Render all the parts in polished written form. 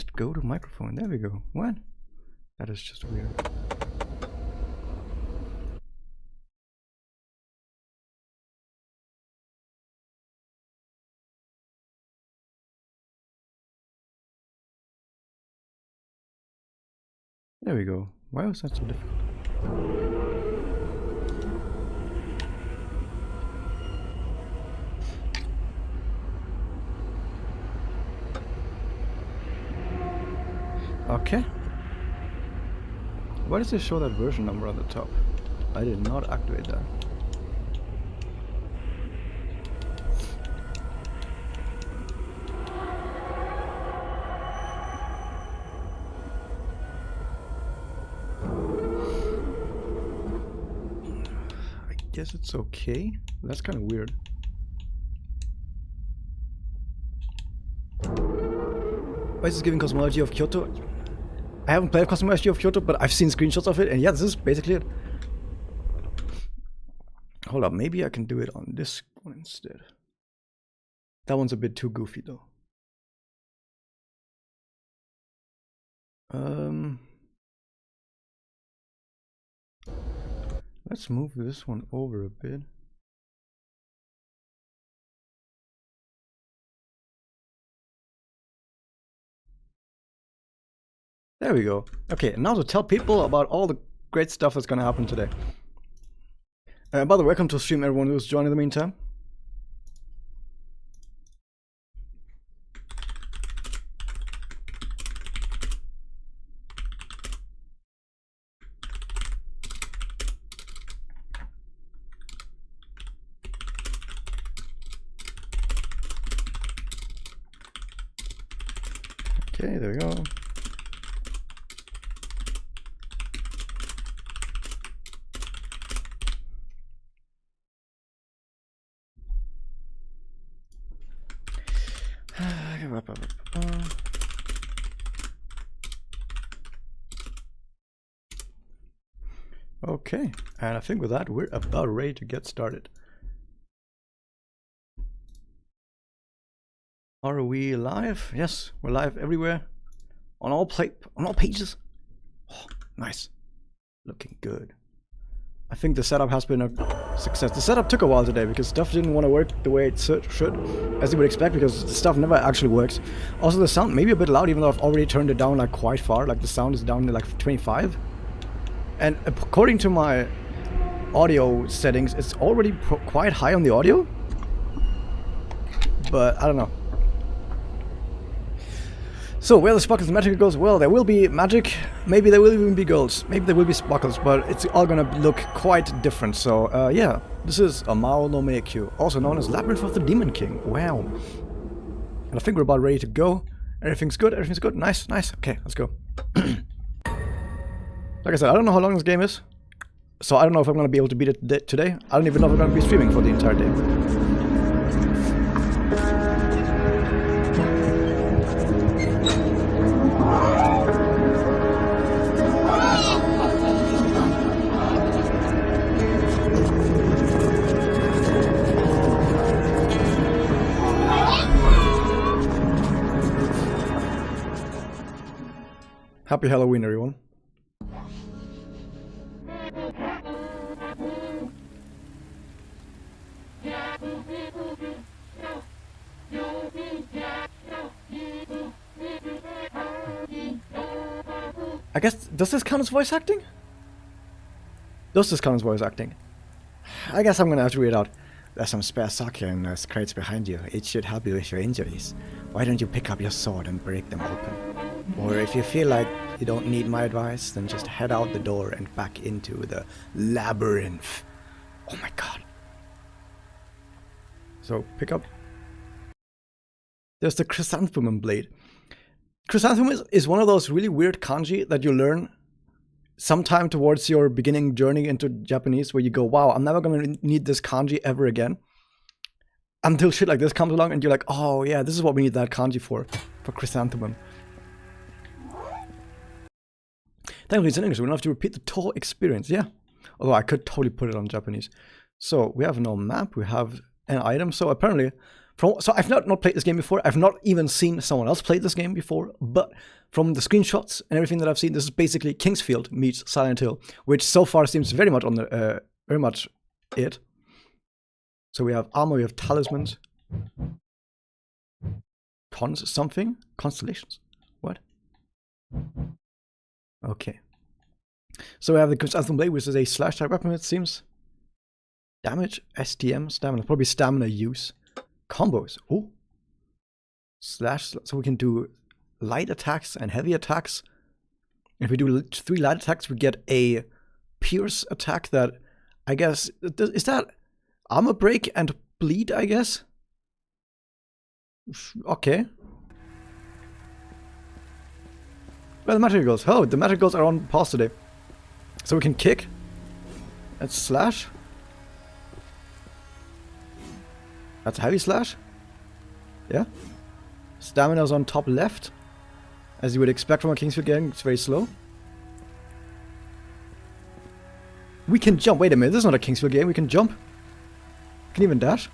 just go to microphone. There we go. What? That is just weird. There we go. Why was that so difficult? Okay. Why does it show that version number on the top? I did not activate that. I guess it's okay. That's kind of weird. Why is this giving cosmology of Kyoto? I haven't played cosmology of Kyoto, but I've seen screenshots of it, and yeah, this is basically it. Hold up, maybe I can do it on this one instead. That one's a bit too goofy though. Let's move this one over a bit. There we go. Okay, now to tell people about all the great stuff that's gonna happen today. By the way, welcome to stream everyone who's joined in the meantime. Okay, there we go. Okay, and I think with that we're about ready to get started. Are we live? Yes, we're live everywhere. On all pages. Oh, nice. Looking good. I think the setup has been a success. The setup took a while today because stuff didn't want to work the way it should, as you would expect, because the stuff never actually works. Also, the sound may be a bit loud, even though I've already turned it down like quite far. Like the sound is down to like 25. And according to my audio settings, it's already quite high on the audio. But I don't know. So, where the sparkles magic goes, well, there will be magic, maybe there will even be golds, maybe there will be sparkles, but it's all gonna look quite different. So, yeah, this is Amao no Meikyu, also known as Labyrinth of the Demon King. Wow. And I think we're about ready to go. Everything's good, nice, nice. Okay, let's go. Like I said, I don't know how long this game is, so I don't know if I'm gonna be able to beat it today. I don't even know if I'm gonna be streaming for the entire day. Happy Halloween, everyone. I guess, does this count as voice acting? Does this count as voice acting? I guess I'm gonna have to read it out. There's some spare sake in those crates behind you. It should help you with your injuries. Why don't you pick up your sword and break them open? Or if you feel like you don't need my advice, then just head out the door and back into the Labyrinth. Oh my god. So, pick up. There's the Chrysanthemum Blade. Chrysanthemum is one of those really weird kanji that you learn sometime towards your beginning journey into Japanese, where you go, wow, I'm never going to need this kanji ever again. Until shit like this comes along and you're like, oh yeah, this is what we need that kanji for chrysanthemum. Thankfully it's in English, we don't have to repeat the whole experience, yeah. Although I could totally put it on Japanese. So we have no map, we have an item, so apparently So I've not played this game before. I've not even seen someone else play this game before. But from the screenshots and everything that I've seen, this is basically Kingsfield meets Silent Hill, which so far seems very much on the very much it. So we have armor, we have talismans, constellations. What? Okay. So we have the Chrysanthemum Blade, which is a slash type weapon. It seems. Damage, STM, stamina, probably stamina use. Combos. Oh. Slash. So we can do light attacks and heavy attacks. If we do 3 light attacks, we get a pierce attack that, I guess, is that armor break and bleed, I guess? Okay. Well, the magic girls. Oh, the magic girls are on pause today. So we can kick and slash. That's a heavy slash. Yeah. Stamina's on top left. As you would expect from a Kingsfield game, it's very slow. We can jump. Wait a minute, this is not a Kingsfield game. We can jump. We can even dash.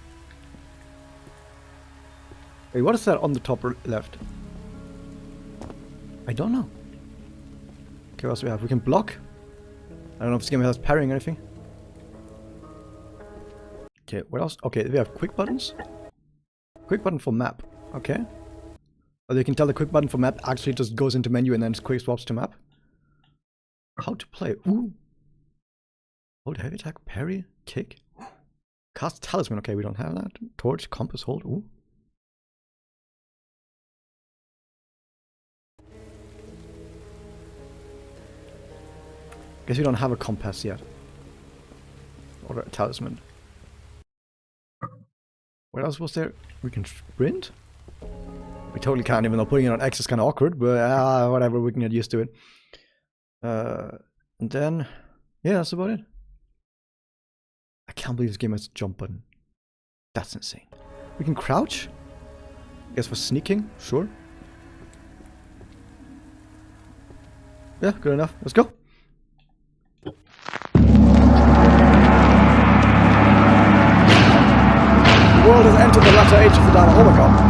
Wait, what is that on the top left? I don't know. Okay, what else do we have? We can block. I don't know if this game has parrying or anything. Okay, what else? Okay, we have quick buttons. Quick button for map. Okay. Or you can tell the quick button for map actually just goes into menu and then quick swaps to map. How to play? Ooh. Hold heavy attack, parry, kick. Cast talisman. Okay, we don't have that. Torch, compass, hold. Ooh. Guess we don't have a compass yet. Or a talisman. What else was there? We can sprint? We totally can't, even though putting it on X is kind of awkward, but whatever, we can get used to it. And then, yeah, that's about it. I can't believe this game has a jump button. That's insane. We can crouch? I guess for sneaking, sure. Yeah, good enough. Let's go. The world has entered the latter age of the Dharma. Oh my god.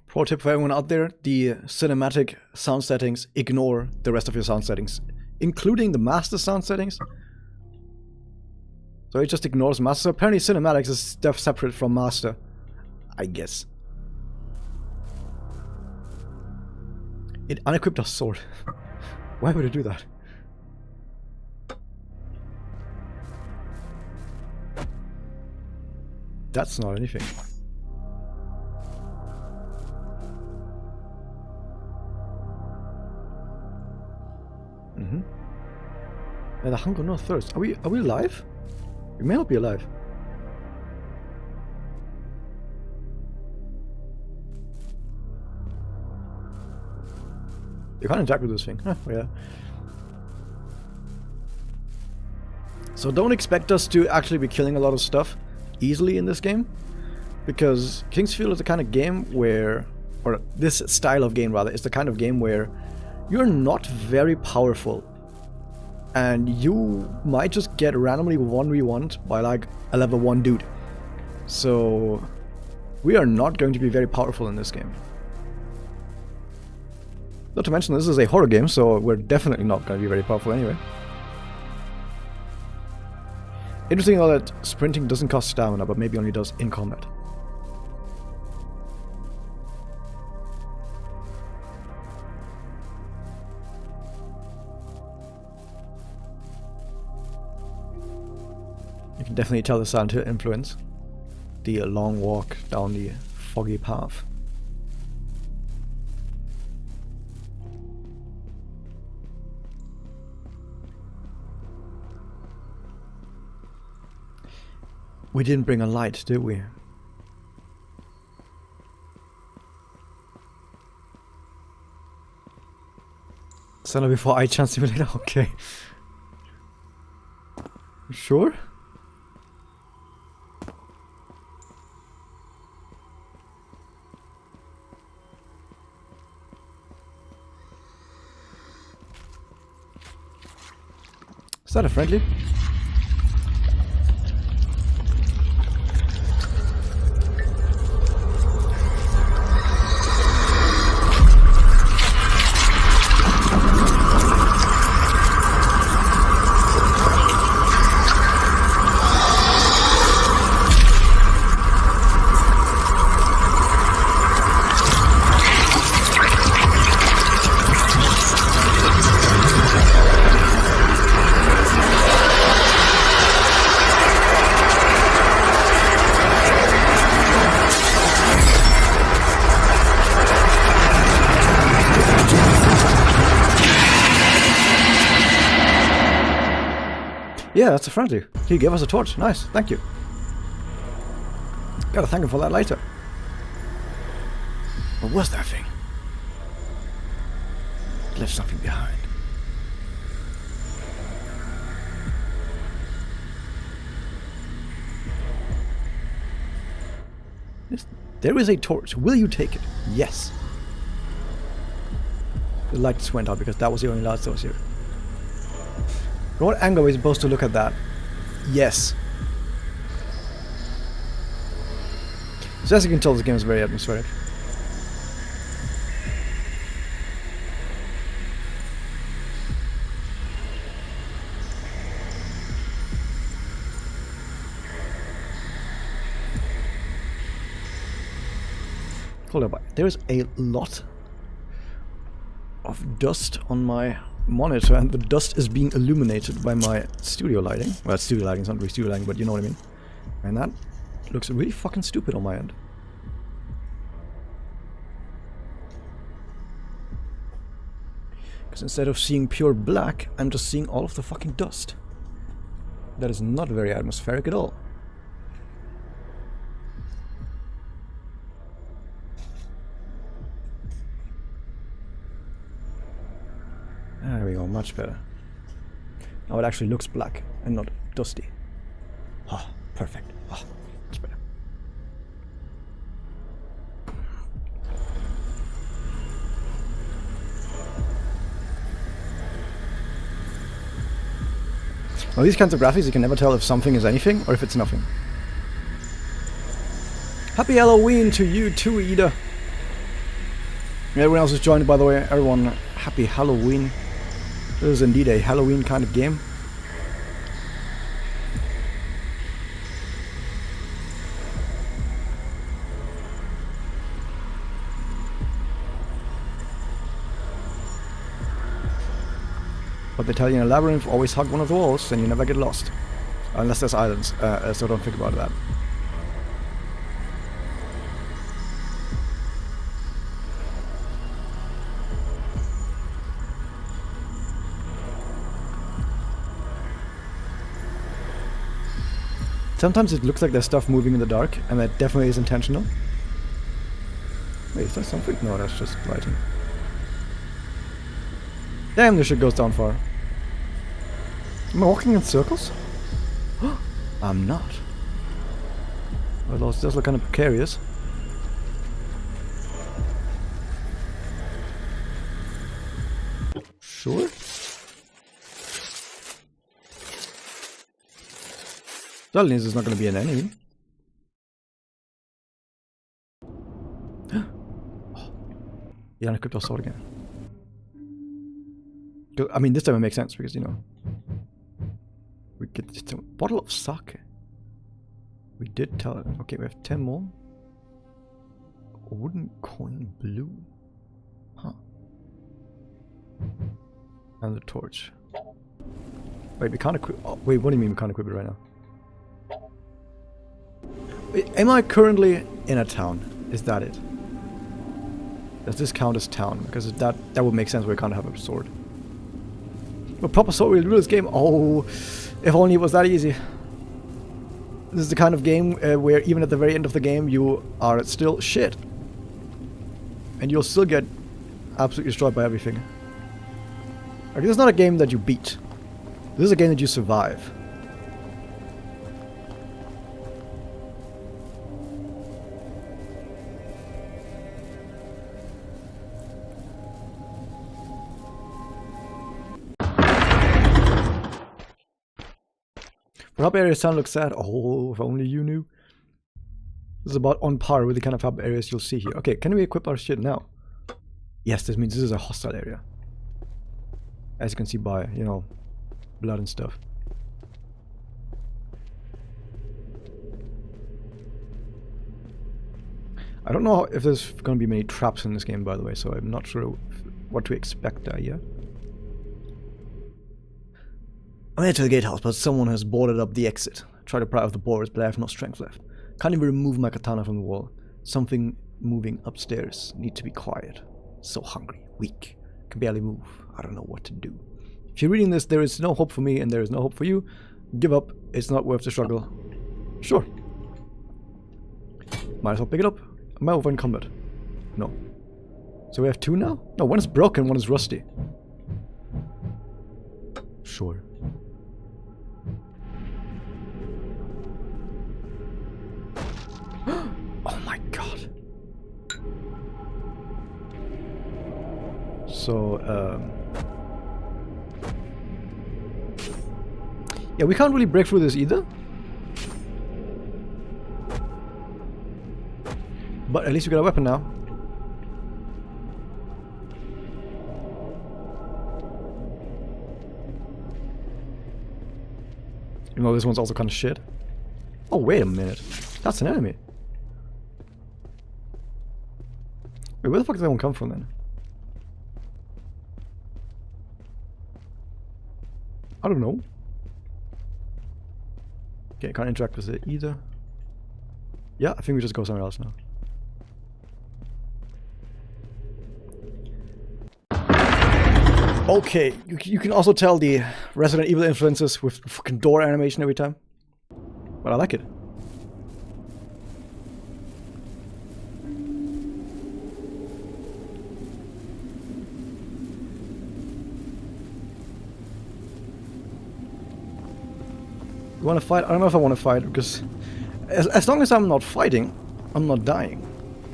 Pro tip for everyone out there, the cinematic sound settings, ignore the rest of your sound settings, including the master sound settings. So it just ignores master. So apparently cinematics is stuff separate from master, I guess. It unequipped our sword. Why would it do that? That's not anything. Neither hunger nor thirst. Are we alive? We may not be alive. You can't interact with this thing. Huh, yeah. So don't expect us to actually be killing a lot of stuff easily in this game, because Kingsfield is the kind of game where, or this style of game rather, is the kind of game where you're not very powerful. And you might just get randomly 1v1'd by like a level 1 dude. So we are not going to be very powerful in this game. Not to mention this is a horror game, so we're definitely not going to be very powerful anyway. Interesting though that sprinting doesn't cost stamina, but maybe only does in combat. can definitely tell the Silent Hill influence. The long walk down the foggy path. We didn't bring a light, did we? Send before I chance simulator? Okay. Sure? Is that a friendly? Yeah, that's a friendly. He gave us a torch. Nice, thank you. Gotta thank him for that later. What was that thing? It left something behind. There is a torch. Will you take it? Yes. The lights went out because that was the only light that was here. What angle are we supposed to look at that? Yes. So as you can tell, this game is very atmospheric. Hold up, there is a lot of dust on my monitor, and the dust is being illuminated by my studio lighting. Well, studio lighting is not really studio lighting, but you know what I mean. And that looks really fucking stupid on my end. Because instead of seeing pure black, I'm just seeing all of the fucking dust. That is not very atmospheric at all. There we go, much better. Now it actually looks black and not dusty. Ah, perfect. Ah, much better. Well, these kinds of graphics, you can never tell if something is anything or if it's nothing. Happy Halloween to you too, Ida. Everyone else is joined, by the way. Everyone, happy Halloween. This is indeed a Halloween kind of game. But they tell you in a Labyrinth, always hug one of the walls and you never get lost. Unless there's islands, so don't think about that. Sometimes it looks like there's stuff moving in the dark, and that definitely is intentional. Wait, is that something? No, that's just lighting. Damn, this shit goes down far. Am I walking in circles? I'm not. Well, those does look kind of precarious. Sure. That means it's not going to be an enemy. Yeah, I equipped our sword again. I mean, this time it makes sense because, you know, we get just a bottle of sake. We did tell it. Okay, we have 10 more. A wooden coin blue. Huh. And the torch. Wait, we can't equip. Oh, wait, what do you mean we can't equip it right now? Am I currently in a town? Is that it? Does this count as town? Because that would make sense where I can't have a sword. A proper sword will rule this game. Oh, if only it was that easy. This is the kind of game where even at the very end of the game you are still shit. And you'll still get absolutely destroyed by everything. Okay, this is not a game that you beat. This is a game that you survive. The hub areas sound look sad. Oh, if only you knew. This is about on par with the kind of hub areas you'll see here. Okay, can we equip our shit now? Yes, this means this is a hostile area. As you can see by, you know, blood and stuff. I don't know if there's going to be many traps in this game, by the way, so I'm not sure what to expect there yet. I'm headed to the gatehouse, but someone has boarded up the exit. Try to pry off the boards, but I have no strength left. Can't even remove my katana from the wall. Something moving upstairs. Need to be quiet. So hungry. Weak. Can barely move. I don't know what to do. If you're reading this, there is no hope for me and there is no hope for you. Give up. It's not worth the struggle. Sure. Might as well pick it up. Am I over in combat? No. So we have two now? No, one is broken, one is rusty. Sure. Oh my god. So, yeah, we can't really break through this either. But at least we got a weapon now. Even though this one's also kind of shit. Oh, wait a minute. That's an enemy. Wait, where the fuck did that one come from then? I don't know. Okay, can't interact with it either. Yeah, I think we just go somewhere else now. Okay, you can also tell the Resident Evil influences with the fucking door animation every time. But I like it. You wanna fight? I don't know if I wanna fight, because as long as I'm not fighting, I'm not dying.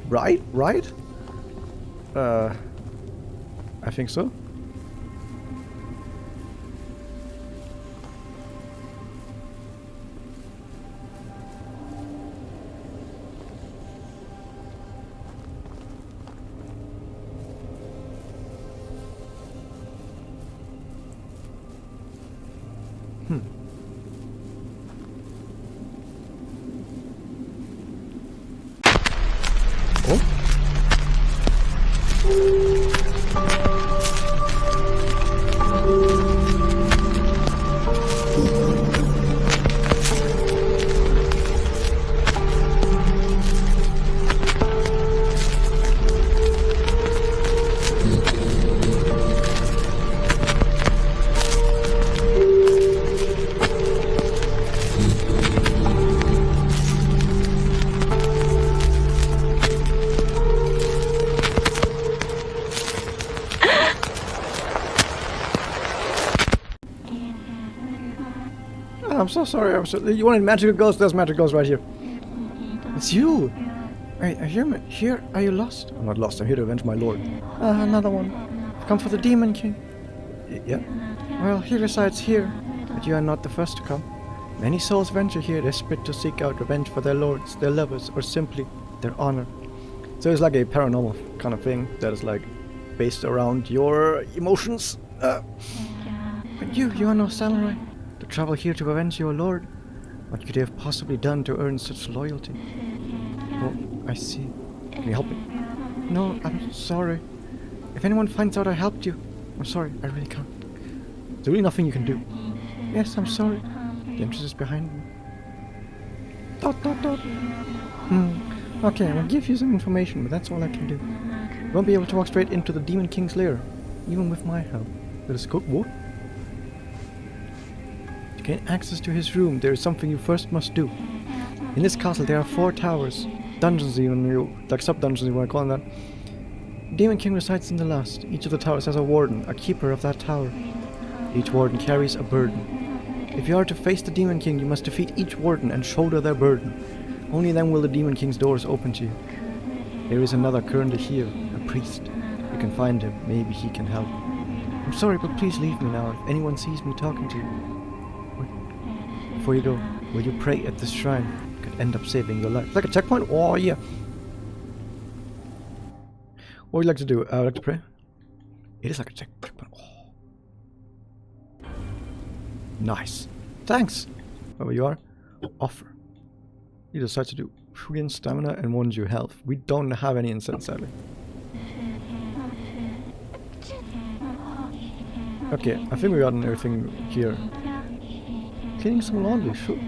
Right? Right? I think so. I'm so sorry. You wanted magical ghosts? There's magical ghosts right here. It's you. Wait, are you here? Are you lost? I'm not lost. I'm here to avenge my lord. Another one. I've come for the Demon King. Yeah. Well, he resides here, but you are not the first to come. Many souls venture here, desperate to seek out revenge for their lords, their lovers, or simply their honor. So it's like a paranormal kind of thing that is like based around your emotions. But you are no samurai. To travel here to avenge your lord? What could you have possibly done to earn such loyalty? Oh, I see. Can you help me? No, I'm sorry. If anyone finds out I helped you, I'm sorry, I really can't. There's really nothing you can do. Yes, I'm sorry. The entrance is behind me. Okay, I will give you some information, but that's all I can do. You won't be able to walk straight into the Demon King's lair, even with my help. That is good. What? To gain access to his room, there is something you first must do. In this castle, there are 4 towers. Dungeons, even, like sub-dungeons, you want to call them that. Demon King resides in the last. Each of the towers has a warden, a keeper of that tower. Each warden carries a burden. If you are to face the Demon King, you must defeat each warden and shoulder their burden. Only then will the Demon King's doors open to you. There is another currently here, a priest. You can find him, maybe he can help. I'm sorry, but please leave me now if anyone sees me talking to you. Before you go, will you pray at this shrine? It could end up saving your life. Like a checkpoint? Oh yeah. What would you like to do? I would like to pray. It is like a checkpoint. Oh. Nice. Thanks. Whoever you are. Offer. You decide to do 3 in stamina and 1 your health. We don't have any incense, sadly. Okay, I think we got everything here. Cleaning some laundry, sure.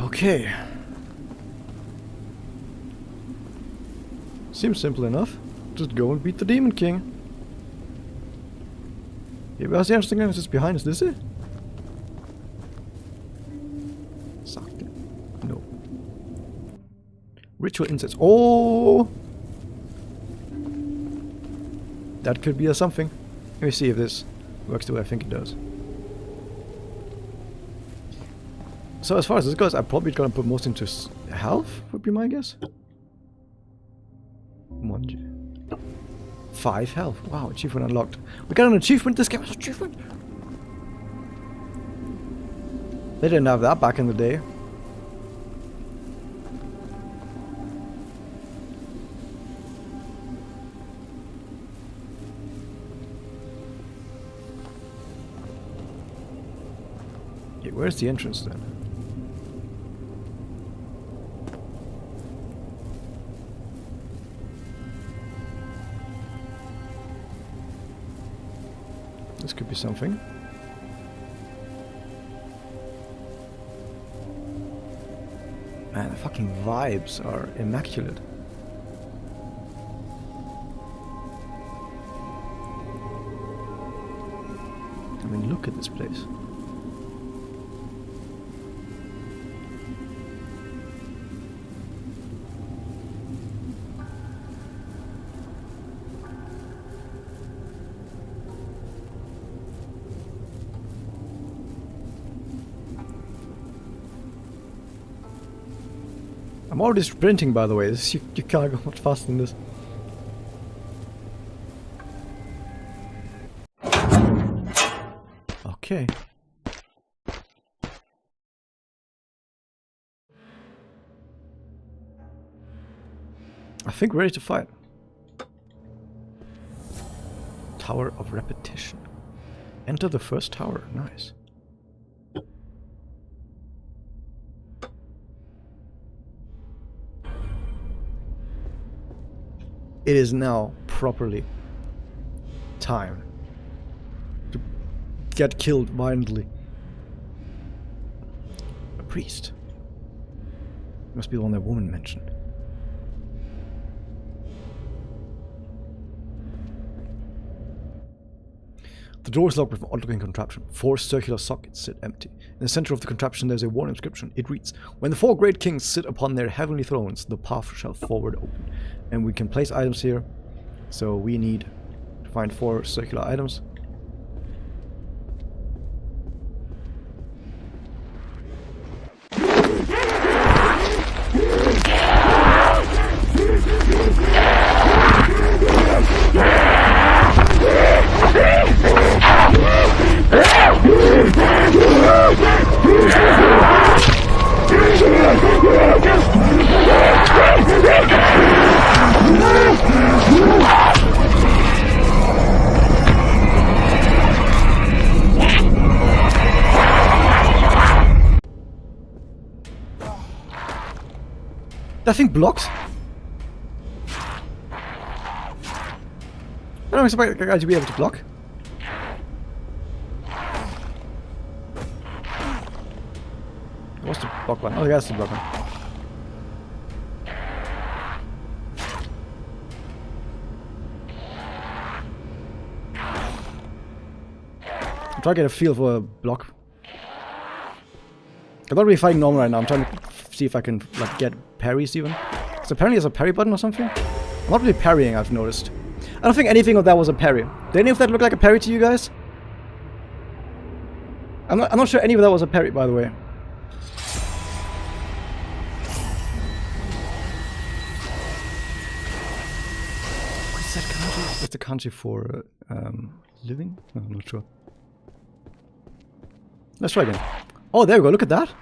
Okay. Seems simple enough. Just go and beat the Demon King. Yeah, but the interesting thing is just behind us, this it? Sucked. No. Ritual incense. Oh! That could be a something. Let me see if this works the way I think it does. So as far as this goes, I'm probably gonna put most into health, would be my guess. 5 health. Wow, achievement unlocked. We got an achievement. This game has an achievement. They didn't have that back in the day. Okay, where's the entrance then? This could be something. Man, the fucking vibes are immaculate. I mean, look at this place. I'm already sprinting, by the way. You can't go much faster than this. Okay. I think we're ready to fight. Tower of Repetition. Enter the first tower. Nice. It is now properly time to get killed violently. A priest. Must be the one that woman mentioned. The door is locked with an odd-looking contraption. 4 circular sockets sit empty. In the center of the contraption there is a worn inscription. It reads, "When the 4 great kings sit upon their heavenly thrones, the path shall forward open." And we can place items here. So we need to find 4 circular items. That thing blocks? I don't expect a guy to be able to block. What's the block one? Oh, that's the block one. I'm trying to get a feel for a block. I'm not really fighting normal right now. I'm trying to see if I can like get parries even. So apparently there's a parry button or something. I'm not really parrying, I've noticed. I don't think anything of that was a parry. Did any of that look like a parry to you guys? I'm not sure any of that was a parry, by the way. What's that kanji? That's the kanji for living? No, I'm not sure. Let's try again. Oh, there we go. Look at that.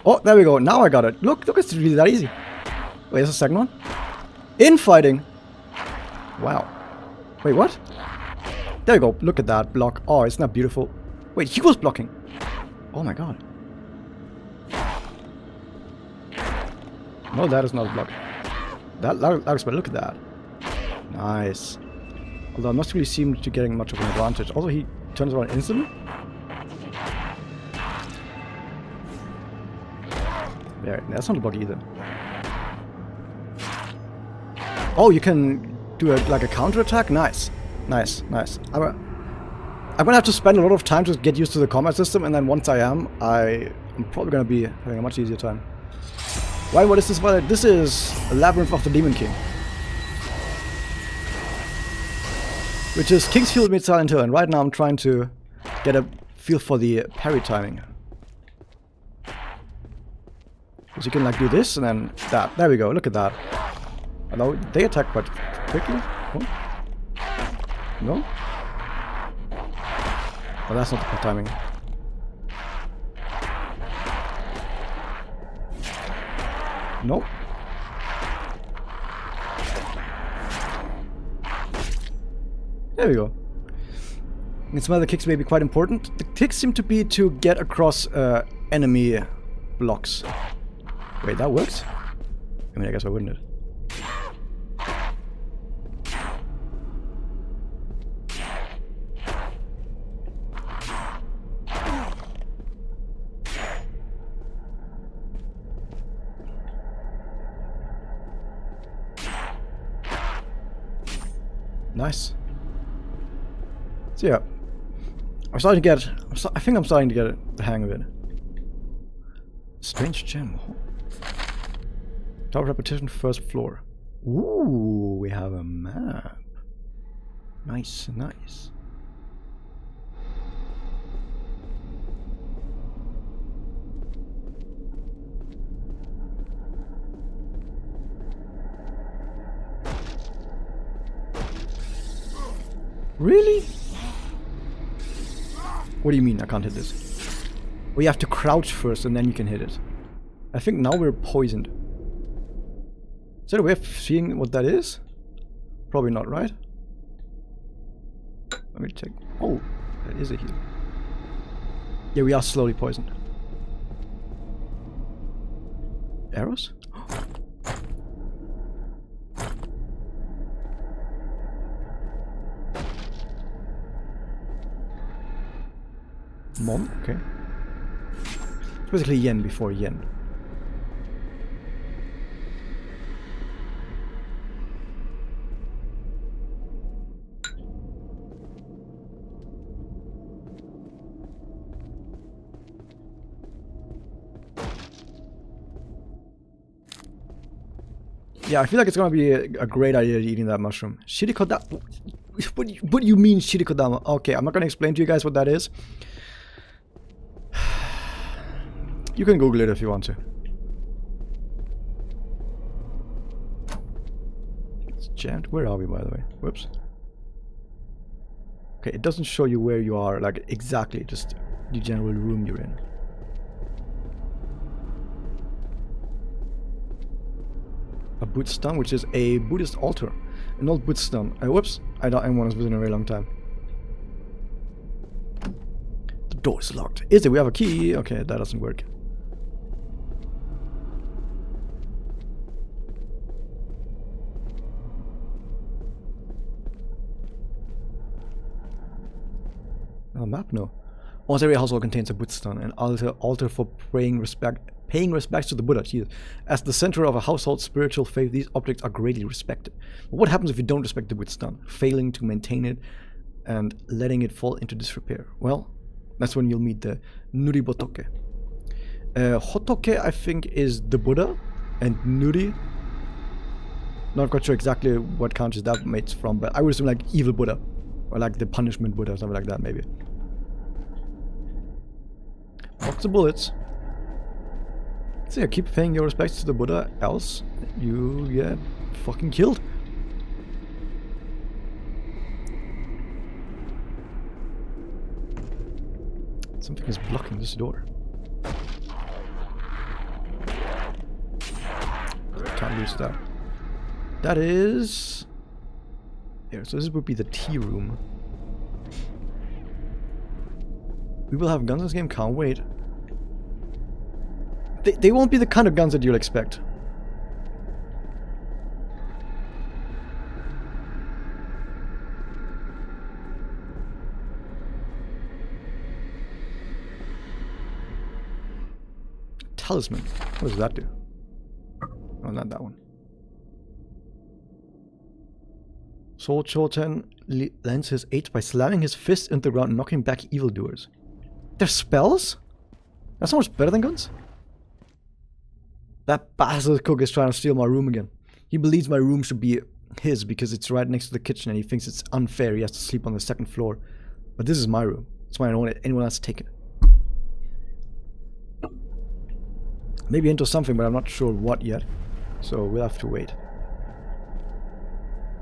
Oh, there we go. Now I got it. Look, it's really that easy. Wait, there's a second one. Infighting. Wow. Wait, what? There we go. Look at that block. Oh, isn't that beautiful? Wait, he was blocking. Oh my god. No, that is not a block. That looks better. Look at that. Nice. Although I'm not really seem to getting much of an advantage. Also, he turns around instantly. There, that's not a block either. Oh, you can do like a counter attack? Nice. Nice, nice. I'm gonna have to spend a lot of time to get used to the combat system, and then once I am, I'm probably gonna be having a much easier time. Why, what is this? Well, this is Labyrinth of the Demon King. Which is King's Field meets Silent Hill, and right now I'm trying to get a feel for the parry timing. Because you can like do this and then that. There we go, look at that. Although they attack quite quickly. Oh. No? Oh, that's not the timing. Nope. There we go. And some other kicks may be quite important. The kicks seem to be to get across enemy blocks. Wait, that works? I mean, I guess I wouldn't it? Nice. So yeah, I'm starting to get. I think I'm starting to get the hang of it. Strange gem. Top repetition, first floor. Ooh, we have a map. Nice, nice. Really? What do you mean I can't hit this? We have to crouch first and then you can hit it. I think now we're poisoned. Is that a way of seeing what that is? Probably not, right? Let me check. Oh, that is a heal. Yeah, we are slowly poisoned. Arrows? Mom, okay. It's basically yen before yen. Yeah, I feel like it's gonna be a great idea eating that mushroom. Shirikodama. What do you mean Shirikodama? Okay, I'm not gonna explain to you guys what that is. You can Google it if you want to. It's jammed. Where are we, by the way? Whoops. Okay, it doesn't show you where you are, like exactly, just the general room you're in. A Buddhist stone, which is a Buddhist altar. An old Buddhist stone. Whoops, I don't want to visit in a very long time. The door is locked. Is it? We have a key. Okay, that doesn't work. A map? No. Almost every household contains a Buddha stone, an altar for paying respects to the Buddha. Jesus. As the center of a household's spiritual faith, these objects are greatly respected. But what happens if you don't respect the Buddha stone, failing to maintain it and letting it fall into disrepair? Well, that's when you'll meet the Nuribotoke. Hotoke, I think, is the Buddha, and Nuri, not quite sure exactly what country that mates from, but I would assume like evil Buddha, or like the punishment Buddha, or something like that, maybe. Box the bullets. So yeah, keep paying your respects to the Buddha, else you get fucking killed. Something is blocking this door. Can't lose that. That is... Here, so this would be the tea room. We will have guns in this game, can't wait. They won't be the kind of guns that you'll expect. Talisman. What does that do? Oh, not that one. Sword Shoten lends his aid by slamming his fist into the ground, knocking back evildoers. They're spells? That's so much better than guns? That bastard cook is trying to steal my room again. He believes my room should be his because it's right next to the kitchen and he thinks it's unfair he has to sleep on the second floor. But this is my room. That's why I don't want anyone else to take it. Maybe into something, but I'm not sure what yet. So we'll have to wait.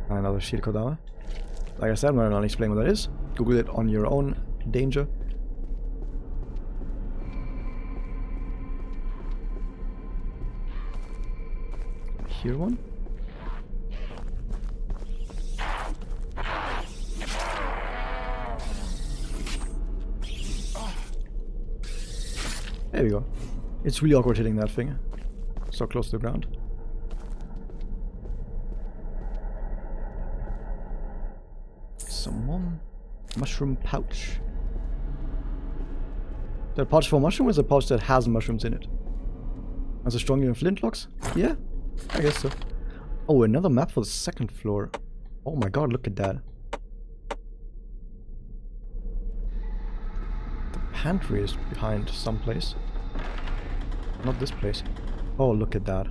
Another Shirkodama. Like I said, I'm not explaining what that is. Google it on your own danger. Here one. There we go. It's really awkward hitting that thing. So close to the ground. Someone. Mushroom pouch. Is that a pouch for a mushroom or is it a pouch that has mushrooms in it? Is it stronger than flintlocks? Yeah, I guess so. Oh, another map for the second floor. Oh my god, look at that. The pantry is behind someplace. Not this place. Oh, look at that.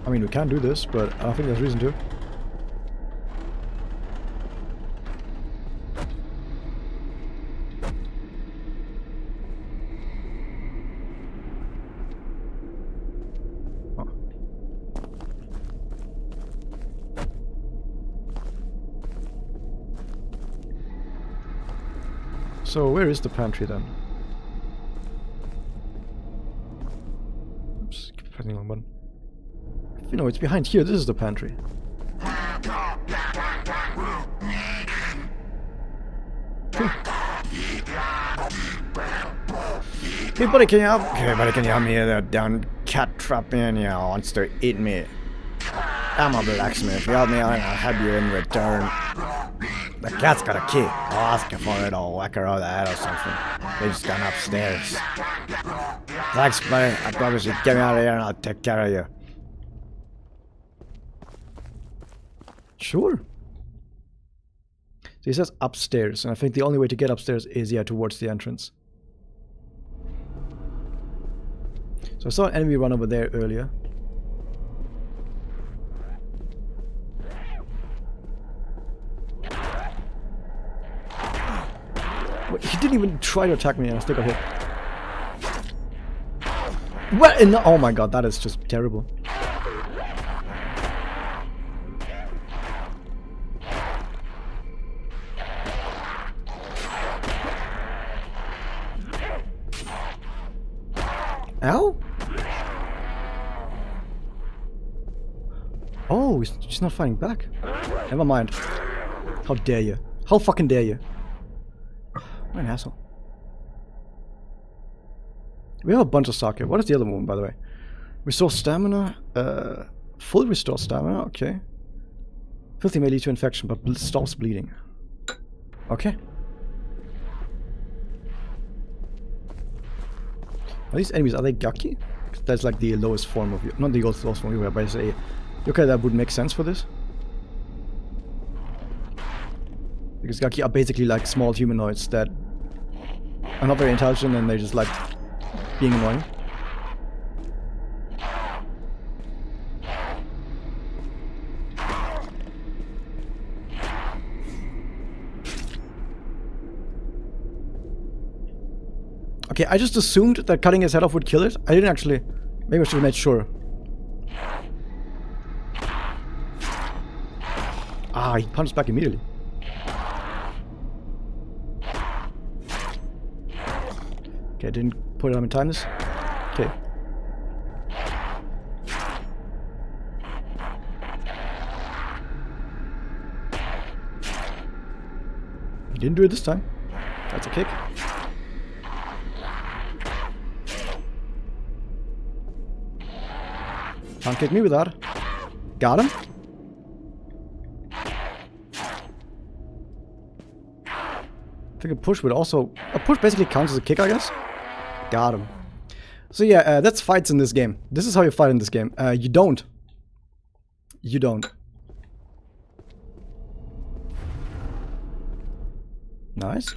I mean, we can do this, but I don't think there's reason to. Oh. So, where is the pantry then? Oops, keep pressing the wrong button. You know, it's behind here. This is the pantry. Hey buddy, can you help? Okay, buddy, can you help me? That down cat trap in here wants to eat me. I'm a blacksmith. You help me out and I'll have you in return. The cat's got a key. I'll ask you for it. I'll whack her over the head or something. They just gone upstairs. Thanks, buddy. I promise you, get me out of here and I'll take care of you. Sure. So he says upstairs, and I think the only way to get upstairs is, yeah, towards the entrance. So I saw an enemy run over there earlier. Wait, he didn't even try to attack me and I still got hit. What in the— oh my god, that is just terrible. Ow? Oh, she's not fighting back. Never mind. How dare you? How fucking dare you? What an asshole. We have a bunch of sake. What is the other one, by the way? Restore stamina. Full restore stamina. Okay. Filthy may lead to infection, but stops bleeding. Okay. Are these enemies, are they Gaki? That's like the lowest form of you. Not the lowest form of you, but I say, okay, that would make sense for this. Because Gaki are basically like small humanoids that are not very intelligent and they just like being annoying. Okay, I just assumed that cutting his head off would kill it. I didn't actually. Maybe I should have made sure. Ah, he punched back immediately. Okay, I didn't put it on in time this. Okay. He didn't do it this time. That's a kick. Can't kick me with that. Got him. I think a push would also... A push basically counts as a kick, I guess. Got him. So yeah, that's fights in this game. This is how you fight in this game. You don't. You don't. Nice.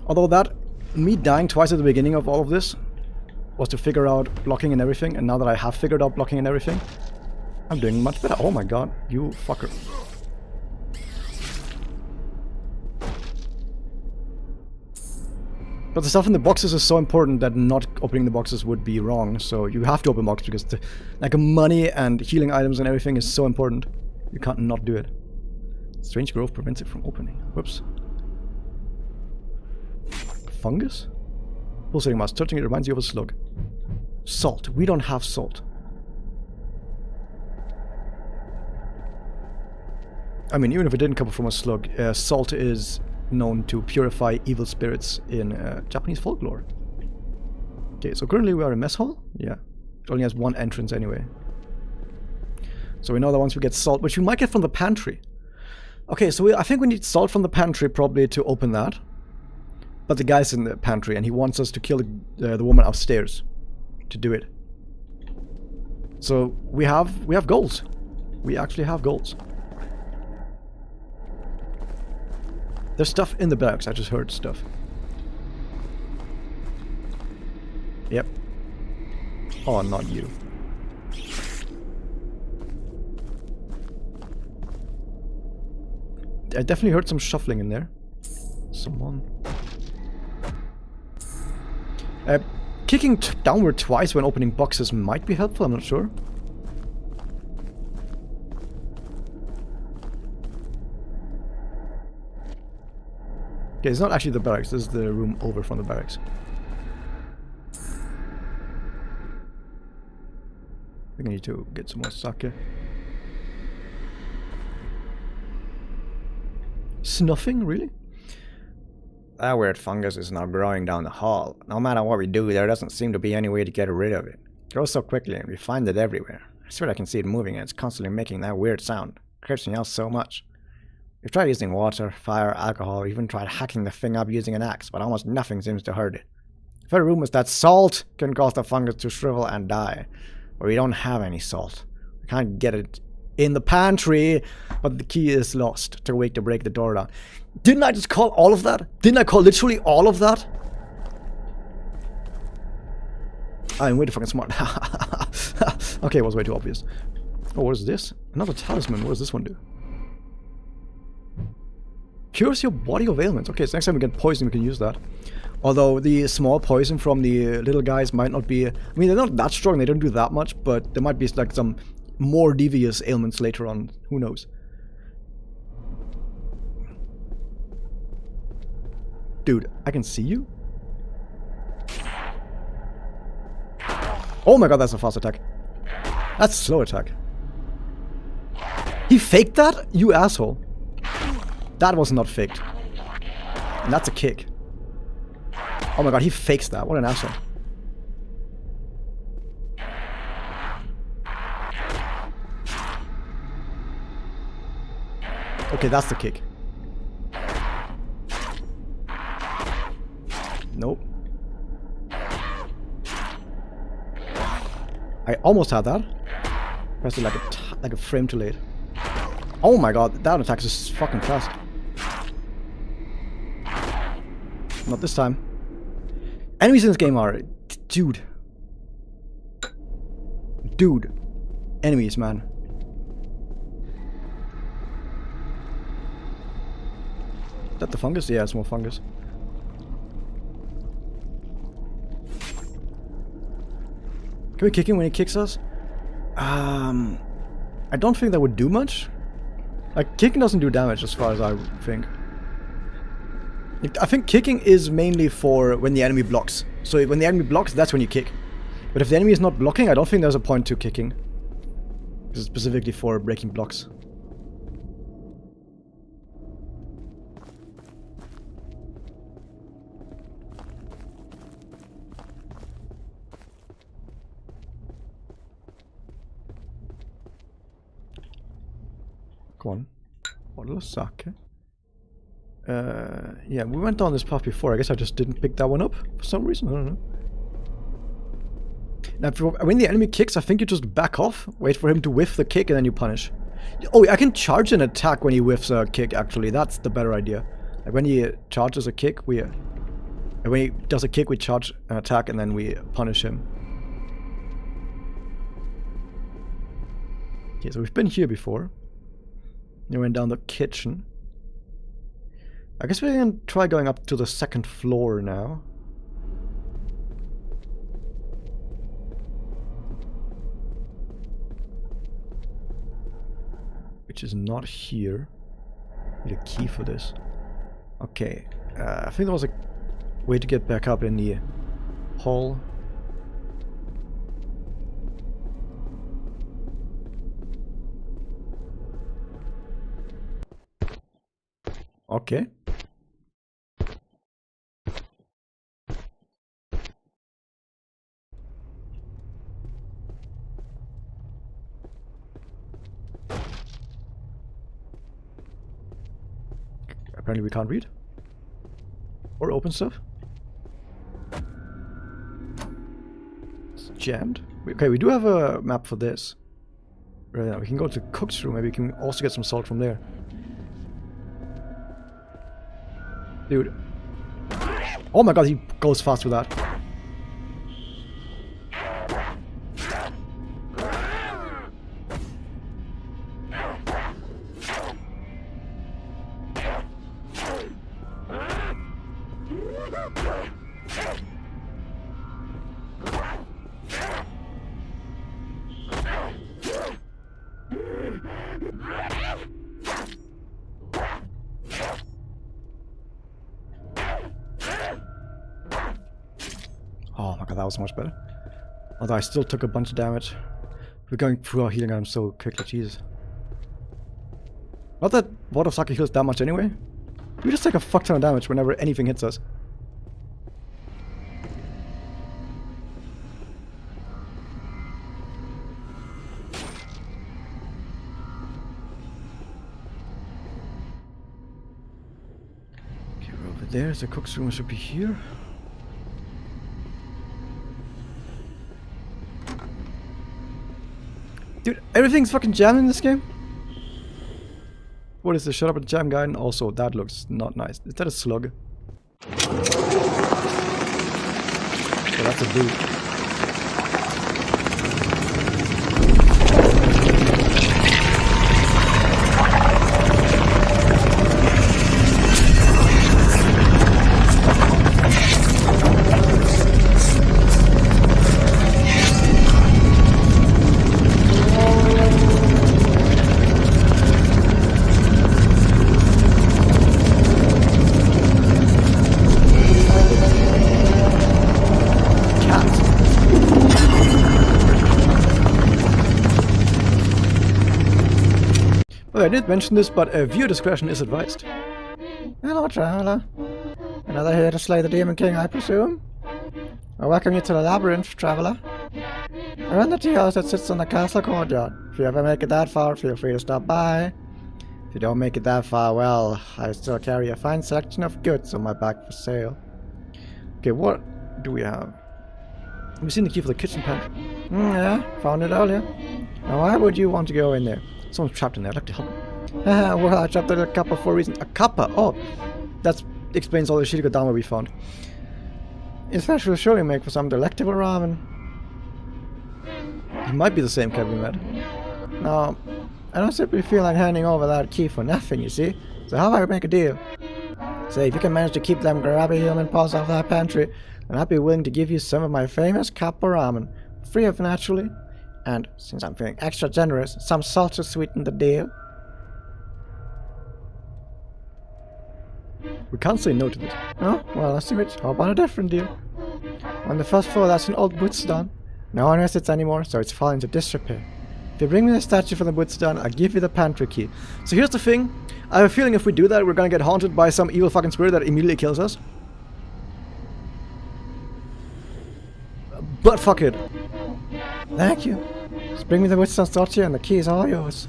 Although that... Me dying twice at the beginning of all of this was to figure out blocking and everything, and now that I have figured out blocking and everything, I'm doing much better. Oh my god, you fucker. But the stuff in the boxes is so important that not opening the boxes would be wrong, so you have to open boxes because the, like money and healing items and everything is so important. You can't not do it. Strange growth prevents it from opening. Whoops. Fungus? Pulsating mass. Touching it reminds you of a slug. Salt. We don't have salt. I mean, even if it didn't come from a slug, salt is known to purify evil spirits in Japanese folklore. Okay, so currently we are in mess hall. Yeah. It only has one entrance anyway. So we know that once we get salt, which we might get from the pantry. Okay, so I think we need salt from the pantry probably to open that. But the guy's in the pantry and he wants us to kill the woman upstairs to do it. So we have goals. We actually have goals. There's stuff in the barracks. I just heard stuff. Yep. Oh, not you. I definitely heard some shuffling in there. Someone. Kicking downward twice when opening boxes might be helpful, I'm not sure. Okay, it's not actually the barracks, this is the room over from the barracks. I think I need to get some more sake. Snuffing, really? That weird fungus is now growing down the hall. No matter what we do, there doesn't seem to be any way to get rid of it. It grows so quickly and we find it everywhere. I swear I can see it moving and it's constantly making that weird sound. It creeps me out so much. We've tried using water, fire, alcohol, even tried hacking the thing up using an axe, but almost nothing seems to hurt it. I've heard rumors that salt can cause the fungus to shrivel and die. But we don't have any salt. We can't get it in the pantry, but the key is lost. Took a week to break the door down. Didn't I just call all of that? Didn't I call literally all of that? I'm way too fucking smart. Okay, it was way too obvious. Oh, what is this? Another talisman. What does this one do? Cures your body of ailments. Okay, so next time we get poison, we can use that. Although the small poison from the little guys might not be... I mean, they're not that strong, they don't do that much, but there might be like some more devious ailments later on. Who knows? Dude, I can see you? Oh my god, that's a fast attack. That's a slow attack. He faked that? You asshole. That was not faked. And that's a kick. Oh my god, he fakes that. What an asshole. Okay, that's the kick. Nope. I almost had that. Pressed it like a frame too late. Oh my god, that attack is fucking fast. Not this time. Enemies in this game are... Dude. Enemies, man. Is that the fungus? Yeah, it's more fungus. Can we kick him when he kicks us? I don't think that would do much. Like, kicking doesn't do damage as far as I think. I think kicking is mainly for when the enemy blocks. So when the enemy blocks, that's when you kick. But if the enemy is not blocking, I don't think there's a point to kicking. This is specifically for breaking blocks. Go on. Bottle of sake. Yeah, we went down this path before. I guess I just didn't pick that one up for some reason. I don't know. Now, when the enemy kicks, I think you just back off, wait for him to whiff the kick, and then you punish. Oh, I can charge an attack when he whiffs a kick, actually. That's the better idea. Like, when he charges a kick, when he does a kick, we charge an attack, and then we punish him. Okay, so we've been here before. We went down the kitchen. I guess we can try going up to the second floor now. Which is not here. Need a key for this. Okay. I think there was a way to get back up in the hall. Okay. Apparently we can't read. Or open stuff. It's jammed. Okay, we do have a map for this. Right now, we can go to the cook's room. Maybe we can also get some salt from there. Dude. Oh my god, he goes fast with that. Oh my god, that was so much better. Although I still took a bunch of damage. We're going through our healing items so quickly, Jesus. Not that water sake heals that much anyway. We just take a fuck ton of damage whenever anything hits us. Okay, we're over there. The cook's room should be here. Dude, everything's fucking jammed in this game. What is this? Shut up and jam guy. And also, that looks not nice. Is that a slug? Oh, that's a dude. I did mention this, but viewer discretion is advised. Hello, traveler. Another here to slay the Demon King, I presume? I welcome you to the Labyrinth, traveler. I run the tea house that sits on the castle courtyard. If you ever make it that far, feel free to stop by. If you don't make it that far, well, I still carry a fine selection of goods on my back for sale. Okay, what do we have? We've seen the key for the kitchen pantry. Yeah, found it earlier. Now why would you want to go in there? Someone's trapped in there, I'd like to help. Well, I trapped a little kappa for a reason. A kappa? Oh, that explains all the shitty Godama we found. This fish will surely make for some delectable ramen. It might be the same cat we met. No, I don't simply feel like handing over that key for nothing, you see? So how about I make a deal? Say, if you can manage to keep them grabby human paws off that pantry, then I'd be willing to give you some of my famous kappa ramen. Free of naturally. And, since I'm feeling extra generous, some salt to sweeten the deal. We can't say no to this. Oh, well, I see it. How about a different deal? On the first floor, that's an old Buddha. No one visits anymore, so it's falling into disrepair. If you bring me the statue from the Buddha, I'll give you the pantry key. So here's the thing. I have a feeling if we do that, we're gonna get haunted by some evil fucking spirit that immediately kills us. But fuck it. Thank you. Just bring me the Buddha statue and the key is all yours.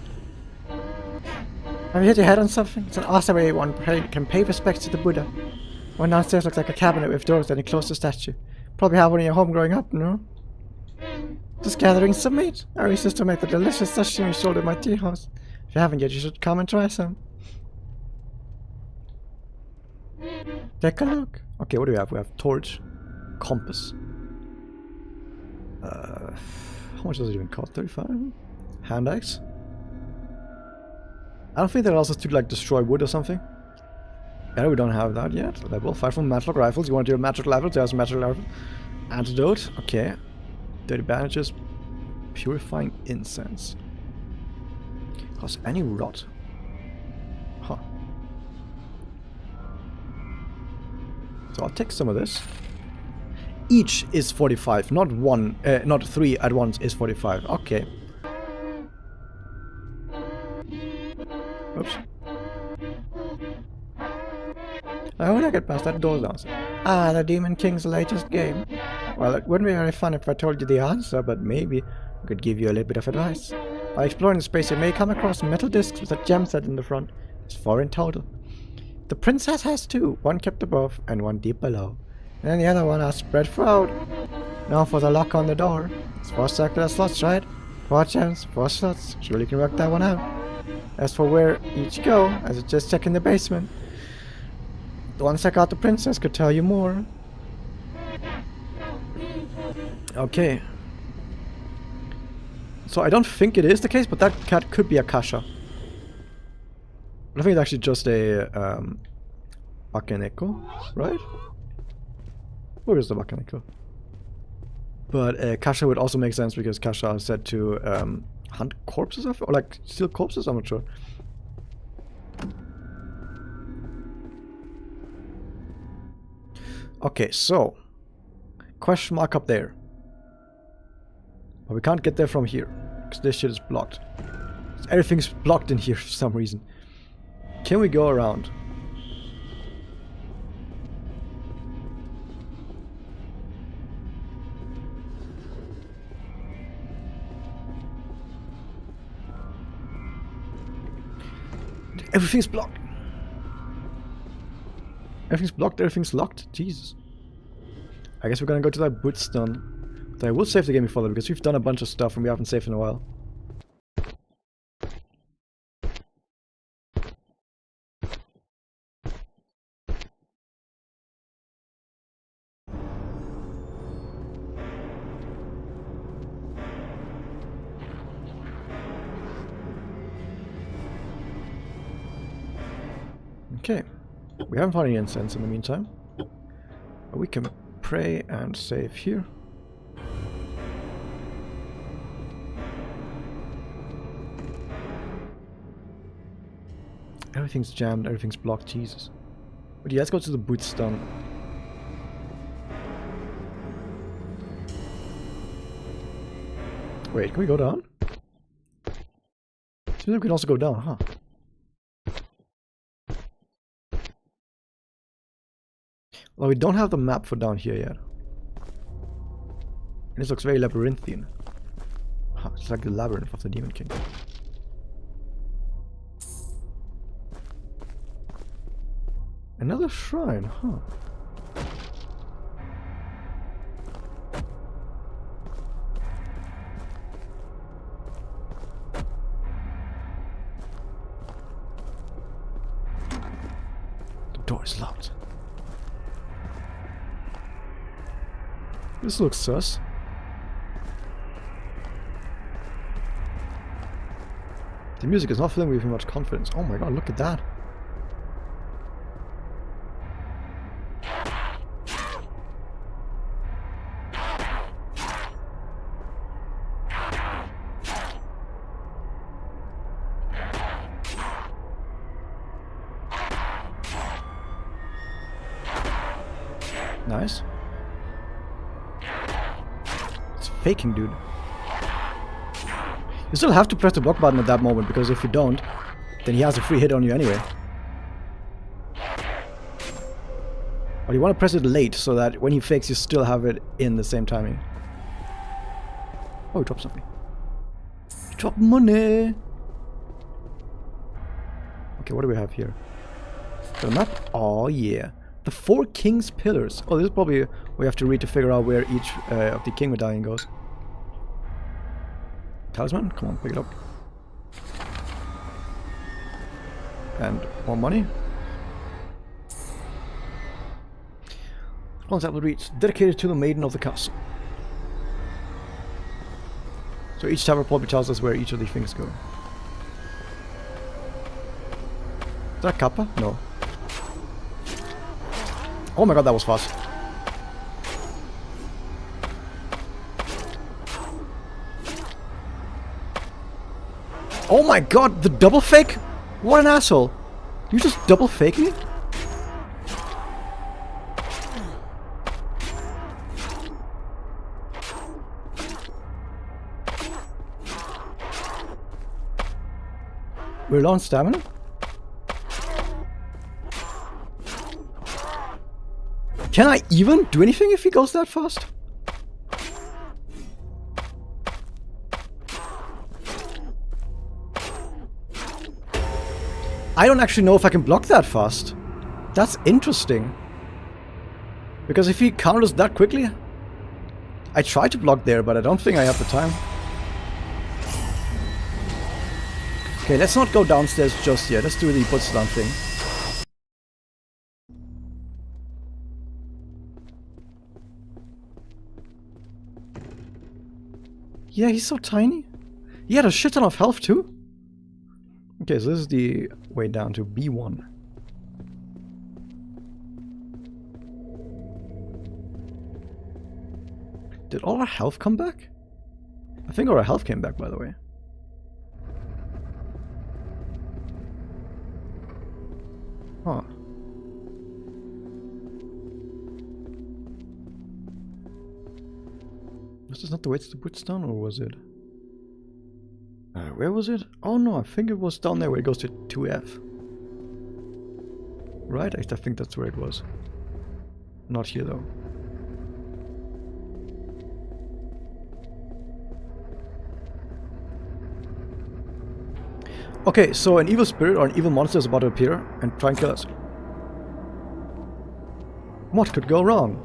Have you hit your head on something? It's an awesome way one can pay respects to the Buddha. One downstairs looks like a cabinet with doors that enclose the statue. Probably have one in your home growing up, no? Just gathering some meat. Our sister made the delicious sashimi sold at my tea house. If you haven't yet, you should come and try some. Take a look. Okay, what do we have? We have torch, compass. How much does it even cost? 35? Hand axe? I don't think that allows us to like destroy wood or something. Yeah, we don't have that yet. Level 5 from matchlock rifles. You want to do a matchlock rifle? There's a matchlock rifle. Antidote. Okay. Dirty bandages. Purifying incense. Cause any rot. Huh. So I'll take some of this. Each is 45, not one, not 3 at once is 45. Okay. Oops. How would I get past that door downstairs? Ah, the Demon King's latest game. Well, it wouldn't be very fun if I told you the answer, but maybe I could give you a little bit of advice. By exploring the space, you may come across metal discs with a gem set in the front. There's 4 in total. The princess has 2, one kept above and one deep below. And then the other one are spread throughout. Now for the lock on the door. It's 4 circular slots, right? 4 gems, 4 slots. Surely you can work that one out. As for where each go, I suggest checking the basement. The one check out the princess could tell you more. Okay. So I don't think it is the case, but that cat could be a Kasha. I think it's actually just a Bakeneko, right? Where is the Bakeneko? But Kasha would also make sense because Kasha is said to hunt corpses or like steal corpses, I'm not sure. Okay, so question mark up there. But we can't get there from here because this shit is blocked. Everything's blocked in here for some reason. Can we go around? Everything's blocked. Everything's blocked, everything's locked. Jesus. I guess we're gonna go to that Woodstone. But I will save the game before that because we've done a bunch of stuff and we haven't saved in a while. Okay. We haven't found any incense in the meantime. But we can pray and save here. Everything's jammed, everything's blocked, Jesus. But yeah, let's go to the Bootstone. Wait, can we go down? Seems like we can also go down, huh? Well, we don't have the map for down here yet. And this looks very labyrinthian. Huh, it's like the labyrinth of the Demon King. Another shrine, huh? is locked. This looks sus. The music is not filling me with much confidence. Oh my god, look at that. Nice. It's faking, dude. You still have to press the block button at that moment, because if you don't, then he has a free hit on you anyway. But you want to press it late, so that when he fakes, you still have it in the same timing. Oh, he dropped something. He dropped money! Okay, what do we have here? The map? Oh, yeah. The 4 King's Pillars. Oh, this is probably we have to read to figure out where each of the King Medallion goes. Talisman? Come on, pick it up. And more money. Once that will reach, dedicated to the Maiden of the Castle. So each tower probably tells us where each of these things go. Is that Kappa? No. Oh my god, that was fast. Oh my god, the double fake? What an asshole. You just double fake me? We're low on stamina? Can I even do anything if he goes that fast? I don't actually know if I can block that fast. That's interesting. Because if he counters that quickly... I tried to block there, but I don't think I have the time. Okay, let's not go downstairs just yet. Let's do the puts down thing. Yeah, he's so tiny. He had a shit ton of health too. Okay, so this is the way down to B1. Did all our health come back? I think all our health came back, by the way. Huh. Was this not the way to the Woodstone, or was it? Where was it? Oh no, I think it was down there where it goes to 2F. Right? I think that's where it was. Not here though. Okay, so an evil spirit or an evil monster is about to appear and try and kill us. What could go wrong?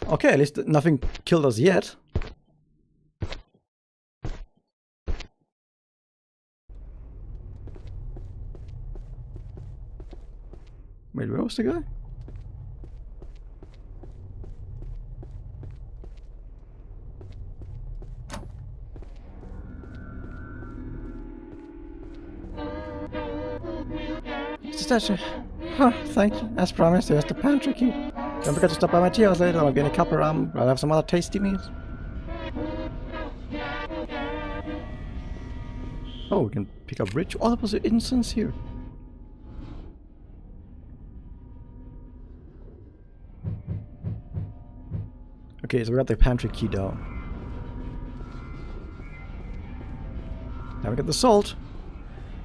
Okay, at least nothing killed us yet. Wait, where was the guy? Statue. Huh, thank you. As promised, here's the pantry key. Don't forget to stop by my tea house later. I'll be in a cup around. I'll have some other tasty meals. Oh, we can pick up rich. Oh, there was an incense here. Okay, so we got the pantry key down. Now we got the salt.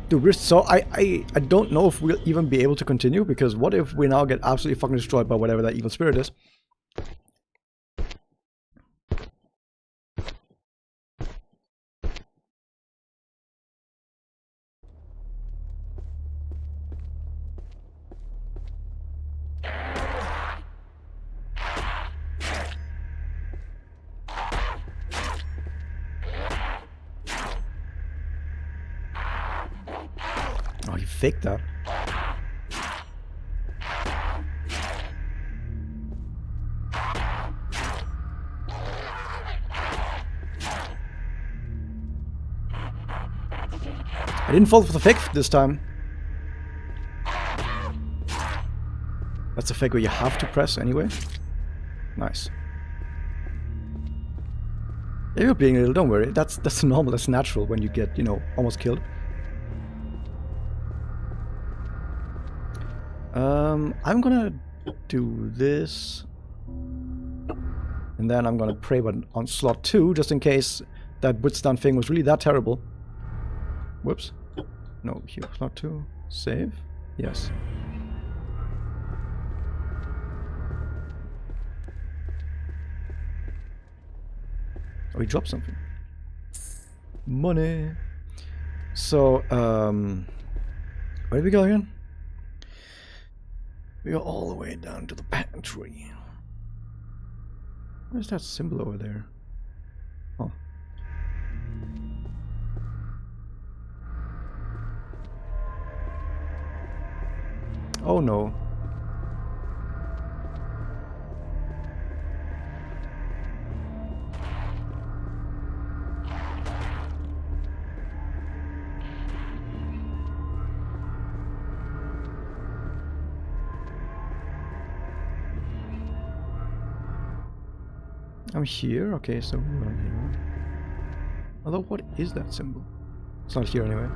Dude, we're so... I don't know if we'll even be able to continue, because what if we now get absolutely fucking destroyed by whatever that evil spirit is? fake that. I didn't fall for the fake this time. That's a fake where you have to press anyway. Nice. Yeah, you're being a little, don't worry. That's normal, that's natural when you get, you know, almost killed. I'm gonna do this. And then I'm gonna pray on slot 2, just in case that Woodstone thing was really that terrible. Whoops. No, here, slot 2. Save. Yes. Oh, he dropped something. Money. So, where did we go again? We go all the way down to the pantry. Where's that symbol over there? Oh. Oh no. I'm here, okay, so we're on here. Although, what is that symbol? It's not here anyway.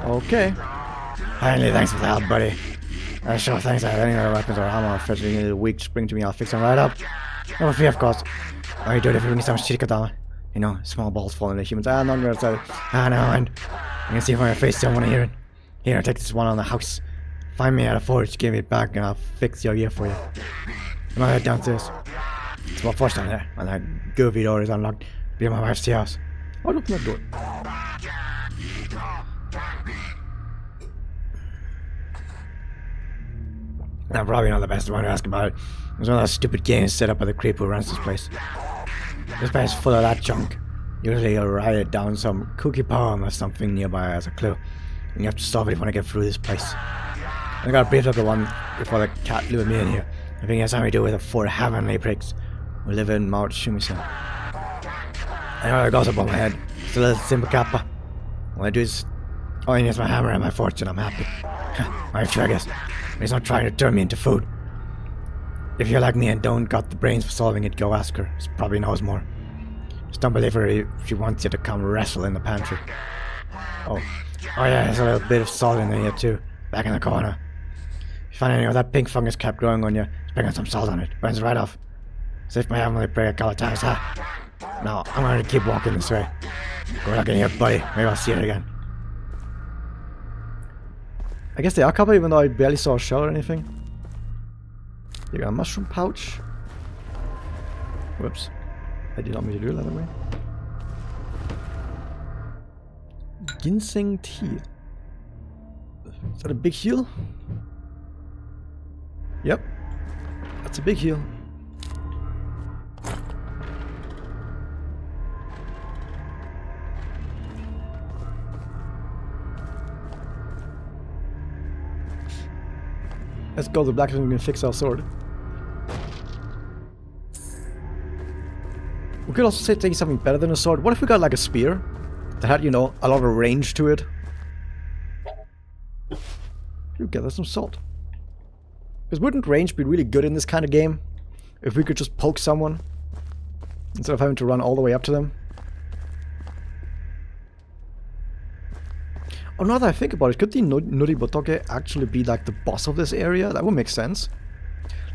Okay. Finally, thanks for the help, buddy. Sure, thanks. I have any other weapons or ammo or fetch you need a week to bring to me. I'll fix them right up. No fee, of course. Oh, you do it if you need some shit, you know, small balls falling into humans. I'm not gonna say it. Ah, no, and you can see from your face, don't want to hear it. Here, take this one on the house. Find me at a forge, give me it back, and I'll fix your ear for you. I'm gonna head downstairs. It's my first time there, and that goofy door is unlocked. Be my wife's house. I'll open that door. I'm probably not the best one to ask about it. It was one of those stupid games set up by the creep who runs this place. This place is full of that junk. Usually you'll write it down some cookie poem or something nearby as a clue. And you have to solve it if you want to get through this place. I got a brief look at one before the cat lured me in here. I think it has something to do with the 4 heavenly prigs who live in Mount Shumisen. I know it goes above my head. It's a little simple kappa. All I do is only use my hammer and my fortune, I'm happy. I'm sure, I guess. But he's not trying to turn me into food. If you're like me and don't got the brains for solving it, go ask her. She probably knows more. Just don't believe her if she wants you to come wrestle in the pantry. Oh yeah, there's a little bit of salt in here too. Back in the corner. If you find any of that pink fungus kept growing on you, sprinkle some salt on it. Burns right off. As if my heavenly prayer Galata's No, I'm going to keep walking this way. Good luck in here, buddy. Maybe I'll see it again. I guess they are covered even though I barely saw a shell or anything. You got a mushroom pouch. Whoops. I did not mean to do it that way. Ginseng tea. Is that a big heal? Yep. That's a big heal. Let's go to the blacksmith and we can fix our sword. We could also say taking something better than a sword. What if we got like a spear that had, you know, a lot of range to it? You gather some salt. Because wouldn't range be really good in this kind of game? If we could just poke someone instead of having to run all the way up to them? Oh, now that I think about it, could the Nuribotoke actually be like the boss of this area? That would make sense.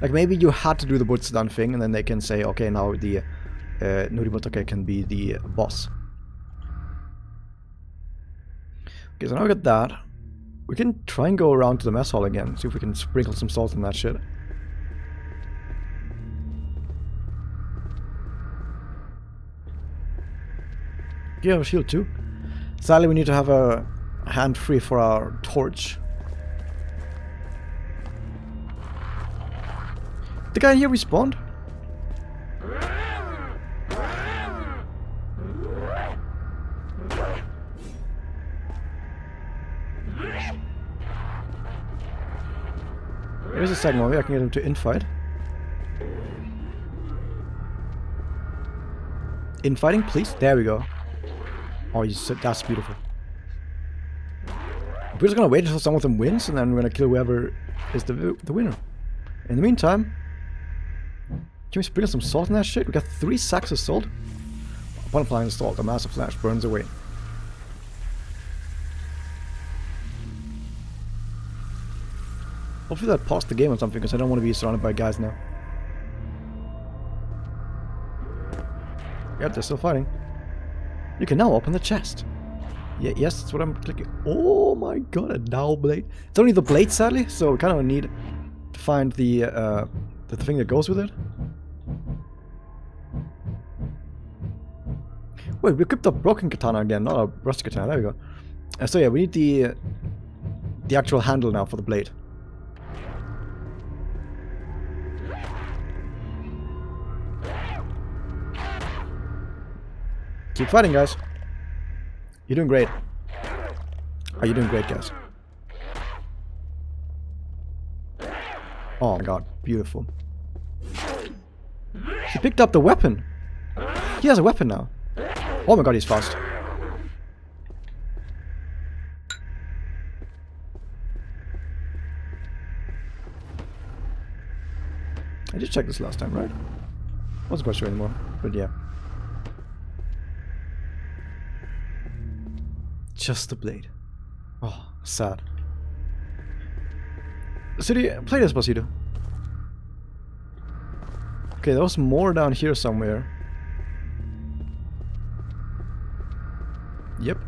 Like maybe you had to do the Butsudan thing and then they can say, okay, now the Nuribotoke can be the boss. Okay, so now we got that. We can try and go around to the mess hall again, see if we can sprinkle some salt in that shit. You have a shield too. Sadly, we need to have a hand free for our torch. The guy here respawned? Here's a second one. Maybe I can get him to infight. Infighting, please. There we go. Oh, you said that's beautiful. We're just gonna wait until some of them wins, and then we're gonna kill whoever is the winner. In the meantime, can we sprinkle some salt in that shit? We got 3 sacks of salt. Upon applying the salt, a mass of flash burns away. Hopefully that paused the game or something, because I don't want to be surrounded by guys now. Yep, they're still fighting. You can now open the chest. Yeah, yes, that's what I'm clicking. Oh my god, a dowel blade. It's only the blade, sadly, so we kind of need to find the thing that goes with it. Wait, we equipped a broken katana again, not a rusty katana. There we go. So yeah, we need the actual handle now for the blade. Keep fighting, guys. You're doing great. Oh, you're doing great, guys. Oh my god, beautiful. He picked up the weapon. He has a weapon now. Oh my god, he's fast. I did check this last time, right? Wasn't quite sure anymore, but yeah. Just the blade. Oh, sad. City, play Despacito. Okay, there was more down here somewhere. Yep.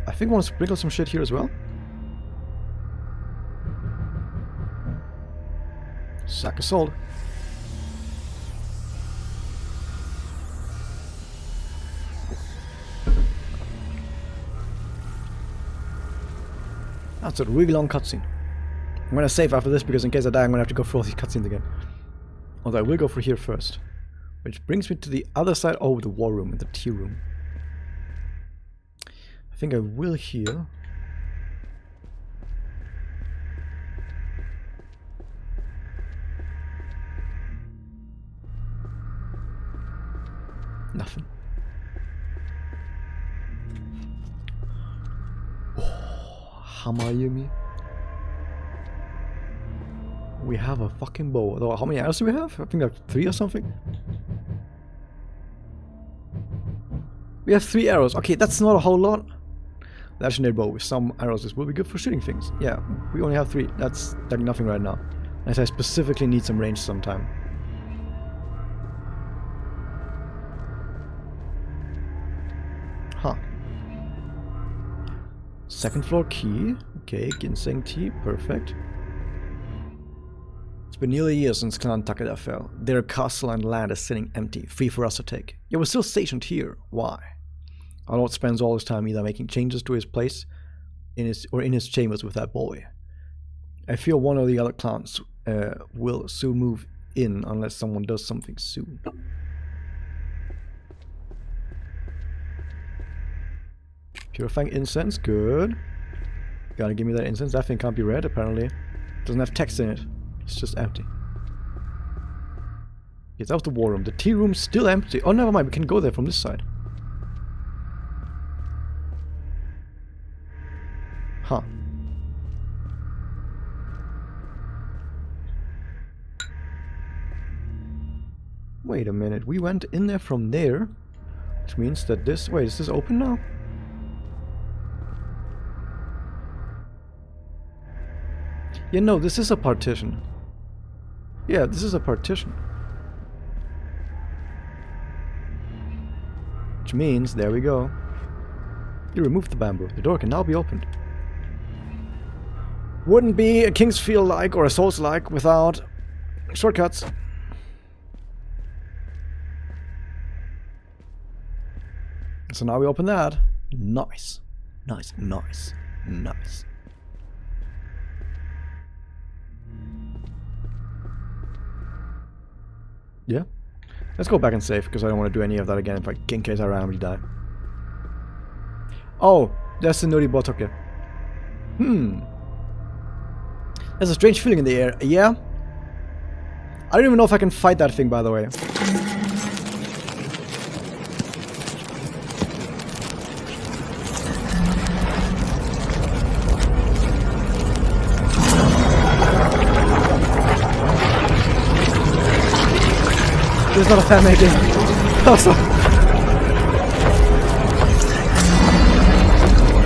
I think I want to sprinkle some shit here as well. Sack of salt. That's a really long cutscene. I'm gonna save after this because in case I die I'm gonna have to go through all these cutscenes again. Although I will go for here first. Which brings me to the other side. Oh, the war room and the tea room. I think I will heal. Nothing. Hamayumi. We have a fucking bow. Although, how many arrows do we have? I think like 3 or something. We have 3 arrows. Okay, that's not a whole lot. Legendary bow with some arrows. This will be good for shooting things. Yeah, we only have 3. That's like nothing right now. As I specifically need some range sometime. Huh. Second floor key. Okay, ginseng tea. Perfect. It's been nearly a year since Clan Takeda fell. Their castle and land is sitting empty, free for us to take. Yet we're still stationed here. Why? Our lord spends all his time either making changes to his place in his chambers with that boy. I fear one or the other clans will soon move in unless someone does something soon. Purifying incense, good. Gotta give me that incense. That thing can't be read, apparently. Doesn't have text in it. It's just empty. Yes, that was the war room. The tea room's still empty. Oh, never mind. We can go there from this side. Huh. Wait a minute. We went in there from there. Which means that this... Wait, is this open now? Yeah, no, this is a partition. Yeah, this is a partition. Which means, there we go. You removed the bamboo. The door can now be opened. Wouldn't be a Kingsfield-like or a Souls-like without shortcuts. So now we open that. Nice. Nice, nice, nice. Yeah. Let's go back and save, because I don't want to do any of that again in case I randomly die. Oh, that's the Nuri Botoke. There's a strange feeling in the air. Yeah? I don't even know if I can fight that thing, by the way. This is not a fan-made game. Also.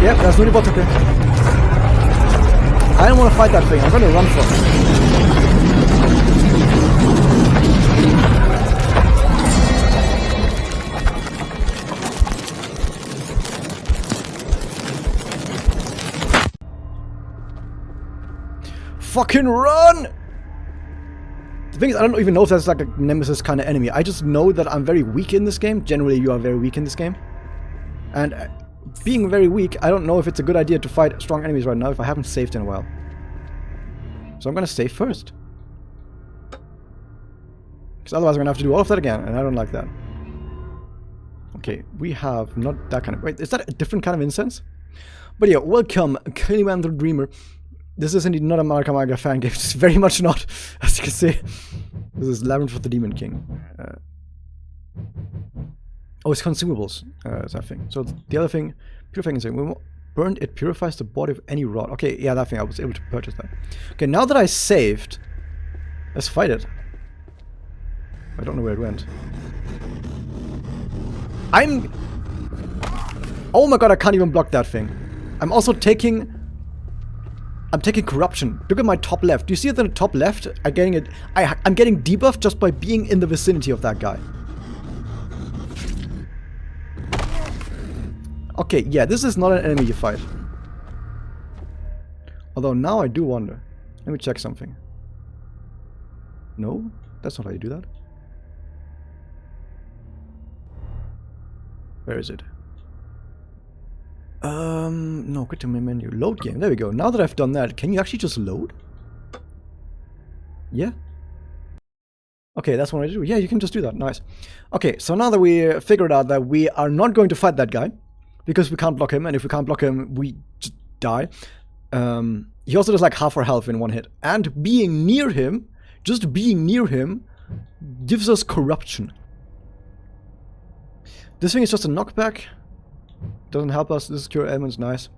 Yep, that's really bot, okay. I don't want to fight that thing. I'm going to run from it. Fucking run! The thing is, I don't even know if that's like a nemesis kind of enemy. I just know that I'm very weak in this game. Generally, you are very weak in this game. And being very weak, I don't know if it's a good idea to fight strong enemies right now if I haven't saved in a while. So I'm gonna save first. Because otherwise I'm gonna have to do all of that again, and I don't like that. Okay, we have not that kind of... Wait, is that a different kind of incense? But yeah, welcome, Kiliman the Dreamer. This is indeed not a Marka Maga fan game. It's very much not, as you can see. This is Labyrinth of the Demon King. Oh, it's consumables, that thing. So the other thing, purifying insect. When burned, it purifies the body of any rot. Okay, yeah, that thing, I was able to purchase that. Okay, now that I saved, let's fight it. I don't know where it went. Oh my god, I can't even block that thing. I'm also taking... I'm taking corruption. Look at my top left. Do you see it in the top left? I'm getting debuffed just by being in the vicinity of that guy. Okay, yeah, this is not an enemy you fight. Although now I do wonder. Let me check something. No? That's not how you do that. Where is it? No, go to my menu. Load game. There we go. Now that I've done that, can you actually just load? Yeah? Okay, that's what I do. Yeah, you can just do that. Nice. Okay, so now that we figured out that we are not going to fight that guy, because we can't block him, and if we can't block him, we just die. He also does like half our health in one hit. And being near him, just being near him, gives us corruption. This thing is just a knockback. Doesn't help us. This is cure elements, nice.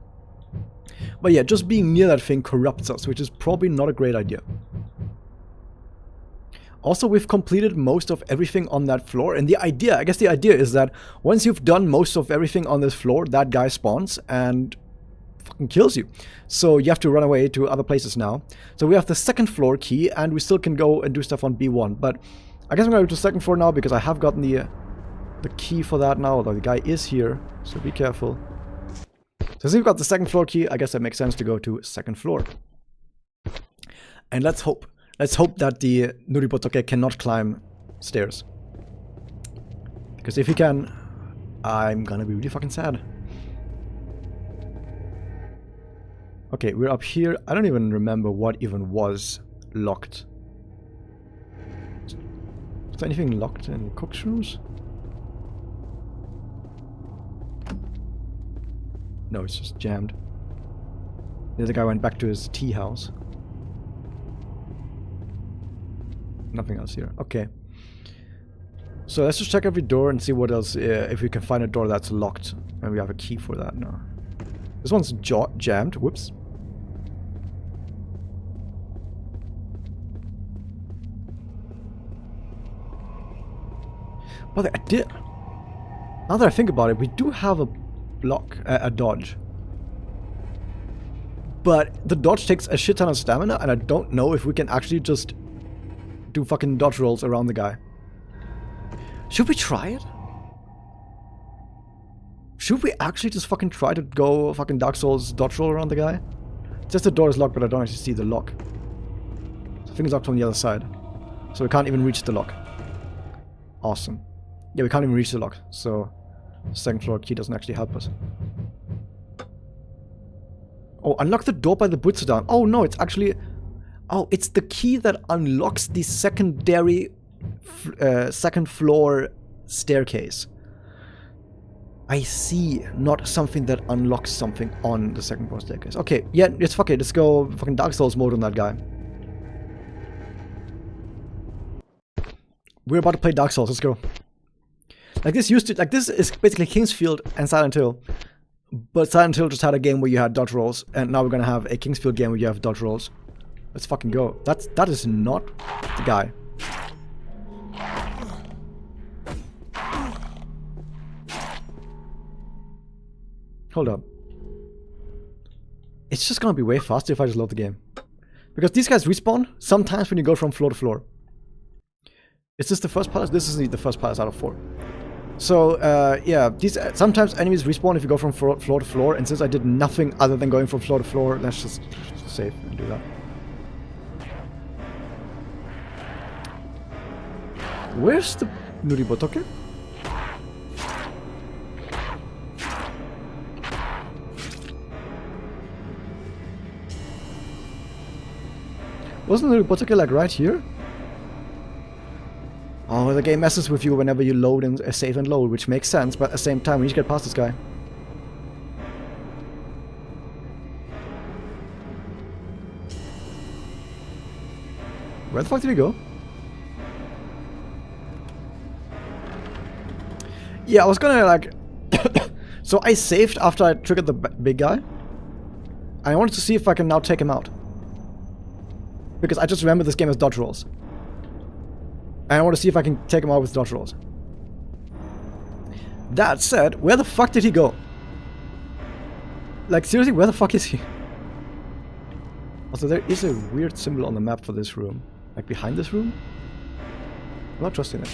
But yeah, just being near that thing corrupts us, which is probably not a great idea. Also, we've completed most of everything on that floor, and I guess the idea is that once you've done most of everything on this floor, that guy spawns and fucking kills you. So you have to run away to other places now. So we have the second floor key, and we still can go and do stuff on B1. But I guess I'm going to go to the second floor now, because I have gotten the key for that now, although the guy is here, so be careful. So since we've got the second floor key, I guess it makes sense to go to second floor. And let's hope that the Nuribotoke cannot climb stairs. Because if he can, I'm gonna be really fucking sad. Okay, we're up here. I don't even remember what even was locked. Is there anything locked in cook's rooms? No, it's just jammed. The other guy went back to his tea house. Nothing else here. Okay. So let's just check every door and see what else, if we can find a door that's locked. And we have a key for that now. This one's jammed. Whoops. But I did... Now that I think about it, we do have a block, a dodge. But the dodge takes a shit ton of stamina, and I don't know if we can actually just do fucking dodge rolls around the guy. Should we try it? Should we actually just fucking try to go fucking Dark Souls dodge roll around the guy? It's just the door is locked, but I don't actually see the lock. So I think it's locked on the other side. So we can't even reach the lock. Awesome. Yeah, we can't even reach the lock, so the second floor key doesn't actually help us. Oh, unlock the door by the Butsudan. Oh no, it's actually... Oh, it's the key that unlocks the secondary second floor staircase. I see, not something that unlocks something on the second floor staircase. Okay, yeah, it's fuck it. Let's go fucking Dark Souls mode on that guy. We're about to play Dark Souls. Let's go. Like this is basically Kingsfield and Silent Hill, but Silent Hill just had a game where you had dodge rolls, and now we're gonna have a Kingsfield game where you have dodge rolls. Let's fucking go. That is not the guy. Hold up. It's just gonna be way faster if I just load the game. Because these guys respawn sometimes when you go from floor to floor. Is this the first palace? This is the first palace out of 4. So, yeah, these sometimes enemies respawn if you go from floor to floor, and since I did nothing other than going from floor to floor, let's just save and do that. Where's the Nuribotoke? Wasn't Nuribotoke like right here? Oh, the game messes with you whenever you load and save and load, which makes sense, but at the same time, we need to get past this guy. Where the fuck did he go? Yeah, I was gonna like... So I saved after I triggered the big guy. I wanted to see if I can now take him out. Because I just remember this game as dodge rolls. And I want to see if I can take him out with dodge rolls. That said, where the fuck did he go? Like, seriously, where the fuck is he? Also, there is a weird symbol on the map for this room. Like, behind this room? I'm not trusting it.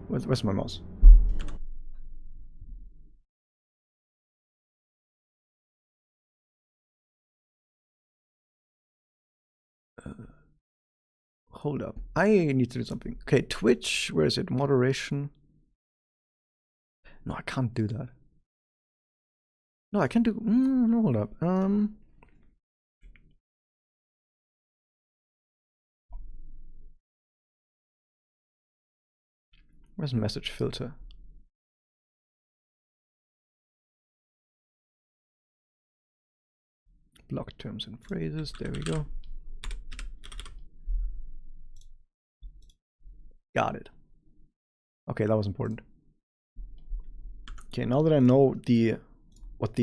Where's my mouse? Hold up. I need to do something. Okay, Twitch, where is it? Moderation. No, I can't do that. No, I can't do... no, hold up. Where's message filter? Block terms and phrases. There we go. Got it. Okay, that was important. Okay, now that I know what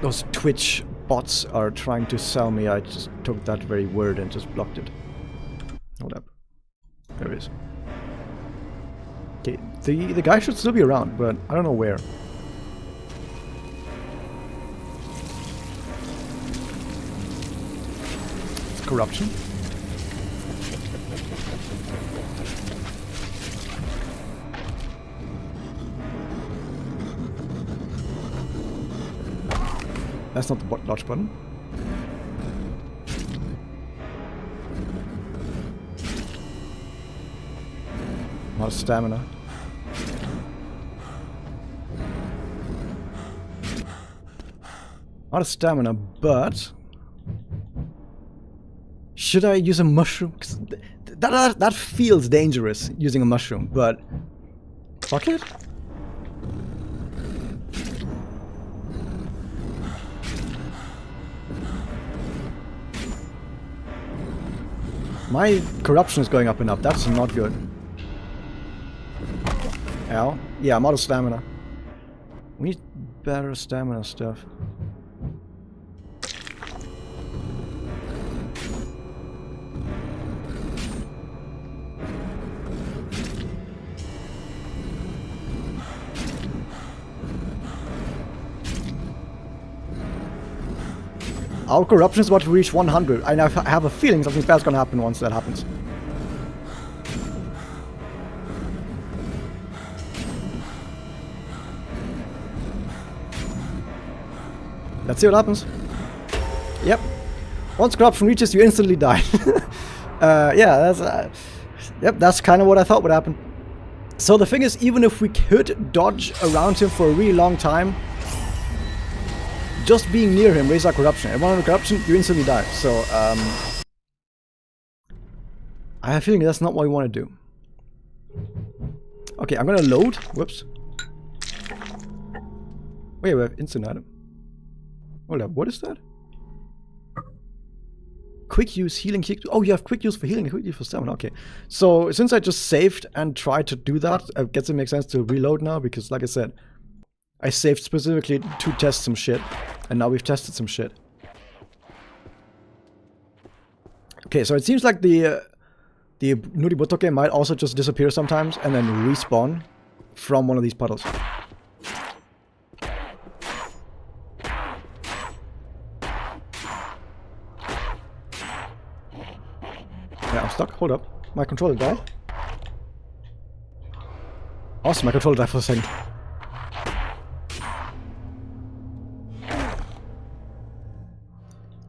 those Twitch bots are trying to sell me, I just took that very word and just blocked it. Hold up. There it is. Okay, the guy should still be around, but I don't know where. It's corruption. That's not the dodge button. Not stamina. Not a stamina, but should I use a mushroom? 'Cause that feels dangerous using a mushroom, but fuck it. My corruption is going up and up. That's not good. Ow. Yeah, I'm out of stamina. We need better stamina stuff. Our corruption is about to reach 100. I have a feeling something bad's gonna happen once that happens. Let's see what happens. Yep. Once corruption reaches, you instantly die. Yeah, that's kind of what I thought would happen. So the thing is, even if we could dodge around him for a really long time, just being near him raises our corruption. And 100 corruption, you instantly die. So, I have a feeling that's not what we want to do. Okay, I'm gonna load. Whoops. Wait, we have instant item. Hold up, what is that? Quick use healing kick. Oh, you have quick use for healing and quick use for stamina. Okay. So since I just saved and tried to do that, I guess it makes sense to reload now because, like I said, I saved specifically to test some shit, and now we've tested some shit. Okay, so it seems like the Nuri Botoke might also just disappear sometimes and then respawn from one of these puddles. Yeah, I'm stuck. Hold up. My controller died. Awesome, my controller died for a second.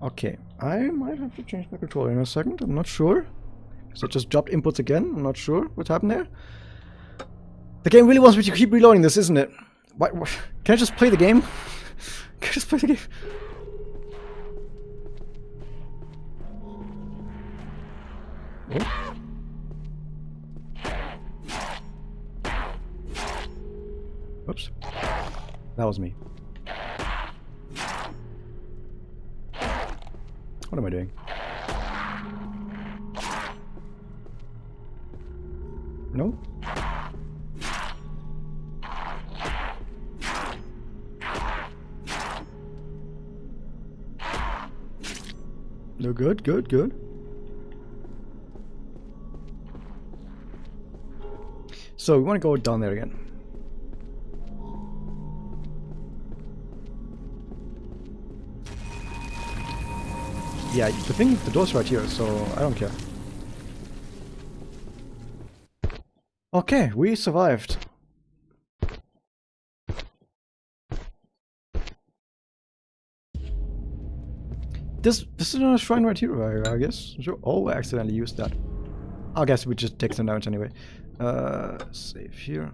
Okay, I might have to change my controller in a second. I'm not sure. Because I just dropped inputs again. I'm not sure what happened there. The game really wants me to keep reloading this, isn't it? What? Can I just play the game? Can I just play the game? Oh. Oops. That was me. What am I doing? No? No, good, good, good. So we want to go down there again. Yeah, the door's right here, so I don't care. Okay, we survived. This is not a shrine right here, I guess. Sure. Oh, I accidentally used that. I guess we just take some damage anyway. Save here.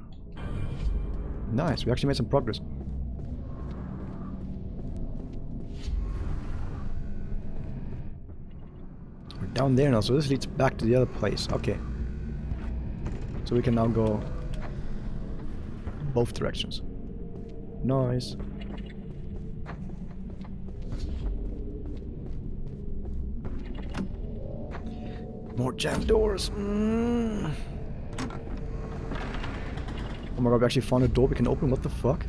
Nice, we actually made some progress. We're down there now, so this leads back to the other place. Okay. So we can now go both directions. Nice. More jammed doors. Oh my god, we actually found a door we can open. What the fuck?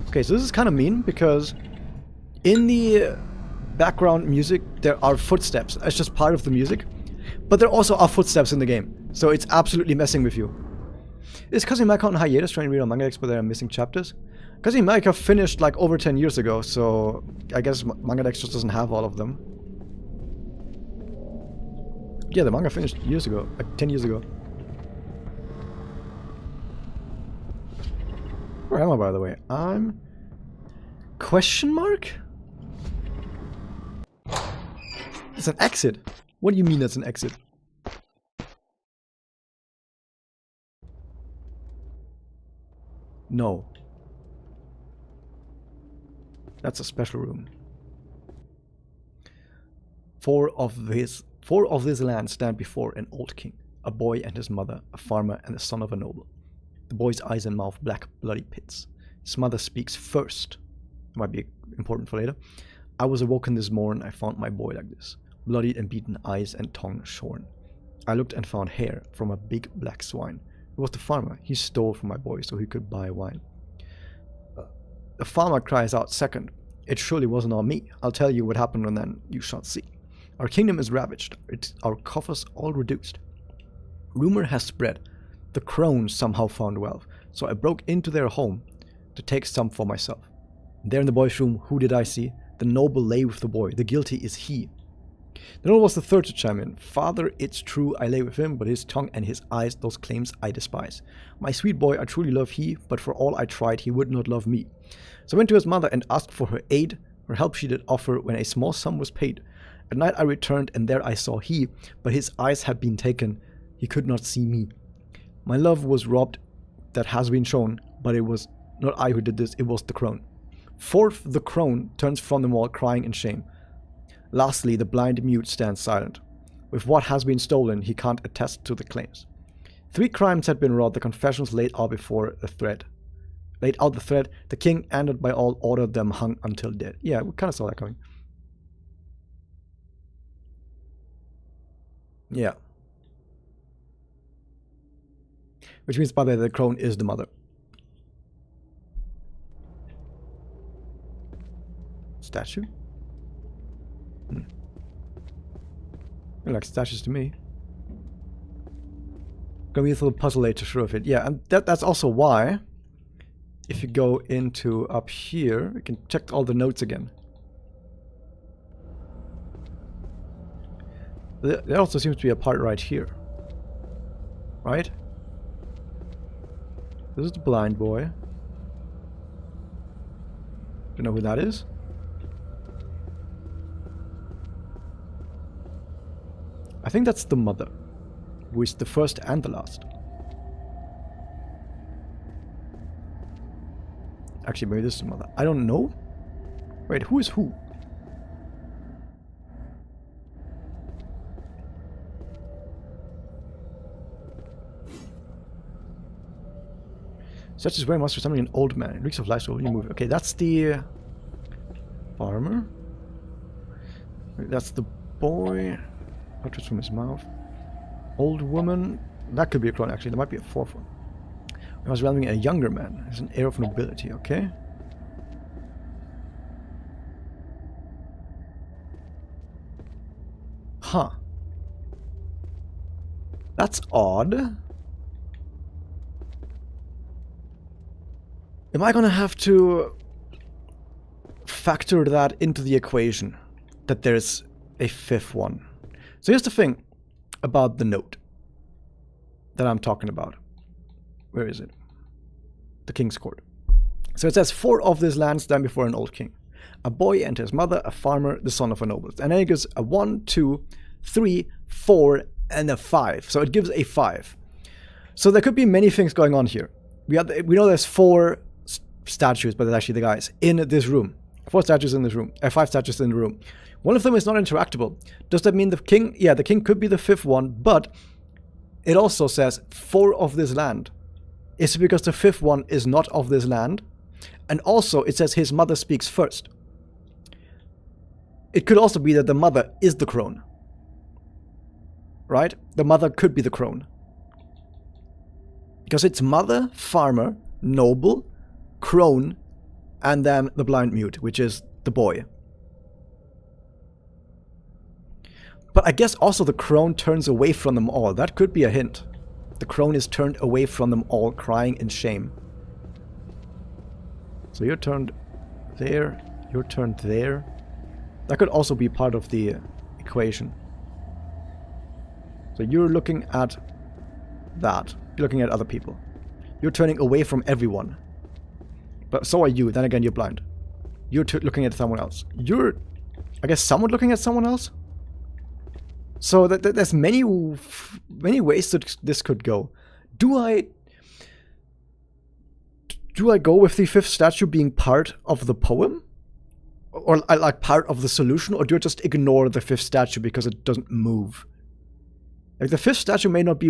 Okay, so this is kind of mean because in the background music there are footsteps. It's just part of the music. But there also are footsteps in the game. So it's absolutely messing with you. Is Kazimaka on hiatus trying to read on Manga X, but there are missing chapters? Kazimaka finished like over 10 years ago, so I guess Manga X just doesn't have all of them. Yeah, the manga finished years ago, like 10 years ago. Where am I, by the way? I'm... Question mark? It's an exit. What do you mean that's an exit? No. That's a special room. Four of this land stand before an old king, a boy and his mother, a farmer and the son of a noble. The boy's eyes and mouth black, bloody pits. His mother speaks first. It might be important for later. I was awoken this morn, I found my boy like this, bloodied and beaten, eyes and tongue shorn. I looked and found hair from a big black swine. It was the farmer. He stole from my boy so he could buy wine. The farmer cries out second. It surely wasn't on me. I'll tell you what happened and then you shall see. Our kingdom is ravaged. Our coffers all reduced. Rumor has spread. The crones somehow found wealth. So I broke into their home to take some for myself. There in the boy's room, who did I see? The noble lay with the boy. The guilty is he. The noble was the third to chime in. Father, it's true, I lay with him, but his tongue and his eyes, those claims I despise. My sweet boy, I truly love he, but for all I tried, he would not love me. So I went to his mother and asked for her aid. Her help she did offer when a small sum was paid. At night I returned, and there I saw he, but his eyes had been taken. He could not see me. My love was robbed, that has been shown, but it was Not I who did this, it was the crone. Fourth, the crone turns from them all, crying in shame. Lastly, the blind mute stands silent. With what has been stolen, he can't attest to the claims. 3 crimes had been wrought, the confessions laid out before the thread. Laid out the thread, the king, angered by all, ordered them hung until dead. Yeah, we kind of saw that coming. Yeah. Which means, by the way, the crone is the mother. Statue? They like statues to me. Gonna be a little puzzle later, sure of it. Yeah, and that's also why, if you go into up here, you can check all the notes again. There also seems to be a part right here. Right? This is the blind boy. Do you know who that is? I think that's the mother, who is the first and the last. Actually, maybe this is the mother. I don't know. Wait, who is who? Such as way must resembling an old man. It reeks of life, so you move. Okay, that's the farmer. That's the boy. Portraits from his mouth. Old woman. That could be a clone, actually. There might be a 4th one. It was resembling a younger man. It's an heir of nobility, okay? Huh. That's odd. Am I gonna have to factor that into the equation? That there's a 5th one. So here's the thing about the note that I'm talking about. Where is it? The king's court. So it says 4 of this land stand before an old king. A boy and his mother, a farmer, the son of a noble. And then it gives a 1, 2, 3, 4, and a 5. So it gives a 5. So there could be many things going on here. We know there's 4 statues, but they're actually the guys in this room. 4 statues in this room. 5 statues in the room. One of them is not interactable. Does that mean the king? Yeah, the king could be the 5th one, but it also says 4 of this land. Is it because the 5th one is not of this land? And also it says his mother speaks first. It could also be that the mother is the crone. Right? The mother could be the crone. Because it's mother, farmer, noble, crone, and then the blind mute, which is the boy. But I guess also the crone turns away from them all. That could be a hint. The crone is turned away from them all, crying in shame. So you're turned there, you're turned there. That could also be part of the equation. So you're looking at that. You're looking at other people. You're turning away from everyone. But so are you. Then again, you're blind. You're looking at someone else. You're, I guess, somewhat looking at someone else? So there's many ways that this could go. Do I go with the 5th statue being part of the poem? Or like part of the solution? Or do I just ignore the 5th statue because it doesn't move? Like the 5th statue may not be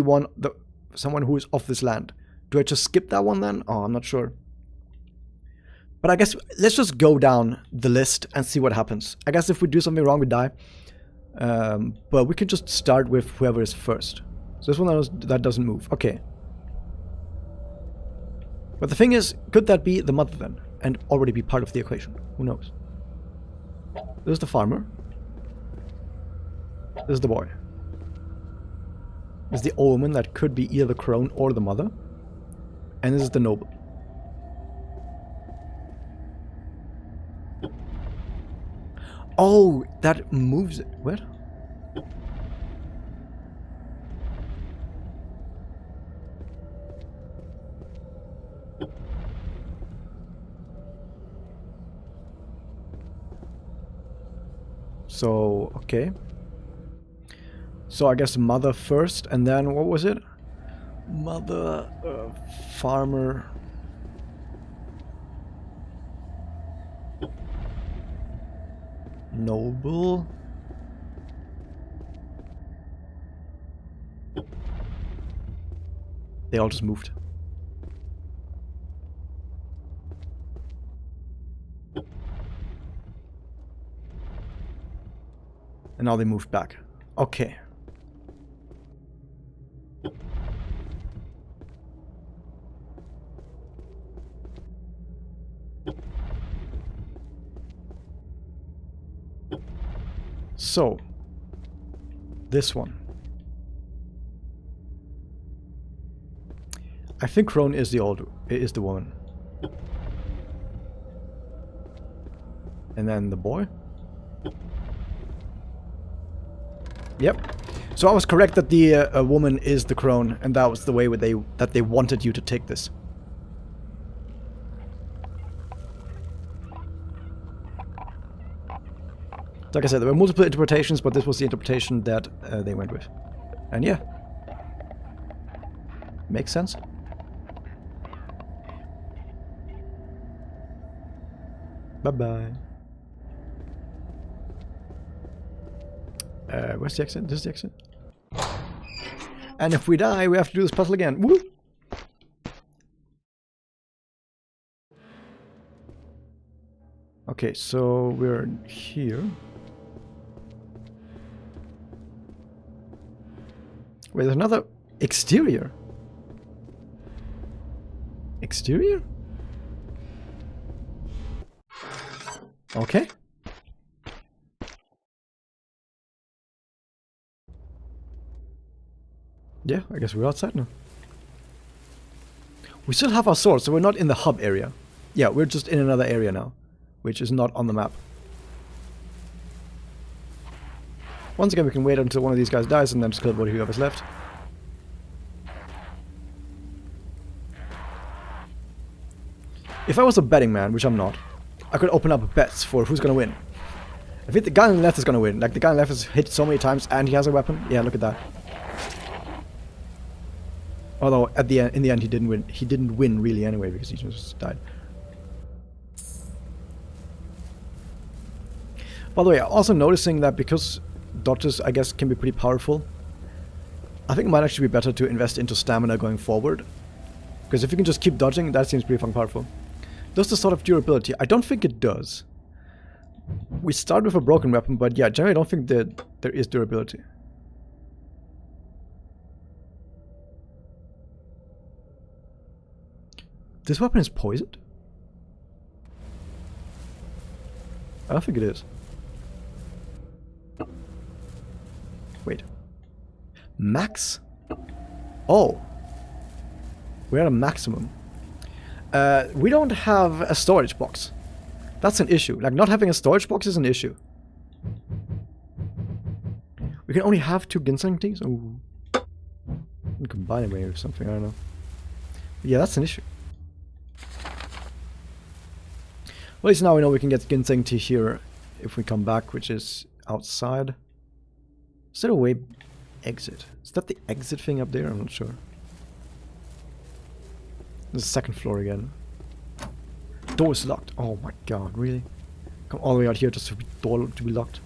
someone who is of this land. Do I just skip that one then? Oh, I'm not sure. But I guess let's just go down the list and see what happens. I guess if we do something wrong, we die. But we can just start with whoever is first. So this one that doesn't move. Okay. But the thing is, could that be the mother then? And already be part of the equation? Who knows? This is the farmer. This is the boy. This is the old woman that could be either the crone or the mother. And this is the noble. Oh, that moves it. What? So, okay. So I guess mother first, and then what was it? Mother, farmer. Noble. They all just moved. And now they moved back. Okay. So, this one. I think Crone is the woman. And then the boy. Yep. So I was correct that the woman is the Crone, and that was the way that they wanted you to take this. Like I said, there were multiple interpretations, but this was the interpretation that they went with. And yeah. Makes sense. Bye-bye. Where's the exit? This is the exit. And if we die, we have to do this puzzle again. Woo! Okay, so we're here. Wait, there's another exterior. Exterior? Okay. Yeah, I guess we're outside now. We still have our swords, so we're not in the hub area. Yeah, we're just in another area now, which is not on the map. Once again, we can wait until one of these guys dies and then just kill whoever's left. If I was a betting man, which I'm not, I could open up bets for who's gonna win. I think the guy on the left is gonna win. Like, the guy on the left has hit so many times and he has a weapon. Yeah, look at that. Although at the end, in the end, he didn't win. He didn't win really anyway because he just died. By the way, also noticing that because dodges, I guess, can be pretty powerful, I think it might actually be better to invest into stamina going forward. Because if you can just keep dodging, that seems pretty fucking powerful. Does the sort of durability? I don't think it does. We start with a broken weapon, but yeah, generally I don't think that there is durability. This weapon is poisoned? I don't think it is. Wait. Max? Oh. We're at a maximum. We don't have a storage box. That's an issue. Like, not having a storage box is an issue. We can only have 2 ginseng teas? Ooh. We can combine it maybe or something, I don't know. But yeah, that's an issue. Well, at least now we know we can get ginseng tea here if we come back, which is outside. Is there a way exit? Is that the exit thing up there? I'm not sure. There's the second floor again. Door is locked. Oh my god, really? Come all the way out here just for the door to be locked.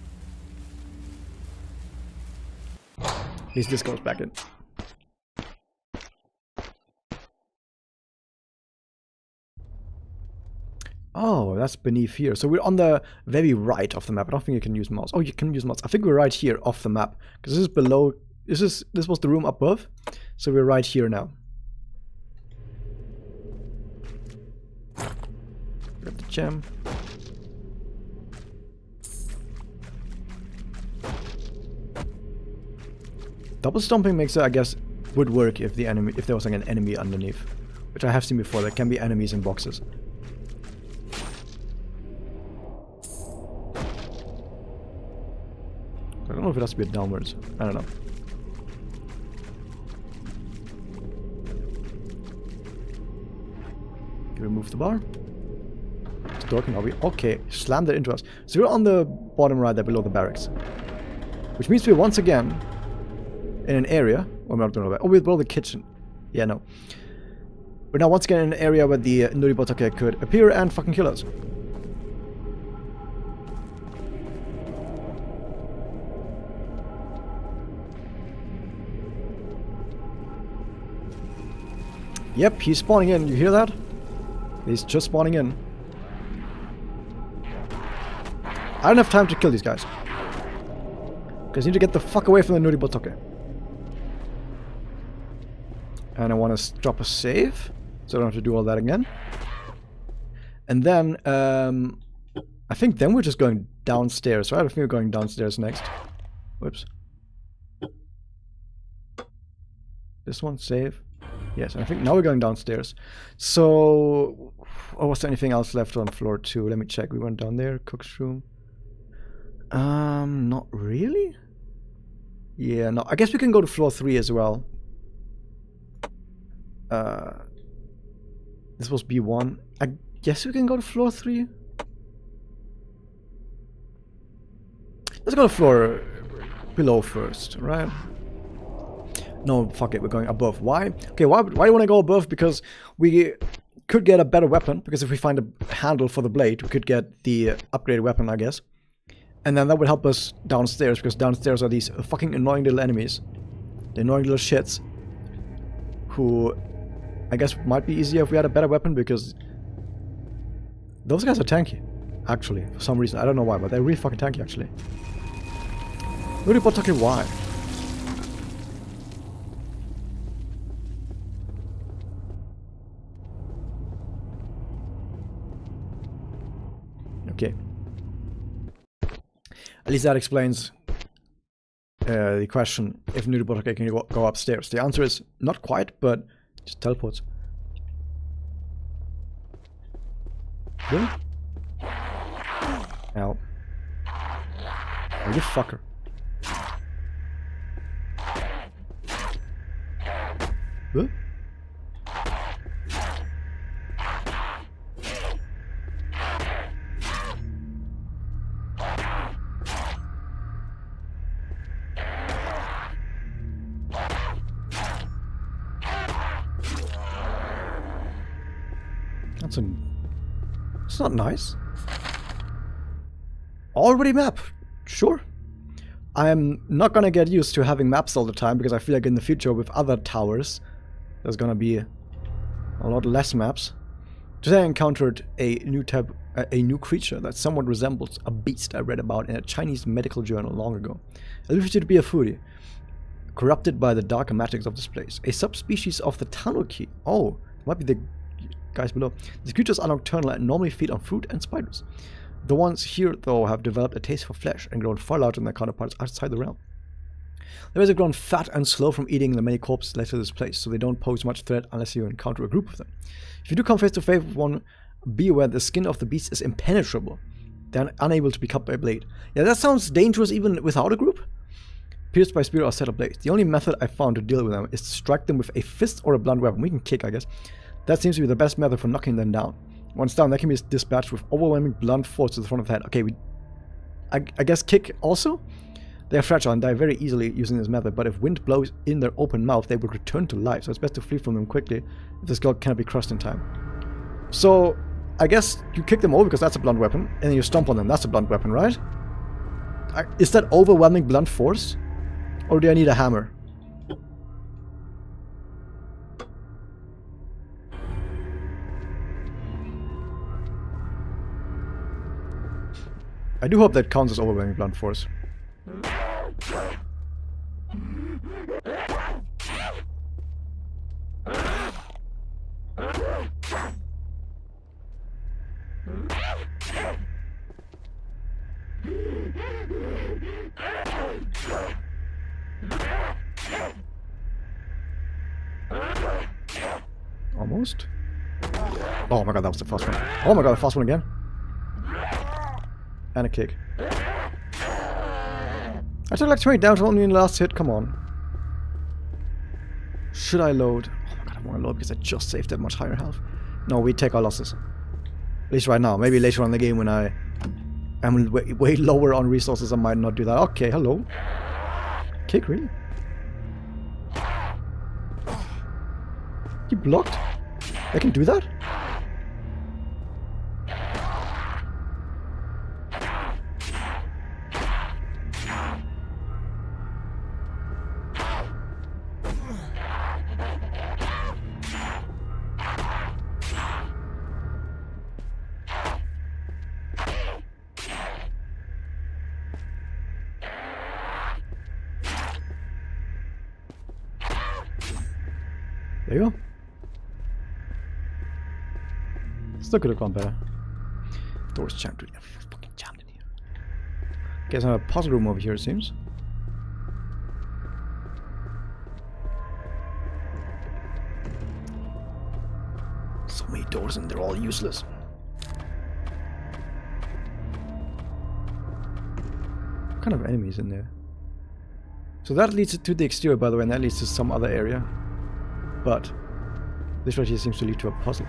At least this goes back in. Oh, that's beneath here. So we're on the very right of the map. I don't think you can use mouse. Oh, you can use mouse. I think we're right here off the map. Because this is below... This was the room above. So we're right here now. Grab the gem. Double stomping makes it, I guess, would work if there was like an enemy underneath. Which I have seen before. There can be enemies in boxes. I don't know if it has to be downwards. I don't know. Remove the bar. The door can now be... Okay, slammed it into us. So we're on the bottom right there below the barracks. Which means we're once again in an area... Oh, we're below the kitchen. Yeah, no. We're now once again in an area where the Nuribotake could appear and fucking kill us. Yep, he's spawning in. You hear that? He's just spawning in. I don't have time to kill these guys. Because you need to get the fuck away from the Nuri Botoke. And I want to drop a save, so I don't have to do all that again. And then, I think then we're just going downstairs, right? I think we're going downstairs next. Whoops. This one, save. Yes, I think now we're going downstairs. So, oh, was there anything else left on floor 2? Let me check. We went down there, cook's room. Not really? Yeah, no, I guess we can go to floor 3 as well. This was B1. I guess we can go to floor 3. Let's go to floor below first, right? No, fuck it, we're going above. Why? Okay, why do you want to go above? Because we could get a better weapon, because if we find a handle for the blade, we could get the upgraded weapon, I guess. And then that would help us downstairs, because downstairs are these fucking annoying little enemies. The annoying little shits. Who, I guess, might be easier if we had a better weapon, because those guys are tanky, actually, for some reason. I don't know why, but they're really fucking tanky, actually. Really, but okay, why? Okay. At least that explains the question if Nuribotake can go upstairs. The answer is not quite, but just teleports. Really? Ow. Oh, you fucker. Huh? It's not nice. Already map. Sure. I'm not gonna get used to having maps all the time, because I feel like in the future with other towers there's gonna be a lot less maps. Today I encountered a new creature that somewhat resembles a beast I read about in a Chinese medical journal long ago. I believe it to be a foodie, corrupted by the darker magics of this place. A subspecies of the tanuki. Oh, might be the guys below. These creatures are nocturnal and normally feed on fruit and spiders. The ones here, though, have developed a taste for flesh and grown far larger than their counterparts outside the realm. They have grown fat and slow from eating the many corpses led to this place, so they don't pose much threat unless you encounter a group of them. If you do come face to face with one, be aware the skin of the beast is impenetrable. They're unable to be cut by a blade. Yeah, that sounds dangerous even without a group. Pierced by spear or set of blades. The only method I found to deal with them is to strike them with a fist or a blunt weapon. We can kick, I guess. That seems to be the best method for knocking them down. Once down, they can be dispatched with overwhelming blunt force to the front of the head. Okay, I guess kick also? They are fragile and die very easily using this method, but if wind blows in their open mouth, they will return to life, so it's best to flee from them quickly if the skull cannot be crushed in time. So, I guess you kick them over because that's a blunt weapon, and then you stomp on them, that's a blunt weapon, right? Is that overwhelming blunt force? Or do I need a hammer? I do hope that counts as overwhelming blunt force. Almost. Oh my god, that was the first one. Oh my god, the first one again. And a kick. I took like 20 damage only in the last hit, come on. Should I load? Oh my god, I want to load because I just saved that much higher health. No, we take our losses. At least right now. Maybe later on in the game when I am way lower on resources, I might not do that. Okay, hello. Kick, really? You blocked? I can do that? There you go. Still could have gone better. Door's jammed. Fucking jammed in here. Guess another puzzle room over here, it seems. So many doors and they're all useless. What kind of enemies in there? So that leads to the exterior, by the way, and that leads to some other area. But this right here seems to lead to a puzzle.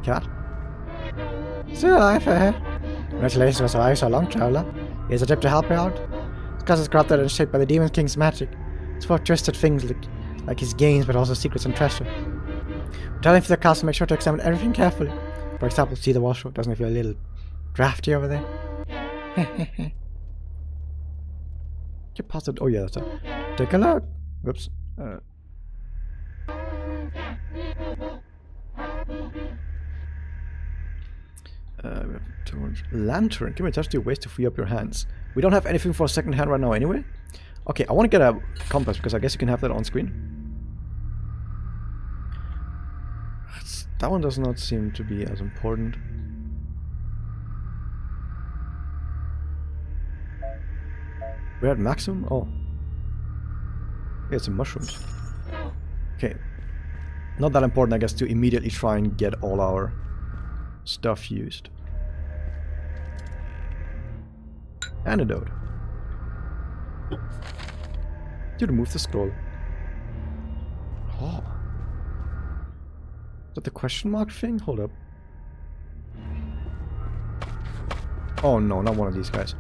Cat? Still alive, eh? Congratulations, I saw a long traveler. Here's a tip to help you out. His castle is corrupted and shaped by the Demon King's magic. It's full of twisted things like his gains, but also secrets and treasure. When traveling through the castle, make sure to examine everything carefully. For example, see the washroom. Doesn't it feel a little drafty over there? Get past it. Oh yeah, that's it. Take a look. Whoops. Lantern. Give me a touch to ways to free up your hands. We don't have anything for a second hand right now anyway. Okay, I want to get a compass because I guess you can have that on screen. That one does not seem to be as important. We're at maximum? Oh. Yeah, some mushrooms. Okay. Not that important, I guess, to immediately try and get all our stuff used. Antidote. You remove the scroll. Oh. Is that the question mark thing? Hold up. Oh no, not one of these guys.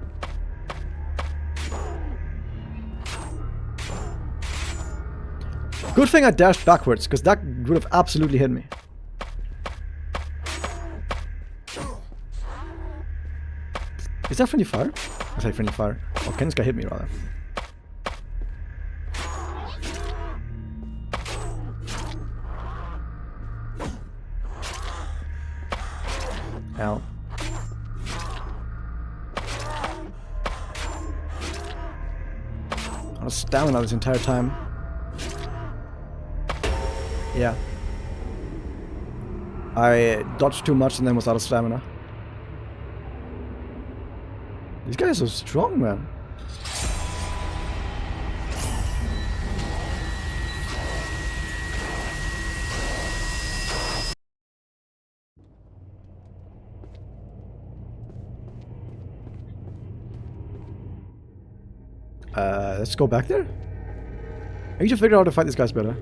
Good thing I dashed backwards, because that would have absolutely hit me. Is that friendly fire? I say friendly fire. Oh, can this guy hit me rather? Ow. I was stamina this entire time. Yeah. I dodged too much and then was out of stamina. These guys are strong, man. Let's go back there. I need to figure out how to fight these guys better.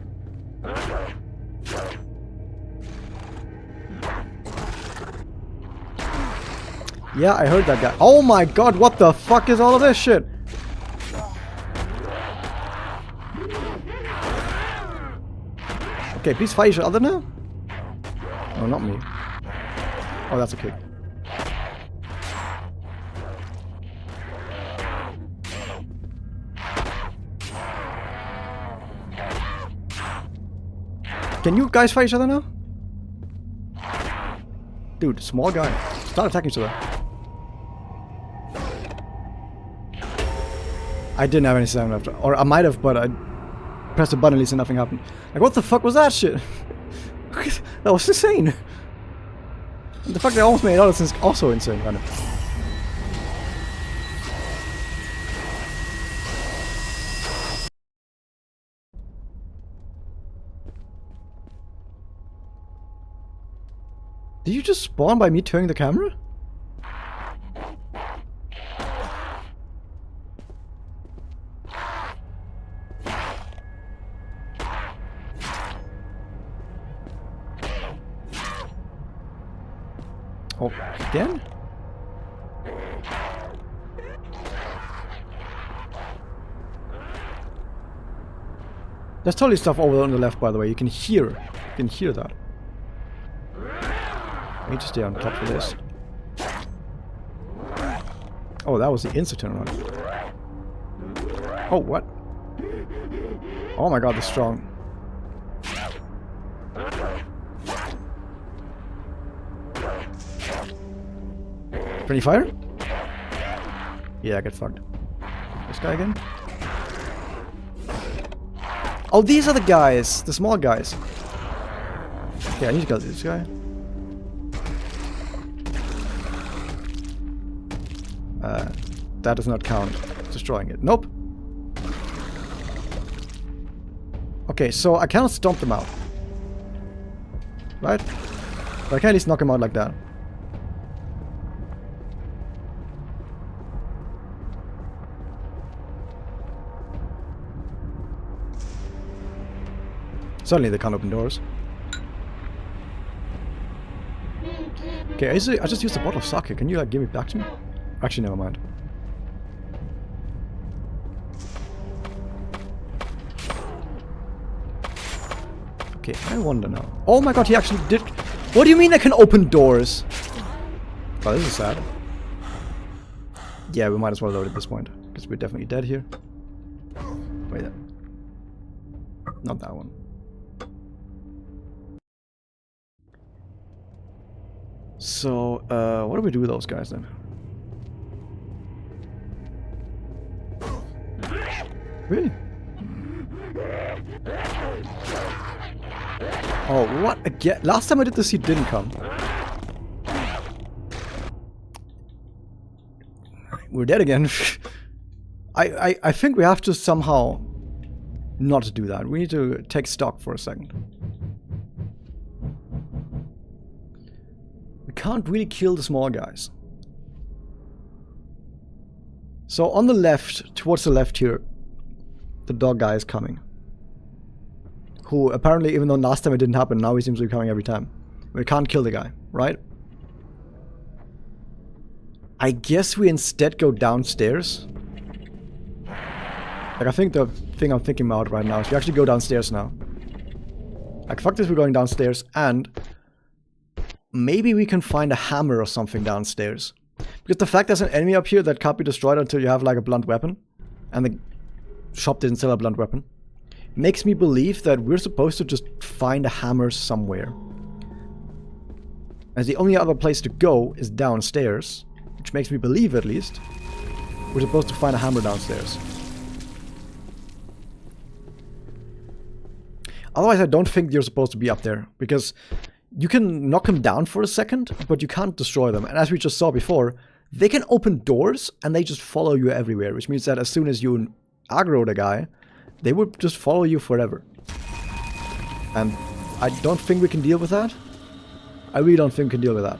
Yeah, I heard that guy. Oh my god, what the fuck is all of this shit? Okay, please fight each other now? No, not me. Oh, that's a kick. Can you guys fight each other now? Dude, small guy. Start attacking each other. I didn't have any stamina left. Or I might have, but I pressed a button at least and nothing happened. Like, what the fuck was that shit? That was insane. And the fact that I almost made it out is also insane, kind of. Did you just spawn by me turning the camera? Oh, again? There's totally stuff over on the left, by the way. You can hear that. I need to stay on top of this. Oh, that was the instant turnaround. Oh, what? Oh my god, they're strong. Friendly fire? Yeah, I get fucked. This guy again? Oh, these are the guys. The small guys. Okay, I need to kill this guy. That does not count. Destroying it. Nope. Okay, so I cannot stomp them out. Right? But I can at least knock them out like that. Suddenly they can't open doors. Okay, I just used a bottle of sake. Can you like give it back to me? Actually, never mind. Okay, I wonder now. Oh my god, he actually did. What do you mean I can open doors? Oh, this is sad. Yeah, we might as well load at this point. Because we're definitely dead here. Wait. Not that one. So, what do we do with those guys then? Really? Oh, what? Again? Last time I did this, he didn't come. We're dead again. I think we have to somehow not do that. We need to take stock for a second. We can't really kill the small guys. So on the left, towards the left here, the dog guy is coming. Who apparently, even though last time it didn't happen, now he seems to be coming every time. We can't kill the guy, right? I guess we instead go downstairs. Like, I think the thing I'm thinking about right now is we actually go downstairs now. Like, fuck this, we're going downstairs, and maybe we can find a hammer or something downstairs. Because the fact there's an enemy up here that can't be destroyed until you have, like, a blunt weapon, and the shop didn't sell a blunt weapon, makes me believe that we're supposed to just find a hammer somewhere. As the only other place to go is downstairs, which makes me believe, at least, we're supposed to find a hammer downstairs. Otherwise, I don't think you're supposed to be up there, because you can knock them down for a second, but you can't destroy them. And as we just saw before, they can open doors, and they just follow you everywhere, which means that as soon as you aggro the guy, they would just follow you forever. And I don't think we can deal with that. I really don't think we can deal with that.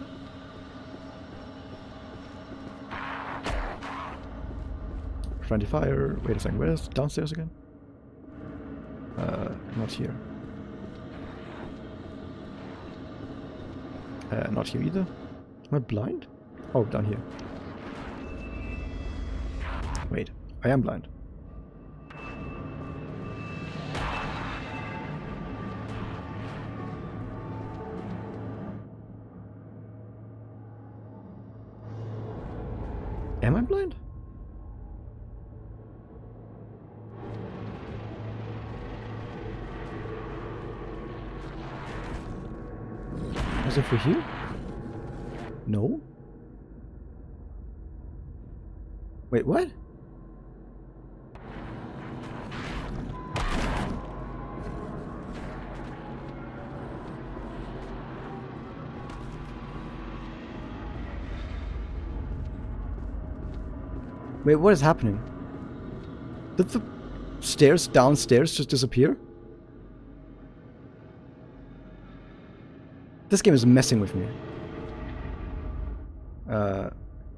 Friendly fire. Wait a second, where's downstairs again? Not here. Not here either. Am I blind? Oh, down here. Wait, I am blind. Am I blind? Is it for here? No? Wait, what? Wait, what is happening? Did the stairs downstairs just disappear? This game is messing with me.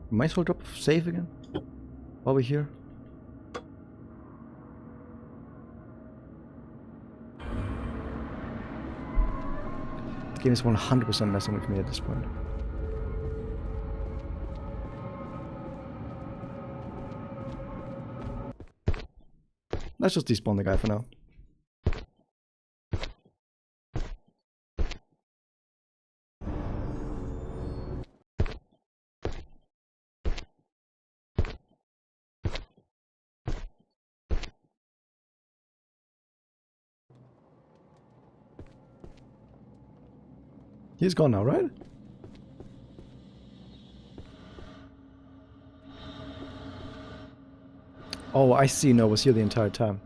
Might as well drop save again while we're here. The game is 100% messing with me at this point. Let's just despawn the guy for now. He's gone now, right? Oh, I see. No, was here the entire time.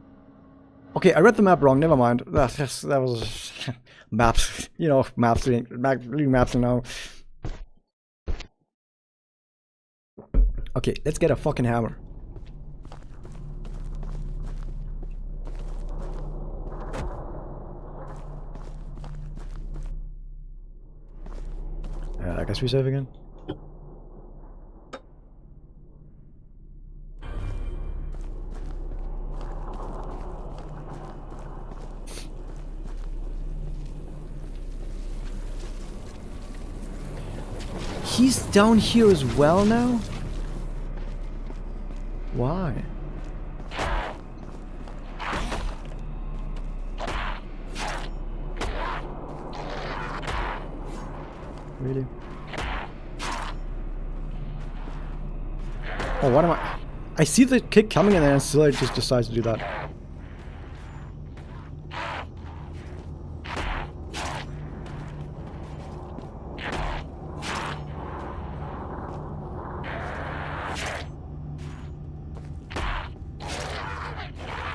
Okay, I read the map wrong. Never mind. That was maps. You know, maps. Reading maps now. Okay, let's get a fucking hammer. I guess we save again. He's down here as well now? Why? Really? Oh, what am I see the kick coming and then still just decides to do that.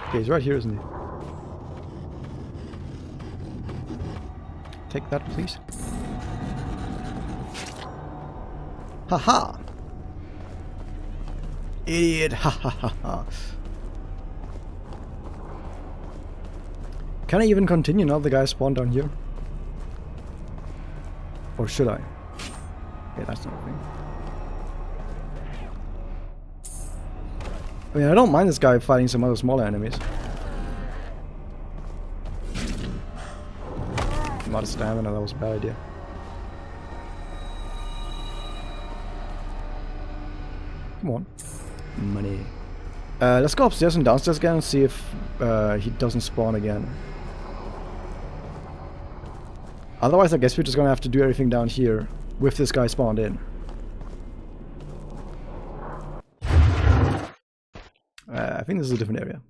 Okay, he's right here, isn't he? Take that, please. Haha! Idiot! Ha ha ha ha! Can I even continue now the guy spawned down here? Or should I? Okay, that's not a thing. I mean, I don't mind this guy fighting some other smaller enemies. I'm out of stamina, that was a bad idea. Come on. Money. Let's go upstairs and downstairs again and see if he doesn't spawn again. Otherwise, I guess we're just gonna have to do everything down here with this guy spawned in. I think this is a different area.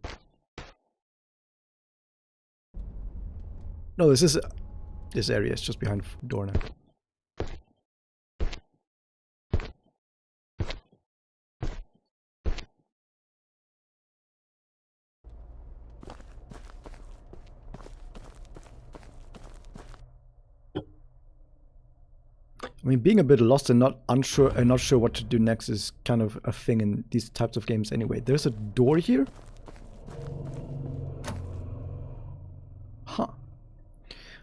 No, this area is just behind the door now. I mean, being a bit lost and not sure what to do next is kind of a thing in these types of games anyway. There's a door here? Huh.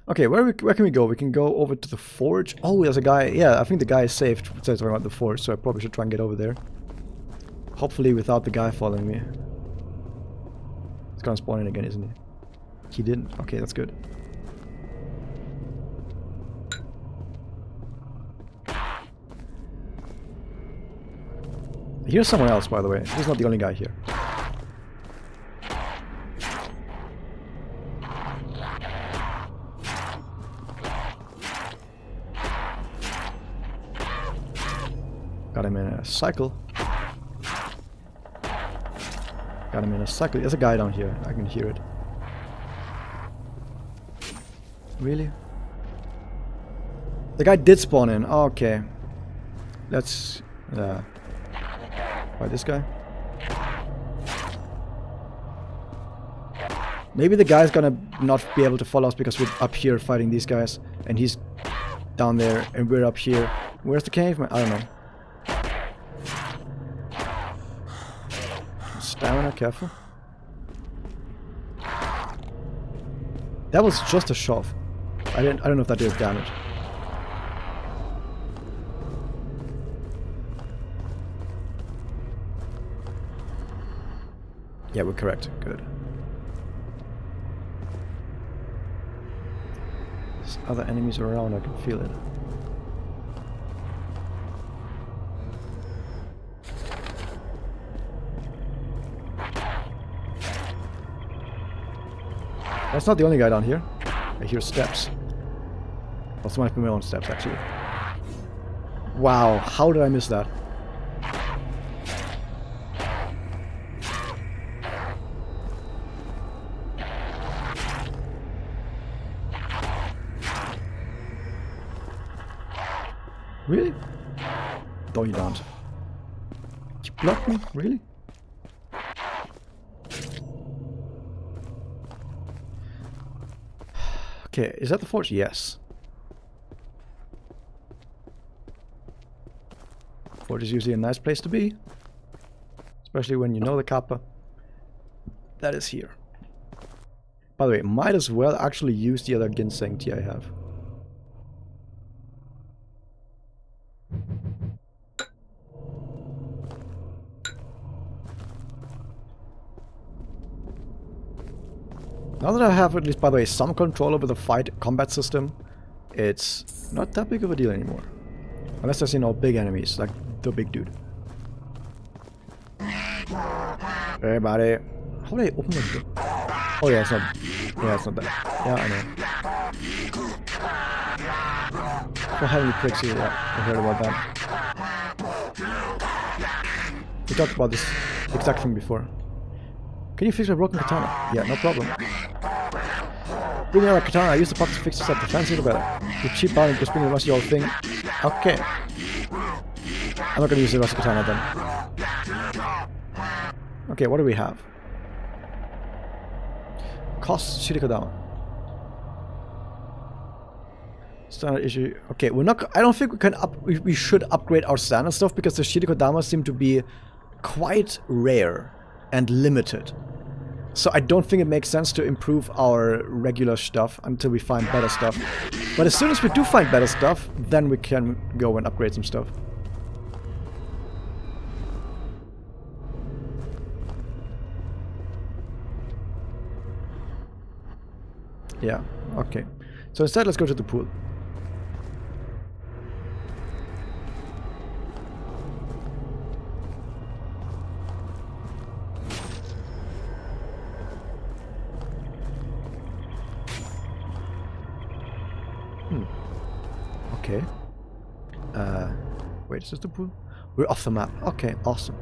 Okay, where can we go? We can go over to the forge. Oh, there's a guy. Yeah, I think the guy is safe. It says talking about the forge, so I probably should try and get over there. Hopefully without the guy following me. He's gonna spawn in again, isn't he? He didn't. Okay, that's good. Here's someone else, by the way. He's not the only guy here. Got him in a cycle. Got him in a cycle. There's a guy down here. I can hear it. Really? The guy did spawn in. Oh, okay. Let's... Why this guy? Maybe the guy's gonna not be able to follow us because we're up here fighting these guys, and he's down there, and we're up here. Where's the caveman? I don't know. Stamina, careful. That was just a shove. I don't know if that did damage. Yeah, we're correct. Good. There's other enemies around, I can feel it. That's not the only guy down here. I hear steps. Also might be my own steps, actually. Wow, how did I miss that? Really? No, you don't. You blocked me? Really? Okay, is that the forge? Yes. Forge is usually a nice place to be. Especially when you know the kappa. That is here. By the way, might as well actually use the other ginseng tea I have. Now that I have at least, by the way, some control over the combat system, it's not that big of a deal anymore. Unless there's, you know, big enemies, like the big dude. Hey, buddy. How do I open the door? Oh yeah, it's not. Yeah, it's not that. Yeah, I know. For heavenly pricks here, yeah, I heard about that. We talked about this exact thing before. Can you fix my broken katana? Yeah, no problem. Bring me out a katana. I used the pocket to fix this up. Defense a little better. You cheap out and just bring the rest of your thing. Okay. I'm not gonna use the rest of the katana then. Okay, what do we have? Cost Shirikodama. Standard issue. Okay, we're not. I don't think we can we should upgrade our standard stuff because the Shirikodama seem to be quite rare and limited. So I don't think it makes sense to improve our regular stuff until we find better stuff. But as soon as we do find better stuff, then we can go and upgrade some stuff. Yeah, okay. So instead, let's go to the pool. Okay. Wait, is this the pool? We're off the map. Okay, awesome.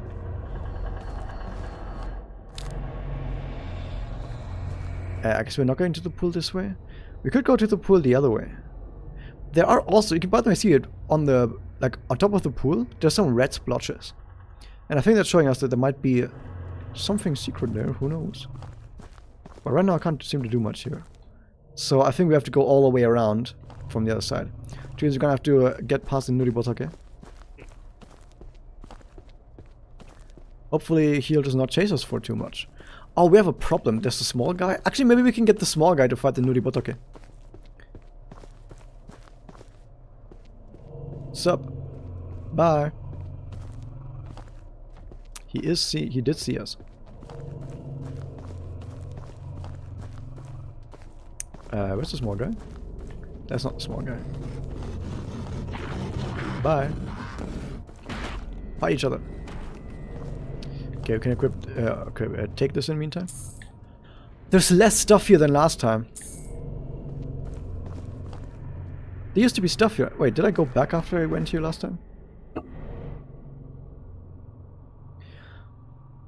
I guess we're not going to the pool this way. We could go to the pool the other way. There are also, you can by the way see it on the, like on top of the pool, there's some red splotches. And I think that's showing us that there might be something secret there, who knows. But right now I can't seem to do much here. So I think we have to go all the way around from the other side. Which means we're gonna have to get past the Nuribotake. Hopefully Heal does not chase us for too much. Oh, we have a problem. There's a small guy. Actually, maybe we can get the small guy to fight the Nuribotake. Sup? Bye. He did see us. Where's the small guy? That's not the small guy. Bye. Fight each other. Okay, we can equip. Take this in the meantime. There's less stuff here than last time. There used to be stuff here. Wait, did I go back after I went here last time?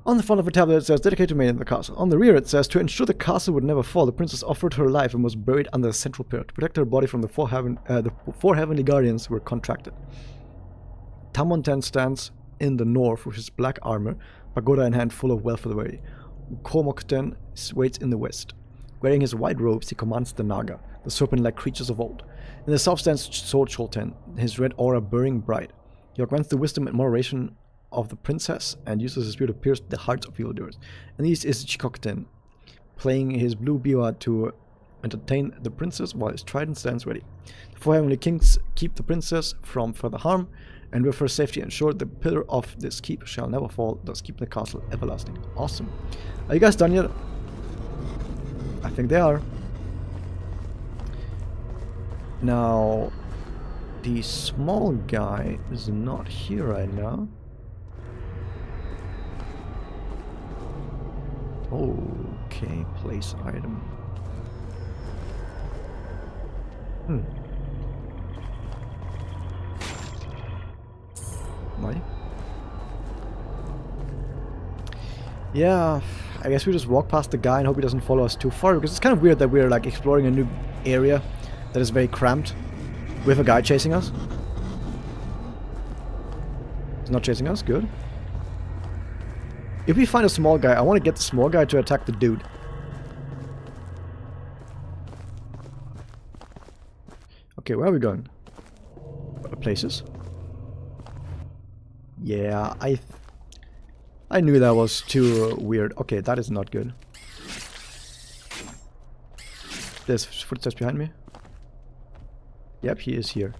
On the front of the tablet it says, dedicated to maiden of the castle. On the rear it says, to ensure the castle would never fall, the princess offered her life and was buried under the central pillar. To protect her body from the four heavenly guardians who were contracted. Tamonten stands in the north with his black armor, pagoda in hand full of wealth for the way. Komokten waits in the west. Wearing his white robes, he commands the Naga, the serpent-like creatures of old. In the south stands Sword Cholten, his red aura burning bright. He augments the wisdom and moderation of the princess and uses his spear to pierce the hearts of evildoers. And the east is Chikokten, playing his blue biwa to entertain the princess while his trident stands ready. The four heavenly kings keep the princess from further harm, and with her safety ensured, the pillar of this keep shall never fall, thus keeping the castle everlasting. Awesome. Are you guys done yet? I think they are. Now, the small guy is not here right now. Okay, place item. Money? Yeah, I guess we just walk past the guy and hope he doesn't follow us too far, because it's kind of weird that we're like exploring a new area that is very cramped with a guy chasing us. He's not chasing us, good. If we find a small guy, I want to get the small guy to attack the dude. Okay, where are we going? Places? Yeah, I knew that was too weird. Okay, that is not good. There's footsteps behind me. Yep, he is here.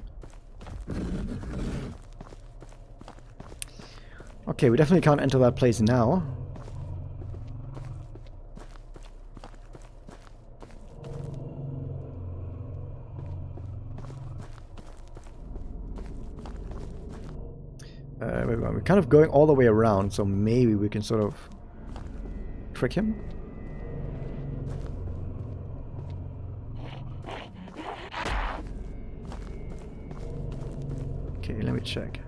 Okay, we definitely can't enter that place now. We're kind of going all the way around, so maybe we can sort of trick him. Okay, let me check.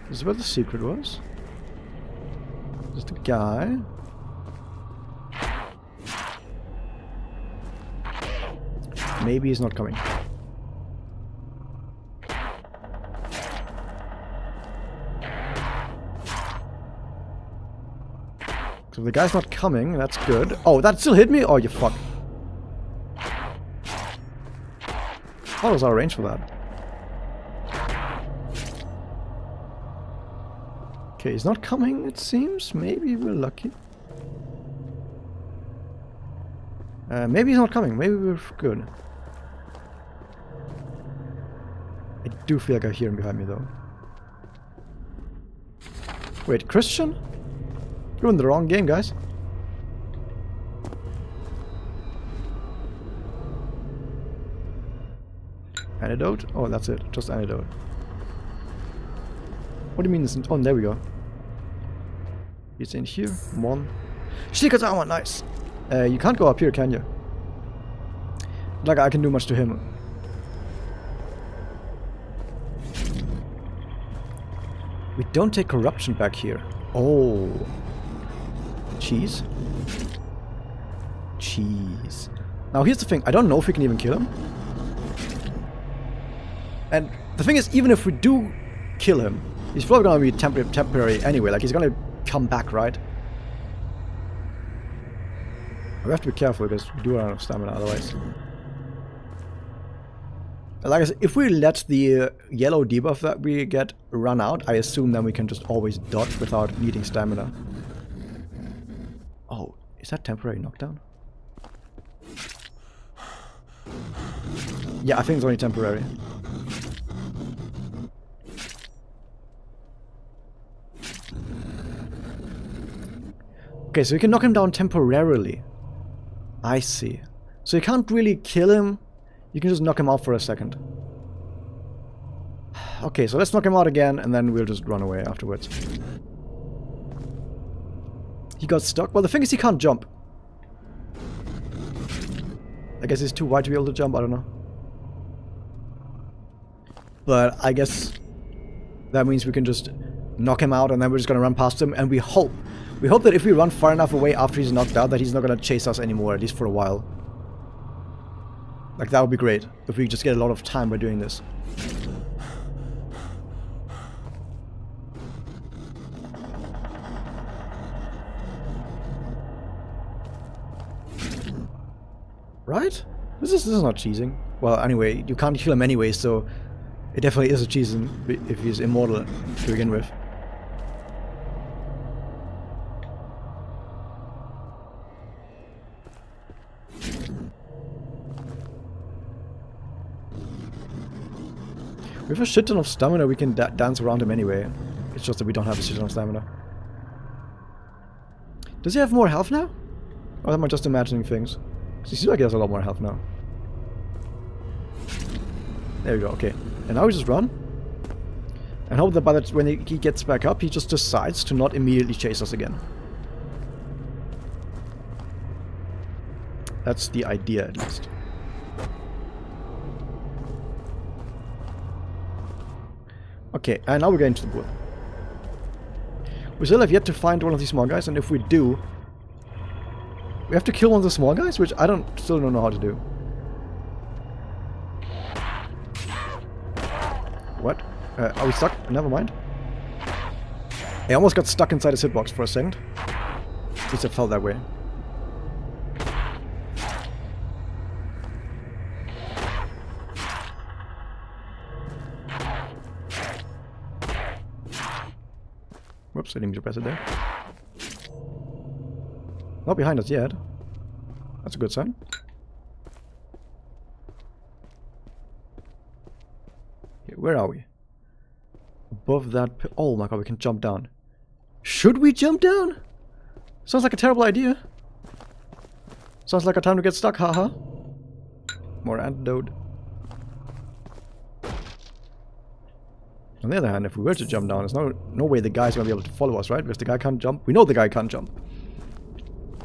This is where the secret was. Just a guy. Maybe he's not coming. So the guy's not coming, that's good. Oh, that still hit me? Oh, you fuck. What was our range for that? Okay, he's not coming, it seems. Maybe we're lucky. Maybe he's not coming. Maybe we're good. I do feel like I hear him behind me, though. Wait, Christian? You're in the wrong game, guys. Antidote? Oh, that's it. Just antidote. What do you mean this? Oh, there we go. It's in here. One. Secret armor, nice. You can't go up here, can you? Like I can do much to him. We don't take corruption back here. Oh. Cheese. Cheese. Now here's the thing. I don't know if we can even kill him. And the thing is, even if we do kill him, he's probably gonna be temporary anyway. Like he's gonna come back, right? We have to be careful because we do run out of stamina otherwise. Like I said, if we let the yellow debuff that we get run out, I assume then we can just always dodge without needing stamina. Oh, is that temporary knockdown? Yeah, I think it's only temporary. Okay, so you can knock him down temporarily. I see. So you can't really kill him. You can just knock him out for a second. Okay, so let's knock him out again, and then we'll just run away afterwards. He got stuck. Well, the thing is he can't jump. I guess he's too wide to be able to jump, I don't know. But I guess that means we can just knock him out, and then we're just gonna run past him, and we hope that if we run far enough away after he's knocked out, that he's not gonna chase us anymore, at least for a while. Like, that would be great, if we just get a lot of time by doing this. Right? This is not cheesing. Well, anyway, you can't kill him anyway, so it definitely is a cheesing if he's immortal to begin with. We have a shit ton of stamina, we can dance around him anyway. It's just that we don't have a shit ton of stamina. Does he have more health now? Or am I just imagining things? Because he seems like he has a lot more health now. There we go, okay. And now we just run. And hope that by that when he gets back up, he just decides to not immediately chase us again. That's the idea, at least. Okay, and now we're going to the pool. We still have yet to find one of these small guys, and if we do, we have to kill one of the small guys, which I still don't know how to do. What? Are we stuck? Never mind. I almost got stuck inside his hitbox for a second. At least it felt that way. so I didn't mean to press it there. Not behind us yet. That's a good sign. Okay, where are we? Above that... Oh my god, we can jump down. Should we jump down? Sounds like a terrible idea. Sounds like a time to get stuck, haha. More antidote. On the other hand, if we were to jump down, there's no way the guy's gonna be able to follow us, right? Because the guy can't jump. We know the guy can't jump.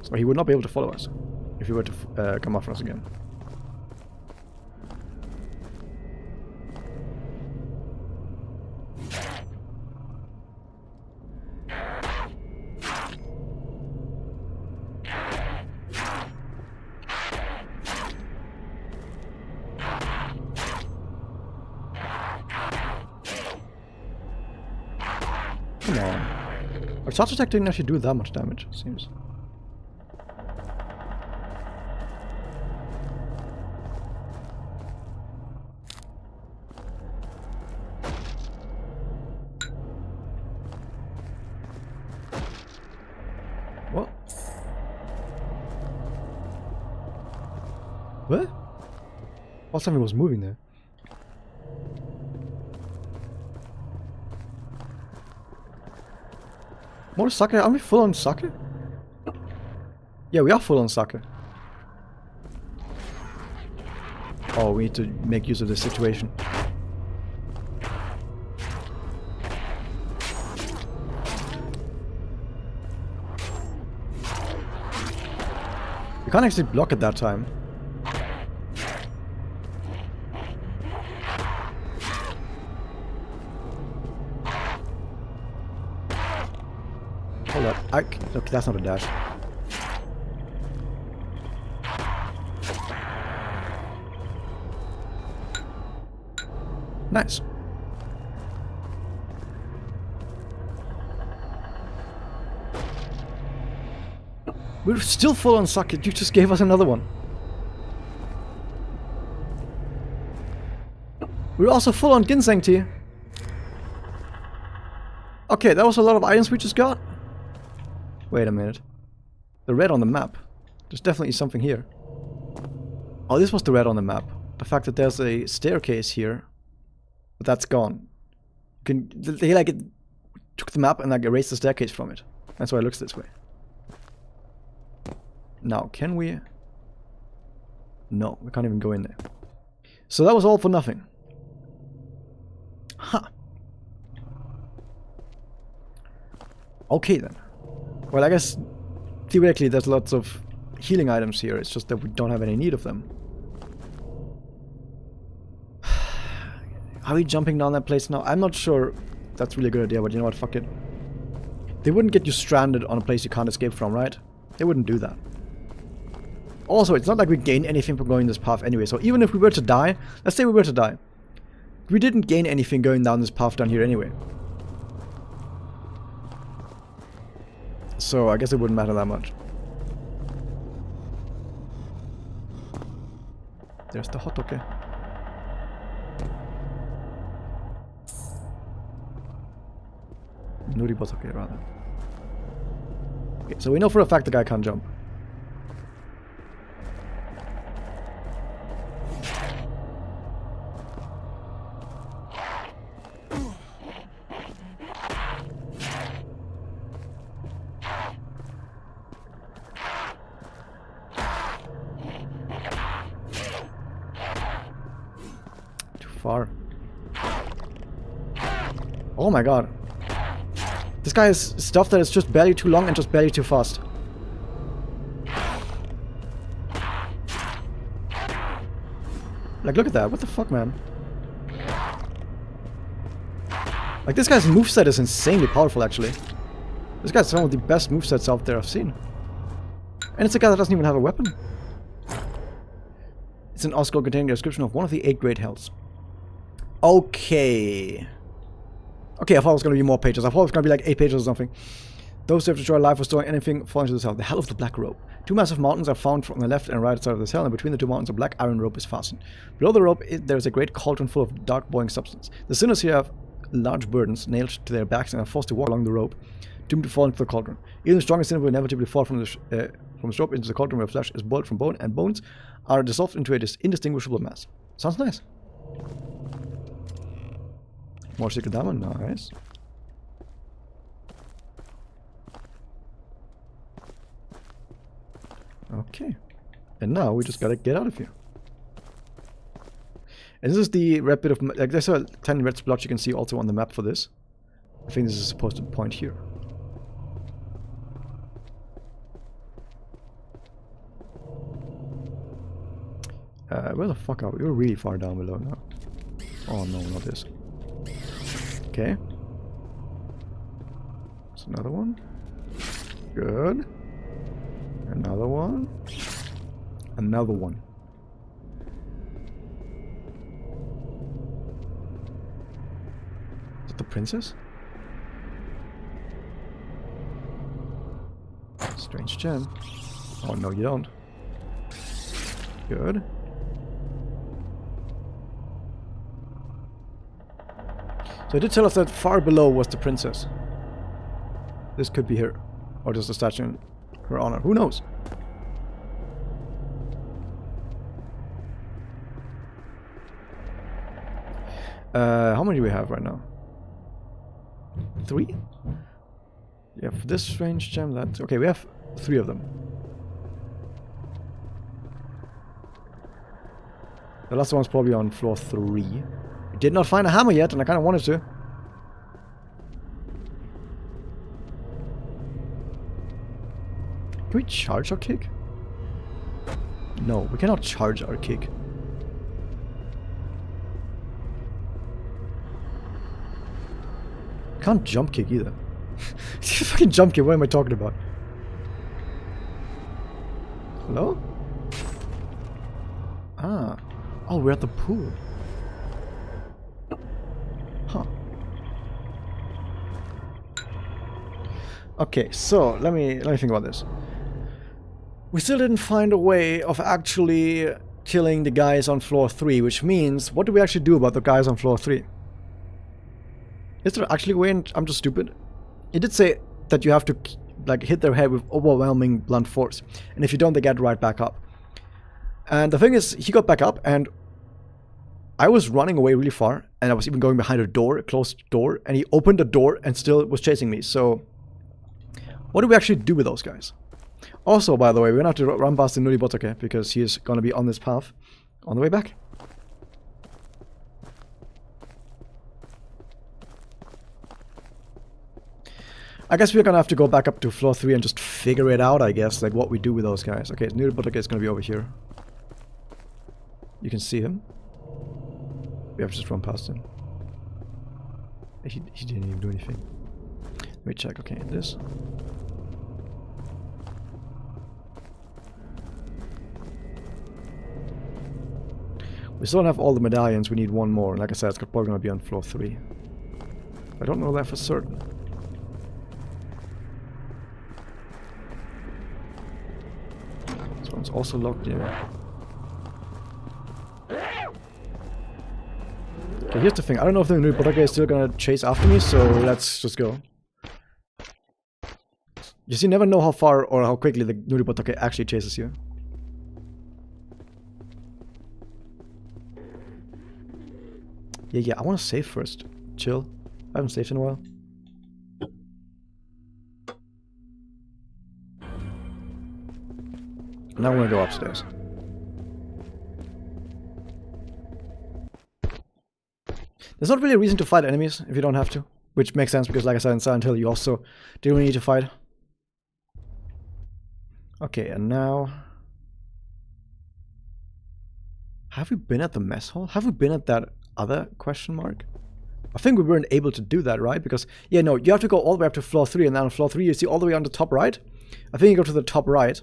So he would not be able to follow us if he were to come after us again. Come on. Our charge attack didn't actually do that much damage, it seems. What? What? What, something was moving there? More sake? Are we full on sake? Yeah, we are full on sake. Oh, we need to make use of this situation. We can't actually block at that time. Hold up. Look, that's not a dash. Nice. We're still full on sake. You just gave us another one. We're also full on ginseng tea. Okay, that was a lot of items we just got. Wait a minute. The red on the map. There's definitely something here. Oh, this was the red on the map. The fact that there's a staircase here. But that's gone. They like took the map and like erased the staircase from it. That's why it looks this way. Now, can we... No, we can't even go in there. So that was all for nothing. Huh. Okay then. Well, I guess theoretically there's lots of healing items here. It's just that we don't have any need of them. Are we jumping down that place now? I'm not sure that's really a good idea, but you know what? Fuck it. They wouldn't get you stranded on a place you can't escape from, right? They wouldn't do that. Also, it's not like we gain anything from going this path anyway, so even if we were to die, let's say we were to die, we didn't gain anything going down this path down here anyway. So I guess it wouldn't matter that much. There's the hot dog. Nuri botoke, rather. Okay, so we know for a fact the guy can't jump. Far. Oh my god. This guy has stuff that is just barely too long and just barely too fast. Like, look at that. What the fuck, man? Like, this guy's moveset is insanely powerful, actually. This guy's one of the best movesets out there I've seen. And it's a guy that doesn't even have a weapon. It's an Oscar containing a description of one of the 8 great hells. Okay. Okay, I thought it was going to be more pages. I thought it was going to be like 8 pages or something. Those who have destroyed life or storing anything fall into this hell. The Hell of the Black Rope. 2 massive mountains are found from the left and right side of this hell, and between the 2 mountains a black iron rope is fastened. Below the rope there is a great cauldron full of dark boiling substance. The sinners here have large burdens nailed to their backs and are forced to walk along the rope doomed to fall into the cauldron. Even the strongest sinner will inevitably fall from the rope into the cauldron where flesh is boiled from bone, and bones are dissolved into a indistinguishable mass. Sounds nice. More secret diamond, nice. Okay. And now we just gotta get out of here. And this is the red bit of... like, there's a tiny red splotch you can see also on the map for this. I think this is supposed to point here. Where the fuck are we? We're really far down below now. Oh no, not this. Okay. There's another one. Good. Another one. Another one. Is that the princess? Strange gem. Oh no, you don't. Good. So it did tell us that far below was the princess. This could be her. Or just a statue in her honor. Who knows? How many do we have right now? 3? Yeah, for this strange gem, that... okay, we have 3 of them. The last one's probably on floor 3. We did not find a hammer yet, and I kind of wanted to. Can we charge our kick? No, we cannot charge our kick. Can't jump kick either. Fucking jump kick, what am I talking about? Hello? Ah. Oh, we're at the pool. Huh. Okay, so let me think about this. We still didn't find a way of actually killing the guys on floor 3, which means, what do we actually do about the guys on floor 3? Is there actually a way, and I'm just stupid? It did say that you have to like hit their head with overwhelming blunt force, and if you don't, they get right back up. And the thing is, he got back up, and I was running away really far, and I was even going behind a door, a closed door, and he opened the door and still was chasing me. So, what do we actually do with those guys? Also, by the way, we're gonna have to run past the Nuri Botake because he is gonna be on this path on the way back. I guess we're gonna have to go back up to floor 3 and just figure it out, I guess, like what we do with those guys. Okay, Nuri Botake is gonna be over here. You can see him. We have to just run past him. He didn't even do anything. Let me check. Okay, this. We still don't have all the medallions. We need one more. Like I said, it's probably going to be on floor 3. I don't know that for certain. This one's also locked in. Okay, here's the thing. I don't know if the new Botake is still gonna chase after me, so let's just go. You see, never know how far or how quickly the Nuri Botake actually chases you. Yeah, I want to save first. Chill. I haven't saved in a while. Now I'm gonna go upstairs. There's not really a reason to fight enemies if you don't have to. Which makes sense because, like I said in Silent Hill, you also didn't really need to fight. Okay, and now... have we been at the mess hall? Have we been at that other question mark? I think we weren't able to do that, right? Because, yeah, no, you have to go all the way up to floor 3, and then on floor 3 you see all the way on the top right. I think you go to the top right,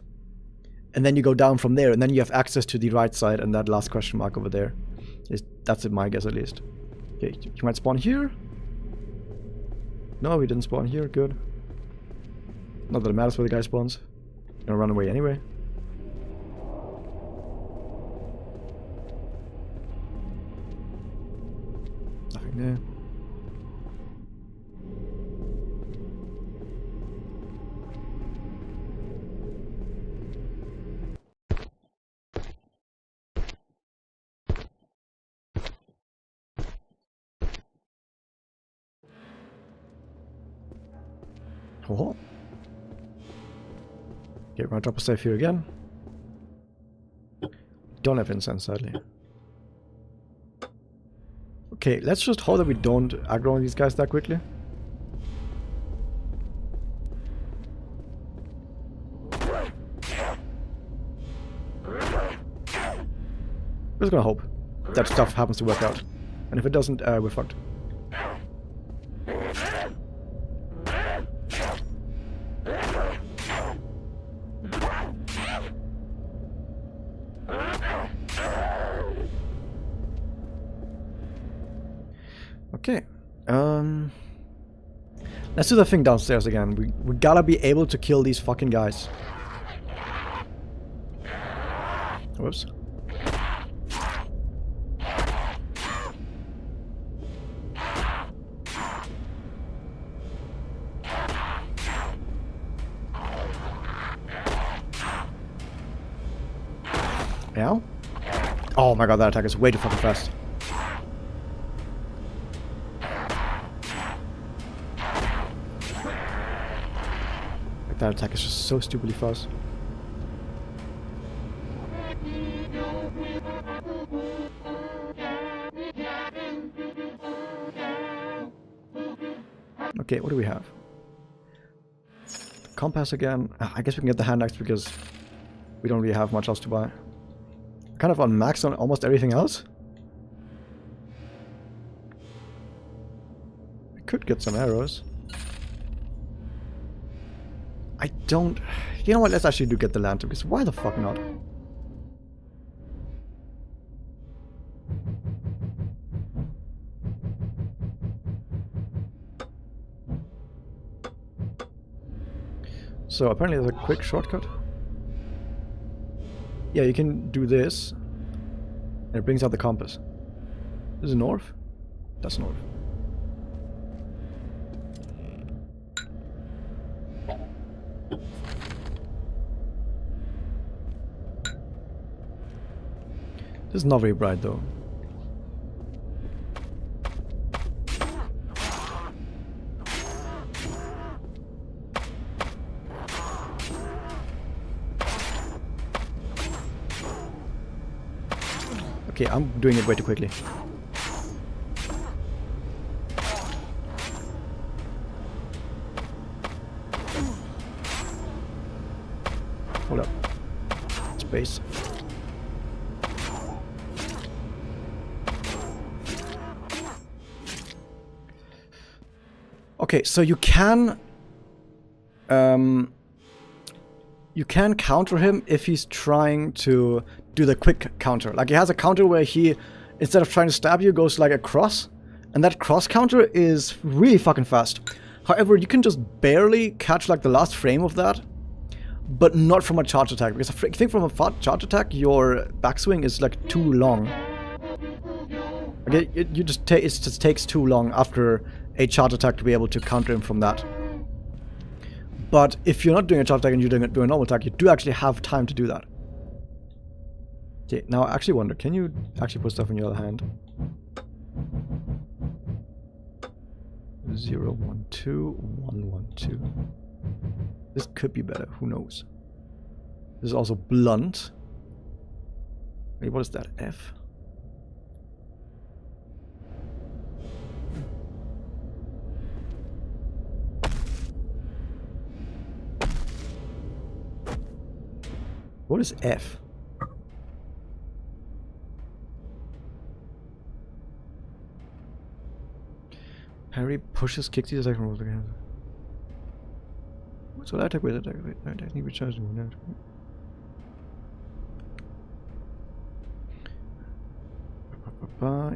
and then you go down from there, and then you have access to the right side and that last question mark over there. That's my guess, at least. Okay, you might spawn here. No, we didn't spawn here, good. Not that it matters where the guy spawns. I'm gonna run away anyway. Nothing there. Oh. Okay, we're gonna drop a safe here again. Don't have incense, sadly. Okay, let's just hope that we don't aggro on these guys that quickly. We're just gonna hope that stuff happens to work out. And if it doesn't, we're fucked. Okay. Let's do the thing downstairs again. We gotta be able to kill these fucking guys. Whoops. Ow. Oh my god, that attack is way too fucking fast. Like, that attack is just so stupidly fast. Okay, what do we have? The compass again. I guess we can get the hand axe because we don't really have much else to buy. Kind of on max on almost everything else. We could get some arrows. I don't... You know what, let's actually do get the lantern, because why the fuck not? So apparently there's a quick shortcut. Yeah, you can do this, and it brings out the compass. This is north? That's north. This is not very bright though. Okay, I'm doing it way too quickly. Hold up. Space. Okay, so you can counter him if he's trying to do the quick counter. Like, he has a counter where he, instead of trying to stab you, goes like across, and that cross counter is really fucking fast. However, you can just barely catch like the last frame of that, but not from a charge attack, because I think from a charge attack your backswing is like too long. Okay, it just takes too long after a charge attack to be able to counter him from that. But if you're not doing a charge attack and you're doing a normal attack, you do actually have time to do that. Okay, now I actually wonder, can you actually put stuff in your other hand? 0, 1, 2, 1, 1, 2. This could be better, who knows? This is also blunt. Wait, what is that? F? What is F? Harry pushes, kicks the attack from the hand. So I attack with attack. I need to charge him.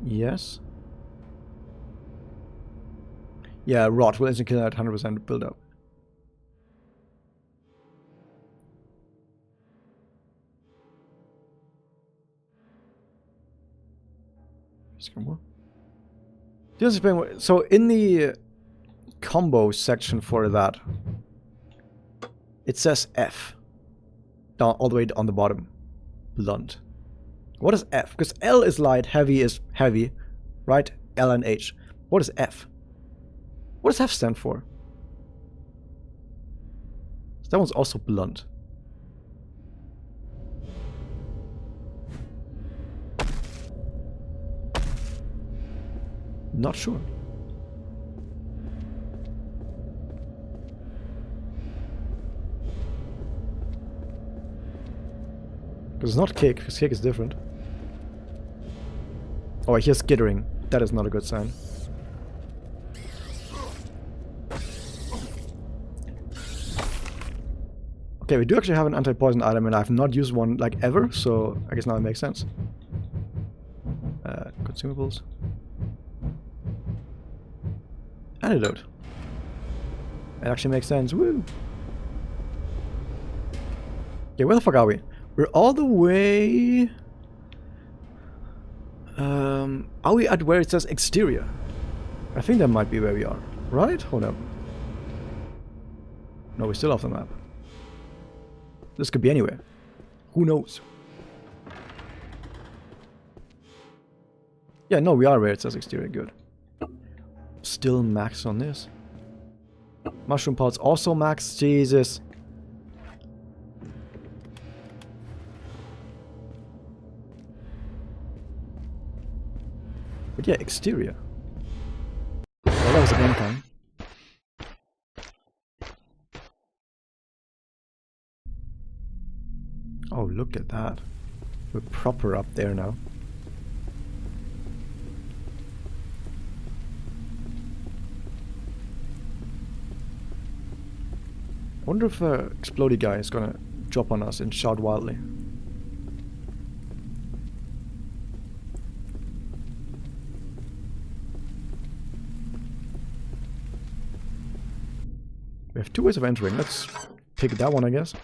Yes. Yeah, rot will instantly kill at 100% build up. Just explain what, so in the combo section for that, it says F down all the way on the bottom, blunt. What is F? Because L is light, heavy is heavy, right? L and H. What is F? What does F stand for? So that one's also blunt. Not sure. Because it's not kick, because kick is different. Oh, I hear skittering. That is not a good sign. Okay, we do actually have an anti-poison item, and I've not used one like ever, so I guess now it makes sense. Consumables. Antidote. It actually makes sense. Woo! Okay, where the fuck are we? We're all the way... are we at where it says exterior? I think that might be where we are. Right? Hold up. No, we're still off the map. This could be anywhere. Who knows? Yeah, no, we are where it says exterior. Good. Still max on this. Mushroom pods also max. Jesus. But yeah, exterior. Well, that was a game time. Oh, look at that. We're proper up there now. I wonder if explodey guy is gonna drop on us and shout wildly. We have two ways of entering. Let's pick that one, I guess.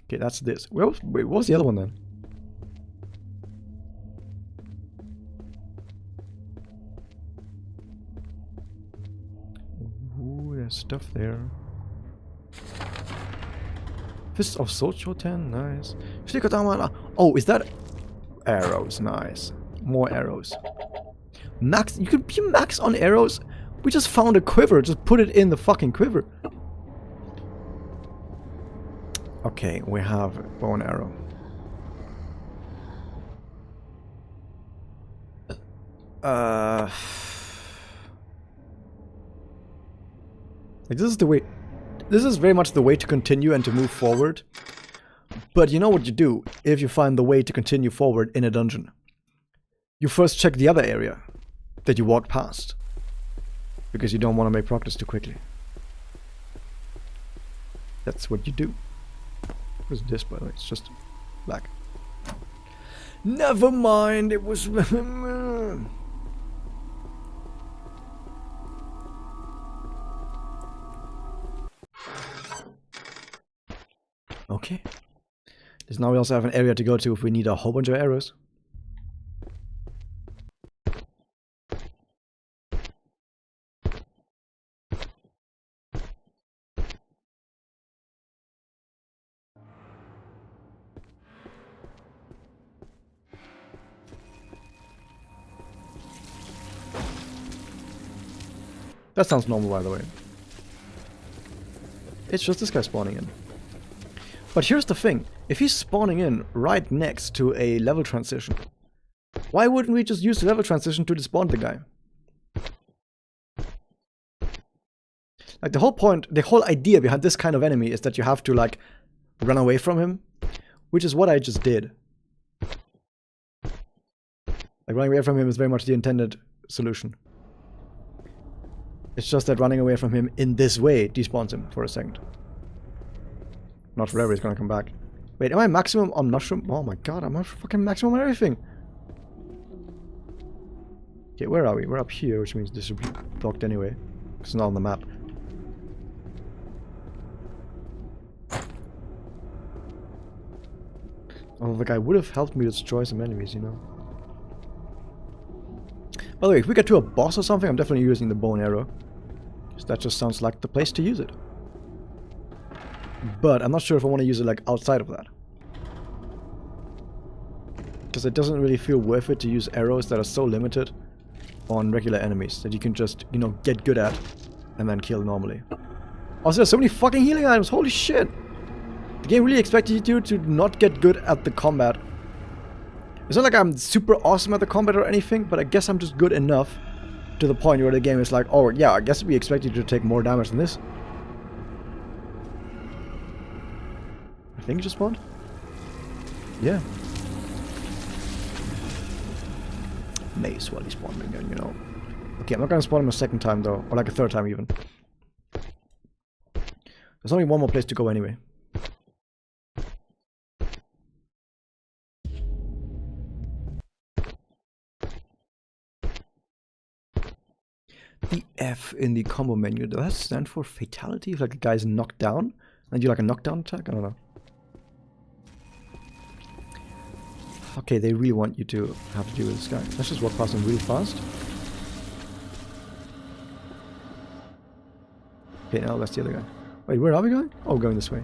Okay, that's this. Wait, what was the other one then? Ooh, there's stuff there. Fist of Sochoten, nice. Oh, is that arrows? Nice. More arrows. Max, you could be max on arrows. We just found a quiver. Just put it in the fucking quiver. Okay, we have bow and arrow. Like this is the way. This is very much the way to continue and to move forward. But you know what you do if you find the way to continue forward in a dungeon? You first check the other area that you walked past. Because you don't want to make progress too quickly. That's what you do. What's this, by the way? It's just black. Never mind, it was... Okay. Because now we also have an area to go to if we need a whole bunch of arrows. That sounds normal, by the way. It's just this guy spawning in. But here's the thing. If he's spawning in right next to a level transition, why wouldn't we just use the level transition to despawn the guy? Like the whole point, the whole idea behind this kind of enemy is that you have to like run away from him, which is what I just did. Like running away from him is very much the intended solution. It's just that running away from him in this way despawns him for a second. Not forever, he's gonna come back. Wait, am I maximum on mushroom? Oh my god, I'm fucking maximum on everything. Okay, where are we? We're up here, which means this should be blocked anyway. It's not on the map. Oh, the guy would have helped me destroy some enemies, you know. By the way, if we get to a boss or something, I'm definitely using the bow and arrow. Because that just sounds like the place to use it. But I'm not sure if I want to use it like outside of that. Because it doesn't really feel worth it to use arrows that are so limited on regular enemies that you can just, you know, get good at and then kill normally. Also, there's so many fucking healing items, holy shit! The game really expected you to not get good at the combat. It's not like I'm super awesome at the combat or anything, but I guess I'm just good enough to the point where the game is like, oh yeah, I guess we expect you to take more damage than this. I think it just spawned? Yeah. May as well spawn him again, you know. Okay, I'm not gonna spawn him a second time though, or like a third time even. There's only one more place to go anyway. The F in the combo menu, does that stand for fatality? If like a guy's knocked down, and you like a knockdown attack? I don't know. Okay, they really want you to have to deal with this guy. Let's just walk past him really fast. Okay, now that's the other guy. Wait, where are we going? Oh, we're going this way.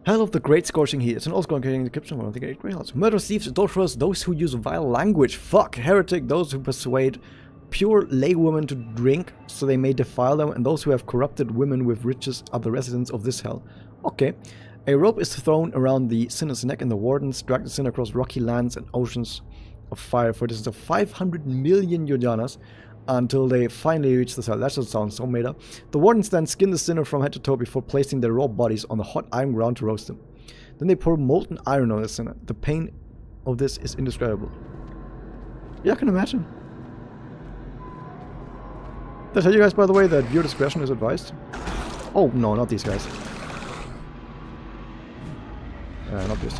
Hell of the Great Scorching Heat. It's an old scroll containing the description of one of the Great Greyhounds. Murderous thieves, adulterers, those who use vile language. Fuck. Heretic, those who persuade pure laywomen to drink so they may defile them, and those who have corrupted women with riches are the residents of this hell. Okay. A rope is thrown around the sinner's neck, and the wardens drag the sinner across rocky lands and oceans of fire for a distance of 500 million yojanas until they finally reach the cell. That just sounds so made up. The wardens then skin the sinner from head to toe before placing their raw bodies on the hot iron ground to roast them. Then they pour molten iron on the sinner. The pain of this is indescribable. Yeah, I can imagine. Did I tell you guys, by the way, that viewer discretion is advised? Oh, no, not these guys. Not this.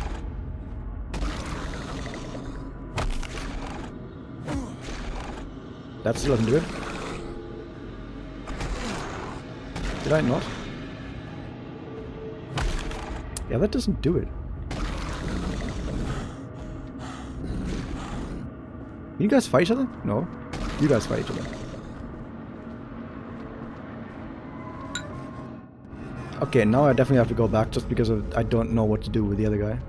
That still doesn't do it. Did I not? Yeah, that doesn't do it. You guys fight each other? No. You guys fight each other. Okay, now I definitely have to go back just because I don't know what to do with the other guy.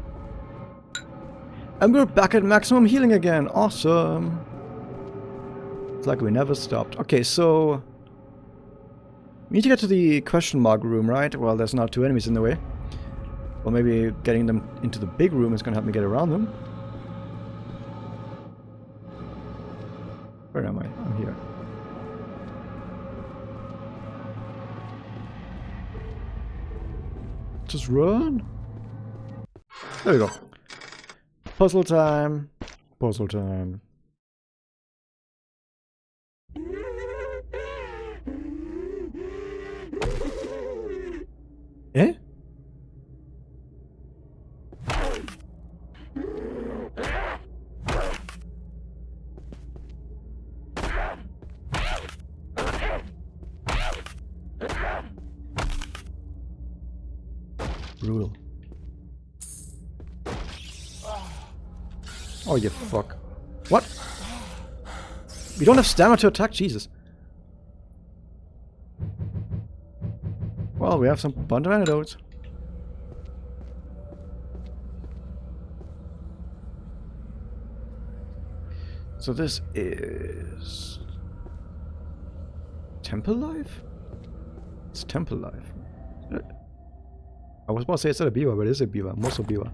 And we're back at maximum healing again. Awesome. It's like we never stopped. Okay, so we need to get to the question mark room, right? Well, there's now 2 enemies in the way. Well, maybe getting them into the big room is going to help me get around them. Where am I? I'm here. Just run. There we go. Puzzle time. Puzzle time. Eh? Brutal. Oh, you fuck. What? We don't have stamina to attack? Jesus. Well, we have some bunch of antidotes. So this is... Temple Life? It's Temple Life. I was about to say it's not a beaver, but it is a beaver. Most of beaver.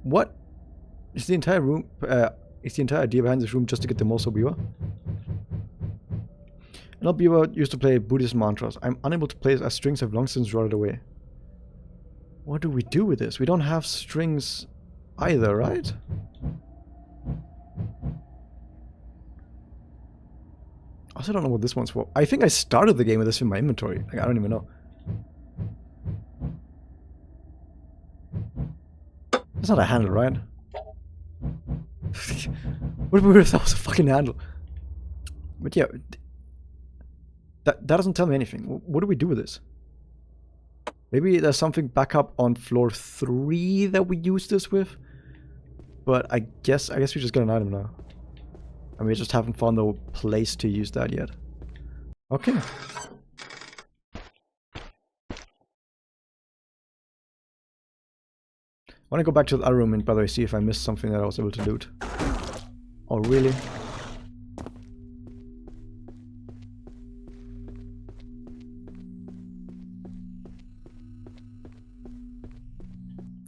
What? Is the entire room... is the entire idea behind this room just to get the Moso beaver? An old beaver used to play Buddhist mantras. I'm unable to play as strings have long since rotted away. What do we do with this? We don't have strings either, right? I also don't know what this one's for. I think I started the game with this in my inventory. Like, I don't even know. That's not a handle, right? What if we that was a fucking handle? But yeah, that doesn't tell me anything. What do we do with this? Maybe there's something back up on floor 3 that we use this with. But I guess we just got an item now. And we just haven't found the place to use that yet. Okay. I want to go back to the other room and, by the way, see if I missed something that I was able to loot. Oh, really?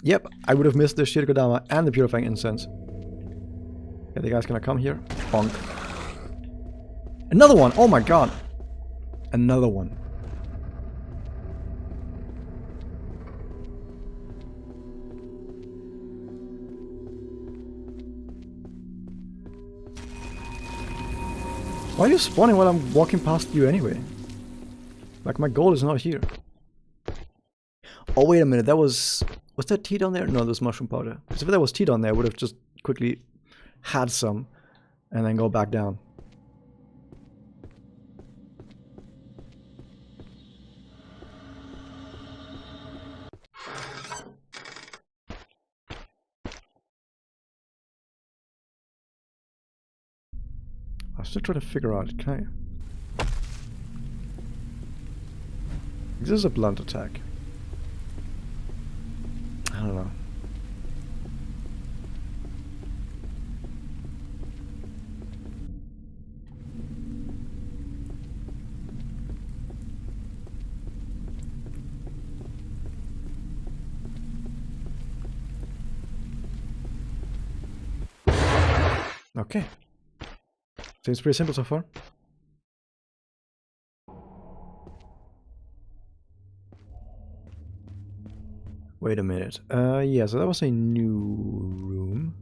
Yep, I would have missed the Shirkodama and the Purifying Incense. Yeah, the guy's gonna come here. Bonk. Another one! Oh my god! Another one. Why are you spawning while I'm walking past you anyway? Like, my goal is not here. Oh, wait a minute, that was... Was that tea down there? No, there was mushroom powder. Because if there was tea down there, I would have just quickly had some and then go back down. I'm still trying to figure out, can I? This is a blunt attack. I don't know. Okay. Seems pretty simple so far. Wait a minute. Yeah, so that was a new room.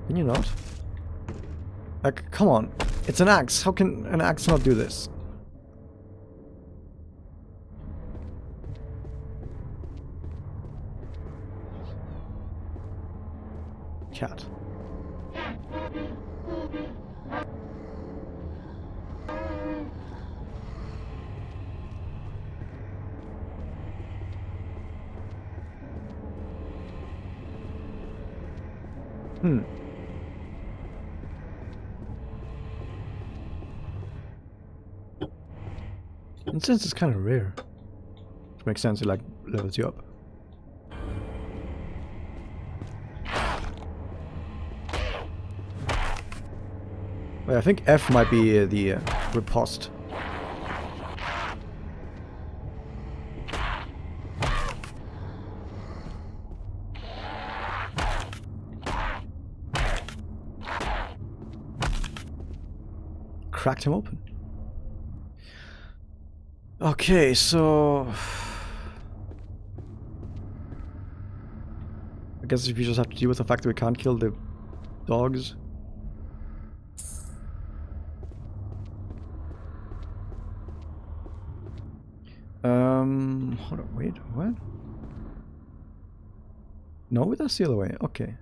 Can you not? Like, come on. It's an axe. How can an axe not do this? Cat. Incense is kind of rare. Which makes sense, it like levels you up. Wait, I think F might be the riposte. Cracked him open. Okay, so I guess we just have to deal with the fact that we can't kill the dogs. Hold on, wait, what? No, that's the other way, okay.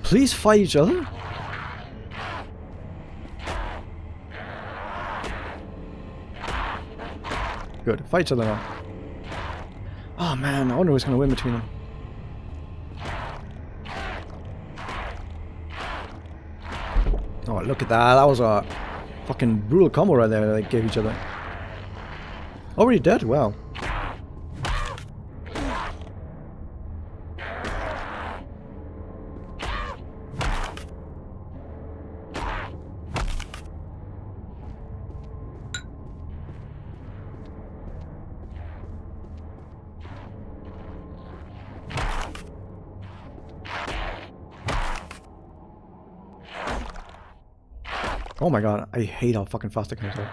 Please fight each other? Good, fight each other now. Oh man, I wonder who's gonna win between them. Oh, look at that, that was a fucking brutal combo right there that they gave each other. Already dead? Wow. Oh my god, I hate how fucking fast I can attack.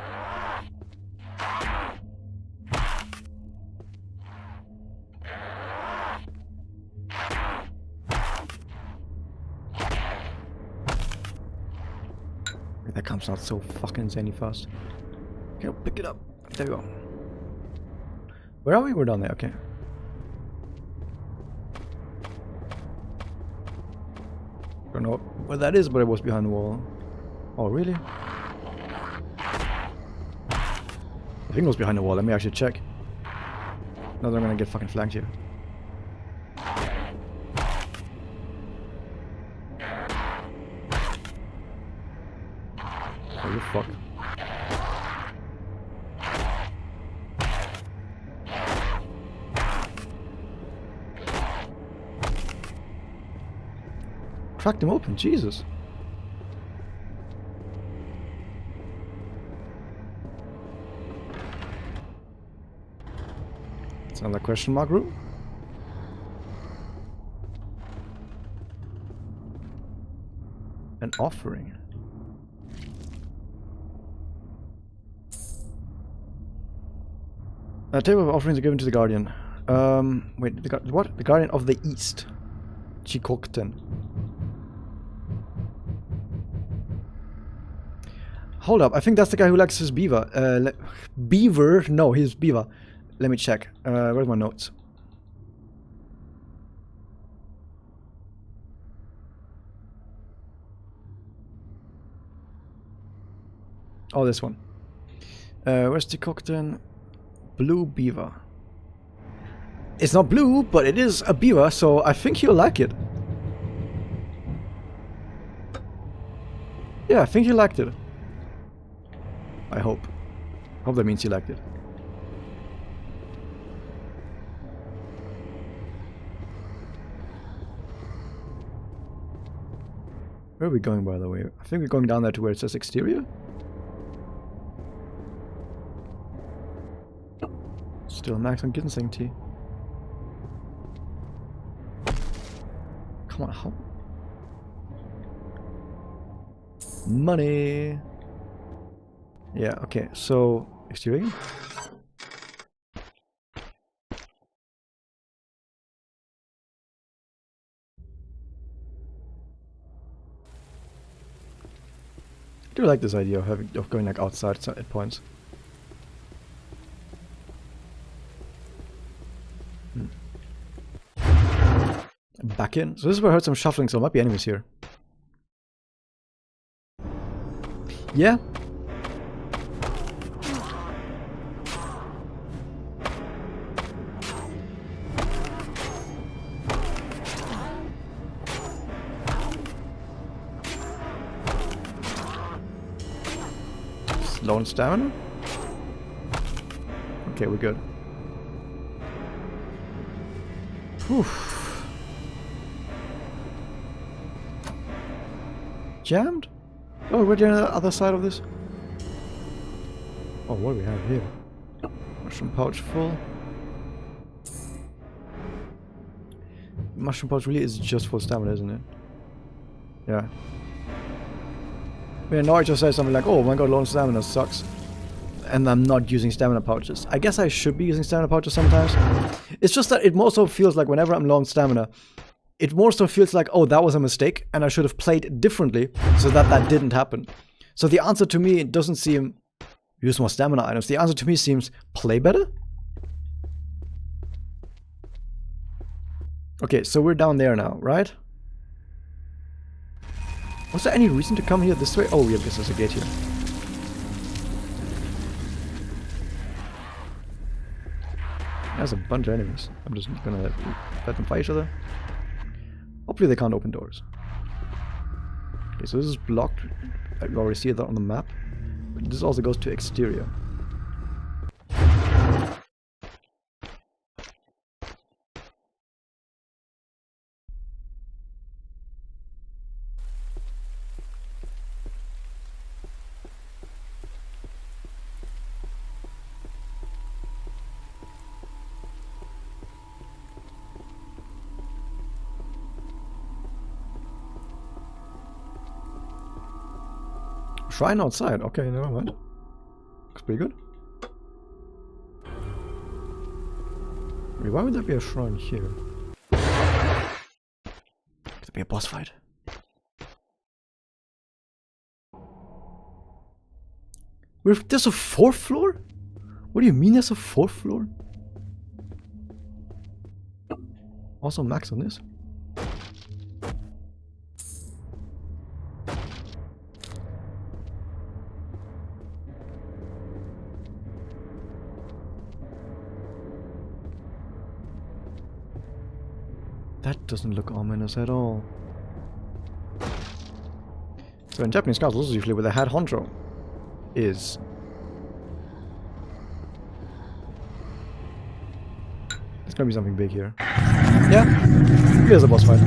That comes out so fucking insanely fast. Okay, I'll pick it up. There we go. Where are we? We're down there, okay. Don't know where that is, but it was behind the wall. Oh, really? think it was behind the wall. Let me actually check. Now that I'm gonna get fucking flanked here. Oh, you fuck. Cracked him open, Jesus. It's another question mark room. An offering. A table of offerings are given to the Guardian. Wait, what? The Guardian of the East. Chikokten. Hold up, I think that's the guy who likes his beaver. Beaver? No, his beaver. Let me check. Where's my notes? Oh, this one. Where's the Chikokten? Blue beaver. It's not blue, but it is a beaver, so I think he'll like it. Yeah, I think he liked it. I hope. Hope that means he liked it. Where are we going, by the way? I think we're going down there to where it says exterior. Still max on Ginseng tea. Come on, how? Money! Yeah, okay, so... exterior? I do like this idea of going like outside at points. Back in. So this is where I heard some shuffling, so there might be enemies here. Yeah. Low on stamina? Okay, we're good. Whew. Jammed? Oh, we're on the other side of this. Oh, what do we have here? Mushroom pouch full. Mushroom pouch really is just for stamina, isn't it? Yeah. I mean, now I just said something like, oh my god, low on stamina sucks. And I'm not using stamina pouches. I guess I should be using stamina pouches sometimes. It's just that it more so feels like whenever I'm low on stamina, it more so feels like, oh, that was a mistake, and I should have played differently so that that didn't happen. So the answer to me doesn't seem, use more stamina items. The answer to me seems, play better? Okay, so we're down there now, right? Was there any reason to come here this way? Oh, yeah, this is a gate here. There's a bunch of enemies. I'm just gonna let them fight each other. Hopefully they can't open doors. Okay, so this is blocked. You already see that on the map. But this also goes to exterior. Shrine outside. Okay, never mind. Looks pretty good. Wait, why would there be a shrine here? Could there be a boss fight? There's a fourth floor? What do you mean there's a fourth floor? Also max on this. doesn't look ominous at all. So in Japanese castles, this is usually where the head honcho is. There's gonna be something big here. Yeah, here's a boss fight.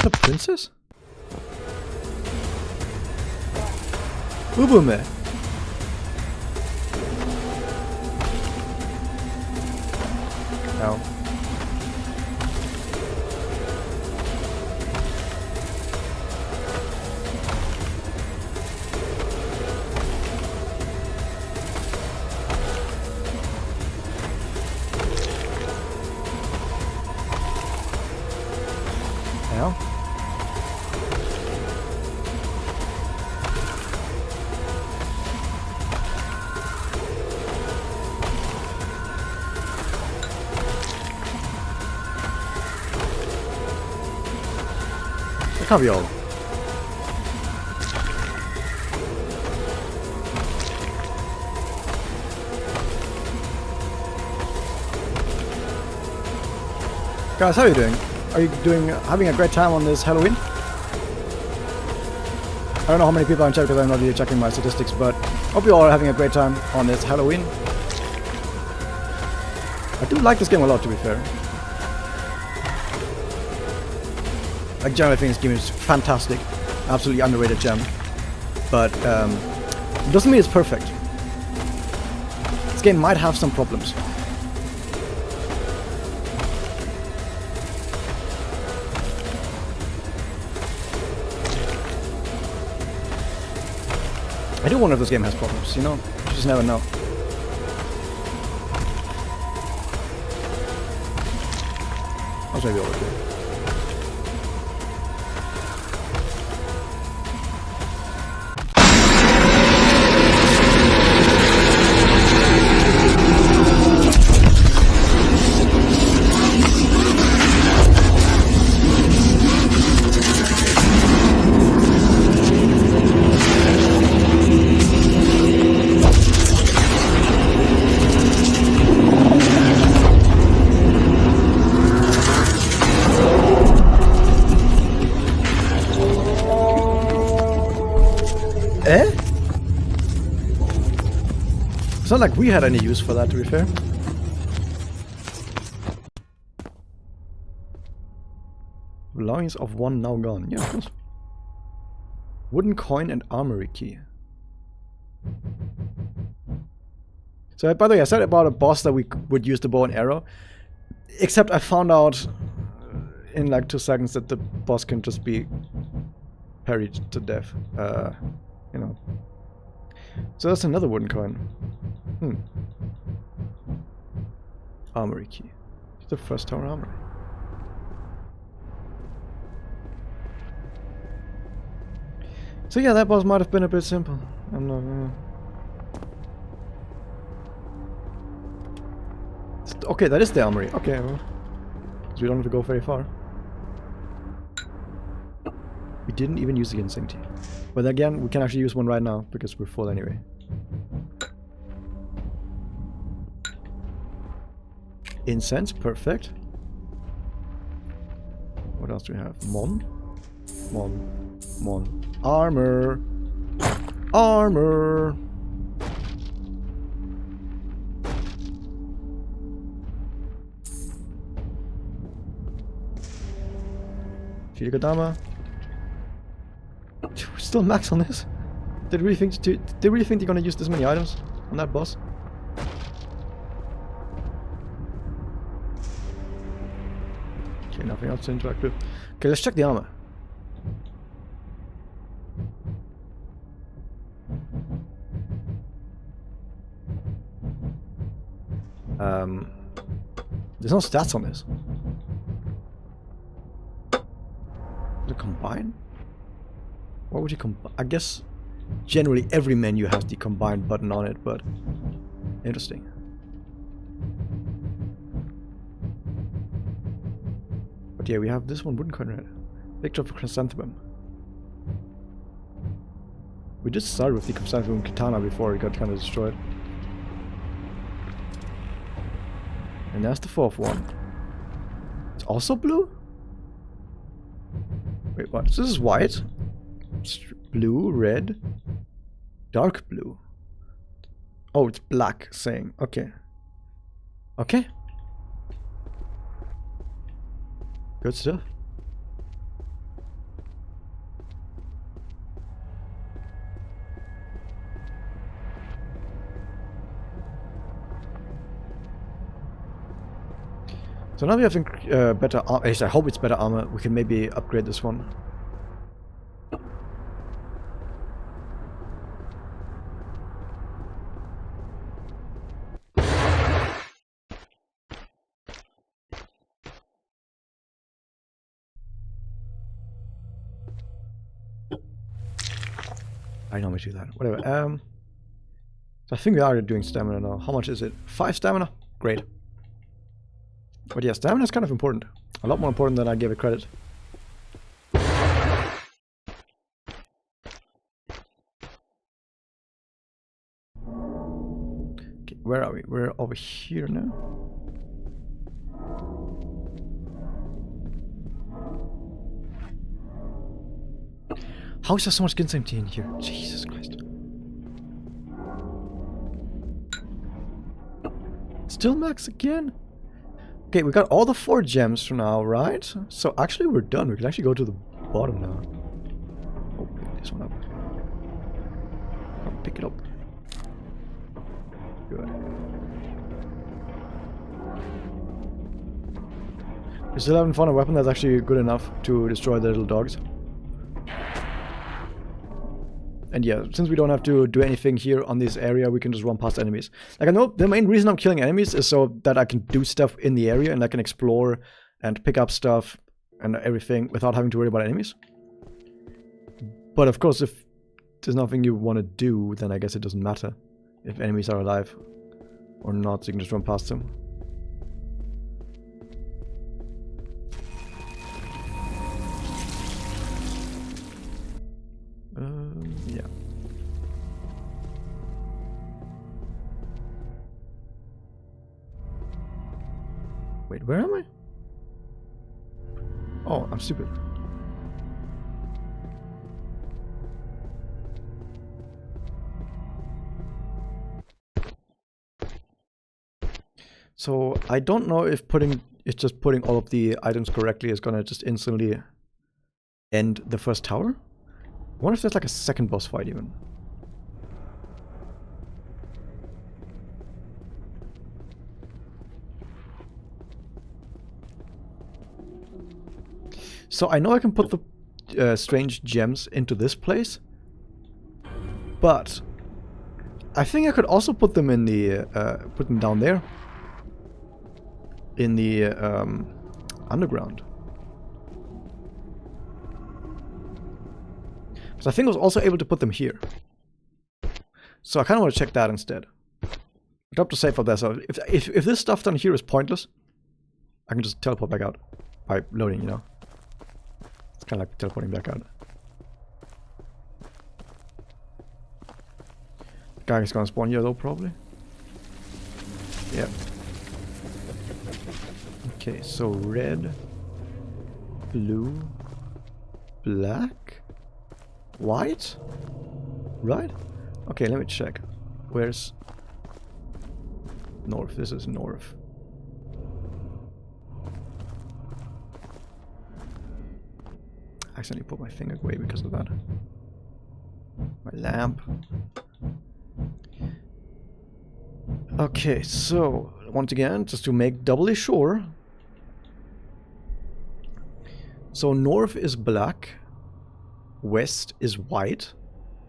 The princess? Ubume. No. Now. It can't be all. Guys, how are you doing? Are you having a great time on this Halloween? I don't know how many people are in chat because I'm not really checking my statistics, but hope you all are having a great time on this Halloween. I do like this game a lot, to be fair. Like, generally I think this game is fantastic. Absolutely underrated gem. But, it doesn't mean it's perfect. This game might have some problems. I do wonder if this game has problems, you know? You just never know. That's maybe over here. It's not like we had any use for that, to be fair. Belongings of one now gone. Yeah, of course. Wooden coin and armory key. So, by the way, I said about a boss that we would use the bow and arrow. Except I found out in like 2 seconds that the boss can just be parried to death. You know. So that's another wooden coin. Armory key. The first tower armory. So yeah, that boss might have been a bit simple. I'm not. Okay, that is the armory. Okay, well, so we don't have to go very far. We didn't even use the incendiary. But again, we can actually use one right now because we're full anyway. Incense, perfect. What else do we have? Mon. Armor. Armor. Shigadama. We're still max on this. Did we really think they're gonna use this many items on that boss? Okay, nothing else to interact with. Okay, let's check the armor. There's no stats on this. Does it combine? What would you combine? I guess generally every menu has the combine button on it, but interesting. But yeah, we have this one, wooden coordinate. Victor of Chrysanthemum. We just started with the Chrysanthemum Katana before it got kind of destroyed. And that's the fourth one. It's also blue? Wait, what? So this is white? It's blue, red, dark blue. Oh, it's black saying. Okay. Okay. Good stuff. So now we have better armor. At least I hope it's better armor. We can maybe upgrade this one. I normally do that. Whatever. So I think we are doing stamina now. How much is it? 5 stamina? Great. But yeah, stamina is kind of important. A lot more important than I gave it credit. Okay, where are we? We're over here now. How is there so much ginseng tea in here? Jesus Christ. Still max again? Okay, we got all the 4 gems for now, right? So actually we're done. We can actually go to the bottom now. Oh, pick this one up. Come pick it up. Good. We're still haven't found a weapon that's actually good enough to destroy the little dogs. And yeah, since we don't have to do anything here on this area, we can just run past enemies. Like, I know the main reason I'm killing enemies is so that I can do stuff in the area and I can explore and pick up stuff and everything without having to worry about enemies. But of course, if there's nothing you want to do, then I guess it doesn't matter if enemies are alive or not, so you can just run past them. Yeah. Wait, where am I? Oh, I'm stupid. So I don't know if just putting all of the items correctly is gonna just instantly end the first tower. I wonder if there's like a second boss fight even. So I know I can put the strange gems into this place, but I think I could also put them in the put them down there in the underground. So I think I was also able to put them here. So I kind of want to check that instead. Drop the safe up there, so if this stuff down here is pointless, I can just teleport back out by loading, you know. It's kind of like teleporting back out. The guy is gonna spawn here though, probably. Yep. Okay, so red, blue, black, white, right? Okay, let me check. Where's north? This is north. I accidentally put my finger away because of that. My lamp. Okay, so once again, just to make doubly sure. So north is black, west is white,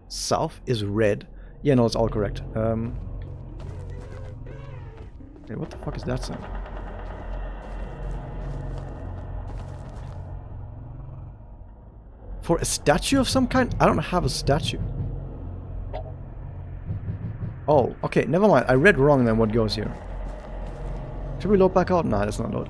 south is red. Yeah, no, it's all correct. Okay, what the fuck is that sound? For a statue of some kind? I don't have a statue. Oh, okay, never mind. I read wrong then what goes here. Should we load back out? Nah, let's not load.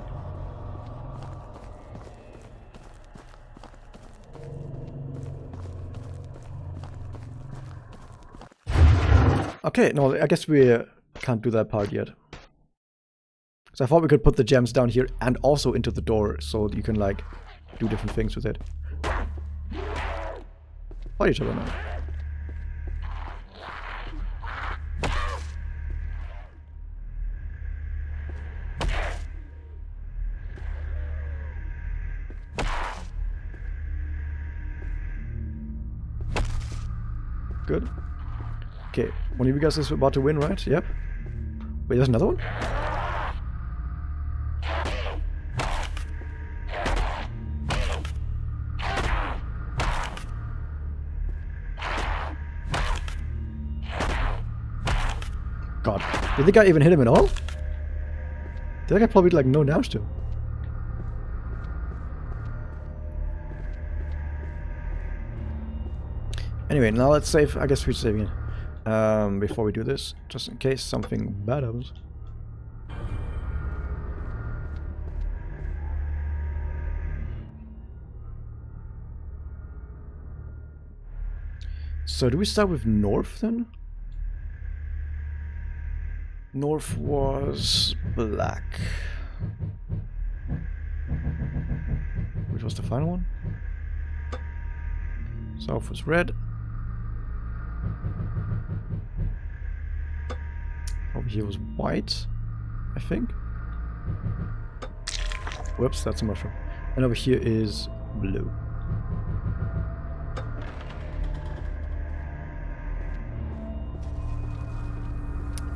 Okay, no, I guess we can't do that part yet. So I thought we could put the gems down here and also into the door so you can like do different things with it. Fight each other now. Good. Okay, one of you guys is about to win, right? Yep. Wait, there's another one? God. Did the guy even hit him at all? Did that guy probably like no damage to him? Anyway, now let's save. I guess we're saving it. Before we do this, just in case something bad happens. So do we start with north then? North was black. Which was the final one? South was red. Over here was white, I think. Whoops, that's a mushroom. And over here is blue.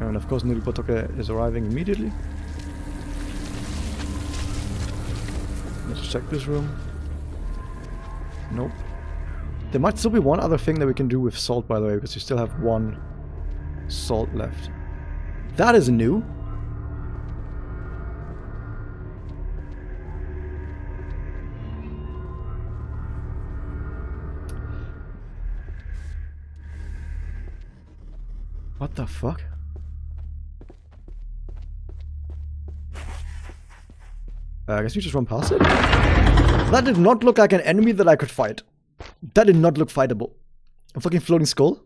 And of course Nuri Potoke is arriving immediately. Let's check this room. Nope. There might still be one other thing that we can do with salt, by the way, because we still have one salt left. That is new. What the fuck? I guess we just run past it? That did not look like an enemy that I could fight. That did not look fightable. A fucking floating skull?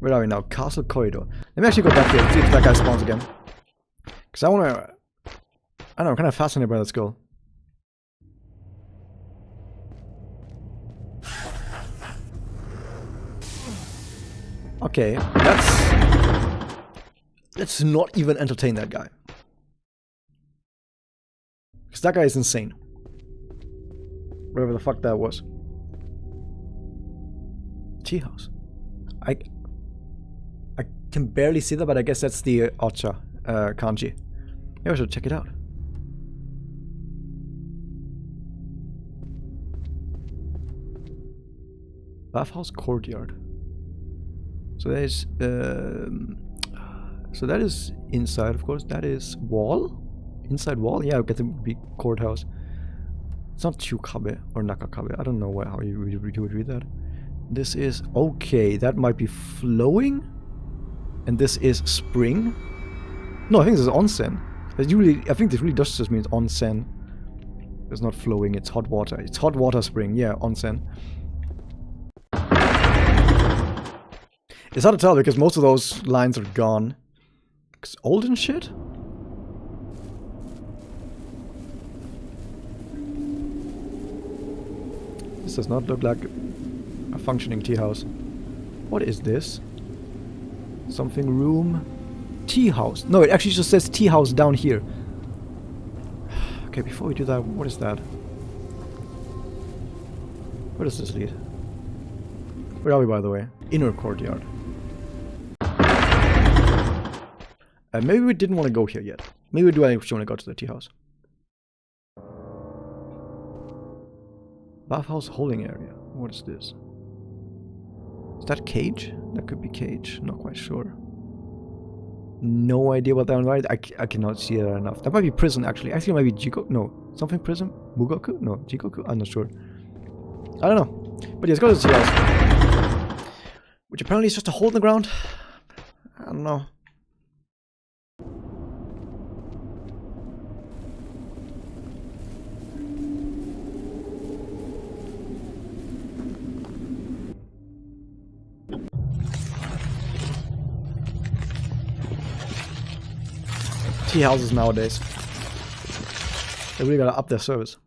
Where are we now? Castle corridor. Let me actually go back here and see if that guy spawns again. Because I want to... I don't know, I'm kind of fascinated by that skull. Okay, let's not even entertain that guy. Because that guy is insane. Whatever the fuck that was. Tea house. I can barely see that, but I guess that's the Ocha kanji. Maybe I should check it out. Bathhouse courtyard. So there's so that is inside, of course. That is wall. Inside wall. Yeah, get the big courthouse. It's not Chukabe or Nakakabe. I don't know how you would read that. This is okay. That might be flowing, and this is spring. No, I think this is onsen. I think this really does just mean onsen. It's not flowing. It's hot water. It's hot water spring. Yeah, onsen. It's hard to tell because most of those lines are gone. It's old and shit. This does not look like a functioning tea house. What is this? Something room. Tea house. No, it actually just says tea house down here. Okay, before we do that, what is that? Where does this lead? Where are we, by the way? Inner courtyard. Maybe we didn't want to go here yet. Maybe we do actually want to go to the tea house. Bathhouse holding area. What is this? Is that cage? That could be cage. Not quite sure. No idea what that one is. I cannot see that enough. That might be prison, actually. Actually, it might be Jiko. No. Something prison? Mugoku? No. Jikoku? I'm not sure. I don't know. But yeah, let's go to the tea house. Which apparently is just a hole in the ground. I don't know. tea houses nowadays. They really gotta up their service.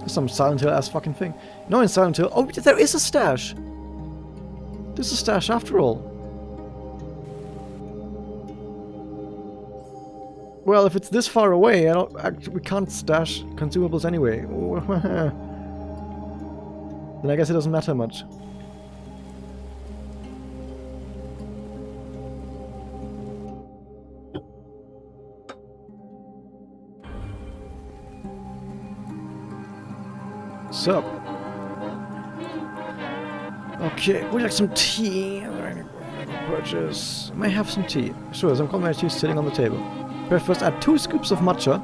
There's some Silent Hill ass fucking thing. No, in Silent Hill. Oh, there is a stash. There's a stash after all. Well, if it's this far away, we can't stash consumables anyway. Then I guess it doesn't matter much. Sup? Okay, would you like some tea? Purchase. I might have some tea. Sure, some complimentary tea sitting on the table. First add 2 scoops of matcha,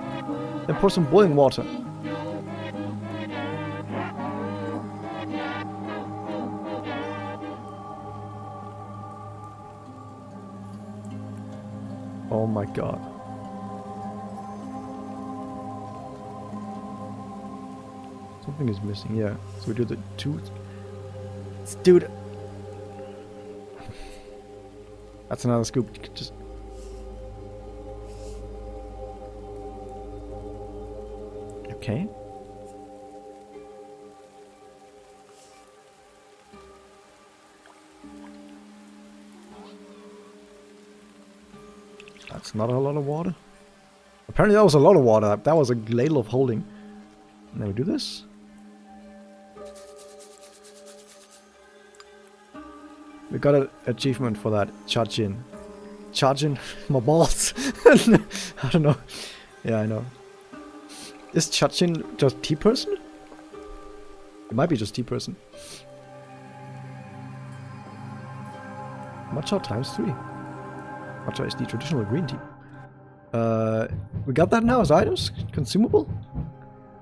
then pour some boiling water. Oh my god. Something is missing, yeah. So we do the 2... Dude! That's another scoop. You could just... Okay. That's not a lot of water. Apparently that was a lot of water. That was a ladle of holding. And then we do this. We got an achievement for that. Charging. Charging my balls. I don't know. Yeah, I know. Is Chachin just T-person? It might be just T-person. Matcha times 3. Matcha is the traditional green tea. We got that now as items? Consumable?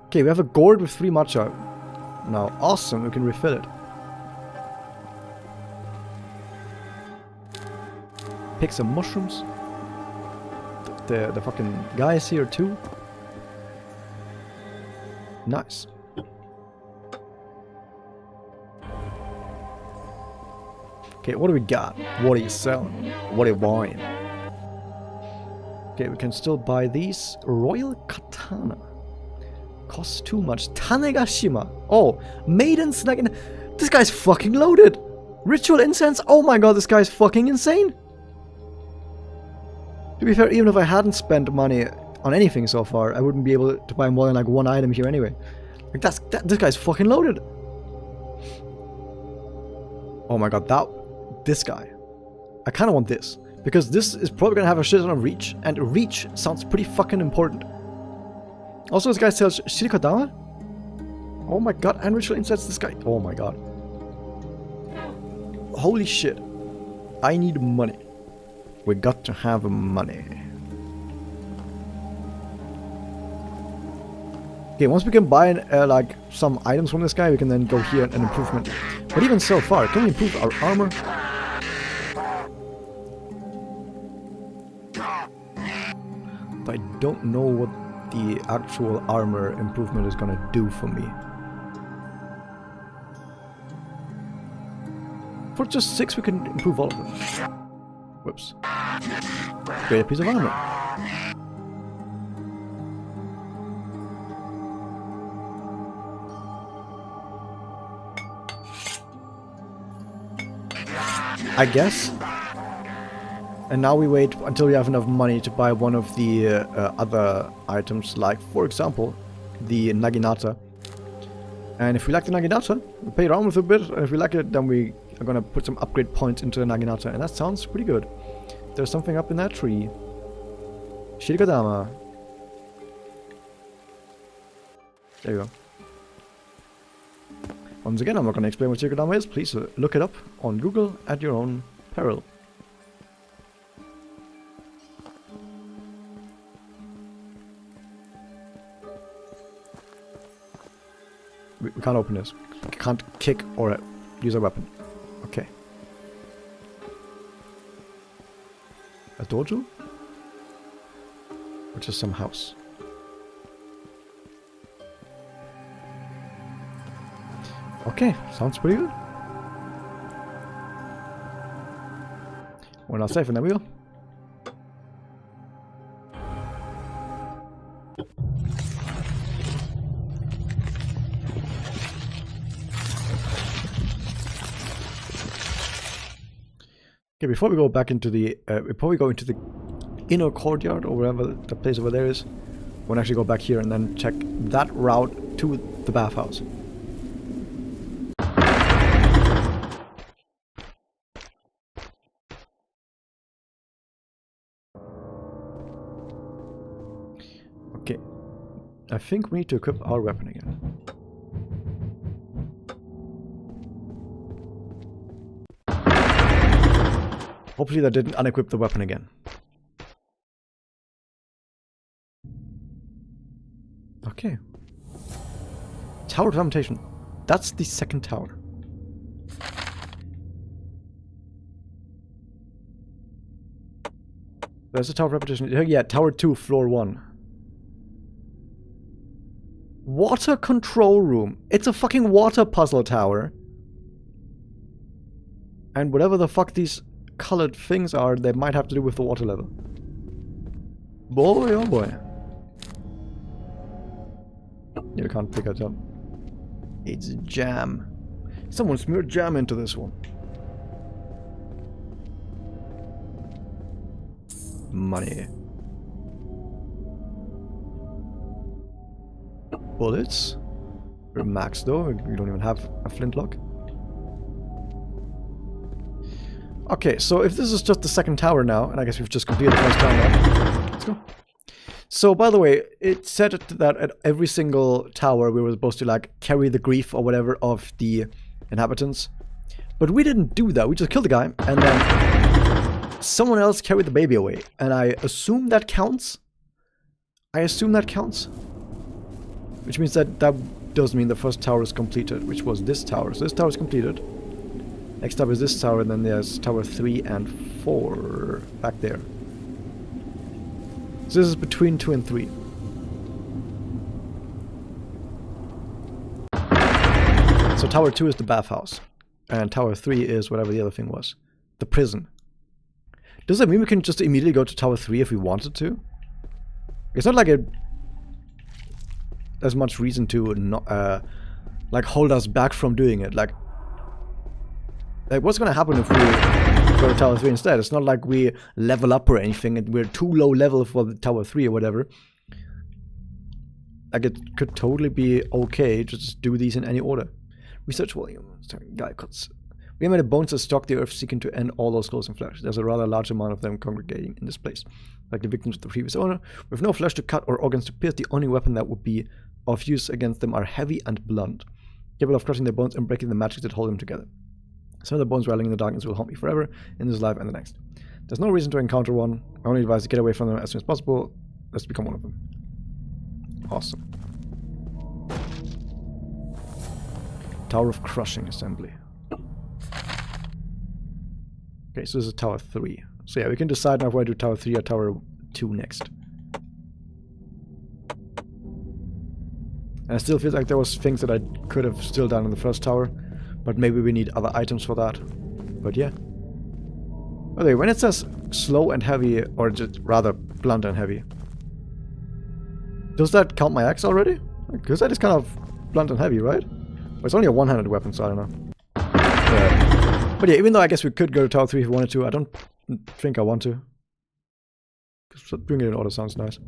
Okay, we have a gourd with 3 matcha. Now, awesome, we can refill it. Pick some mushrooms. The fucking guys here too. Nice. Okay, what do we got? What are you selling? What are you buying? Okay, we can still buy these. Royal Katana. Costs too much. Tanegashima. Oh, Maiden's like... This guy's fucking loaded. Ritual incense. Oh my god, this guy's fucking insane. To be fair, even if I hadn't spent money on anything so far, I wouldn't be able to buy more than like 1 item here anyway. Like this guy's fucking loaded. Oh my god, this guy. I kind of want this because this is probably gonna have a shit ton of reach, and reach sounds pretty fucking important. Also, this guy sells Shirikadama. Oh my god, and ritual incense. This guy. Oh my god. Holy shit. I need money. We got to have money. Okay, once we can buy like some items from this guy, we can then go here and improvement. But even so far, can we improve our armor? I don't know what the actual armor improvement is gonna do for me. For just 6, we can improve all of them. Whoops. Great piece of armor. I guess. And now we wait until we have enough money to buy one of the other items, like, for example, the Naginata. And if we like the Naginata, we play around with it a bit, and if we like it, then we are gonna put some upgrade points into the Naginata, and that sounds pretty good. There's something up in that tree. Shirikadama. There you go. Once again, I'm not gonna explain what Shirikadama is. Please look it up on Google at your own peril. We can't open this. We can't kick or use a weapon. Okay. A dojo? Or just some house? Okay, sounds pretty good. We're not safe, and there we go. Okay, before we go back into the, inner courtyard or wherever the place over there is, we'll actually go back here and then check that route to the bathhouse. Okay, I think we need to equip our weapon again. Hopefully that didn't unequip the weapon again. Okay. Tower of Lamentation. That's the second tower. There's a Tower of Repetition. Yeah, Tower 2, Floor 1. Water control room. It's a fucking water puzzle tower. And whatever the fuck these colored things are, they might have to do with the water level. Boy, oh boy. You can't pick it up. It's jam. Someone smeared jam into this one. Money. Bullets. We're maxed though, we don't even have a flintlock. Okay, so if this is just the second tower now, and I guess we've just completed the first tower now. Let's go. So, by the way, it said that at every single tower we were supposed to, like, carry the grief or whatever of the inhabitants. But we didn't do that. We just killed the guy, and then someone else carried the baby away. And I assume that counts? I assume that counts? Which means that does mean the first tower is completed, which was this tower. So this tower is completed. Next up is this tower, and then there's tower 3 and 4 back there. So this is between 2 and 3. So tower 2 is the bathhouse. And tower 3 is whatever the other thing was. The prison. Does that mean we can just immediately go to tower 3 if we wanted to? It's not like there's much reason to not, like, hold us back from doing it. Like, what's gonna happen if we go to tower 3 instead? It's not like we level up or anything and we're too low level for the tower 3 or whatever. Like, it could totally be okay to just do these in any order. Research volume. Guy cuts. We made bones that stalk the earth seeking to end all those souls in flesh. There's a rather large amount of them congregating in this place. Like the victims of the previous owner, with no flesh to cut or organs to pierce, the only weapon that would be of use against them are heavy and blunt, capable of crushing their bones and breaking the magic that hold them together. Some of the bones rattling in the darkness will haunt me forever, in this life and the next. There's no reason to encounter one. I only advise to get away from them as soon as possible. Let's become one of them. Awesome. Tower of Crushing Assembly. Okay, so this is tower 3. So yeah, we can decide now if we do tower 3 or tower 2 next. And I still feel like there was things that I could have still done in the first tower. But maybe we need other items for that. But yeah. By the way, when it says slow and heavy, or just rather blunt and heavy, does that count my axe already? Because that is kind of blunt and heavy, right? But it's only a one-handed weapon, so I don't know. But yeah, even though I guess we could go to tower 3 if we wanted to, I don't think I want to. Because doing it in order sounds nice.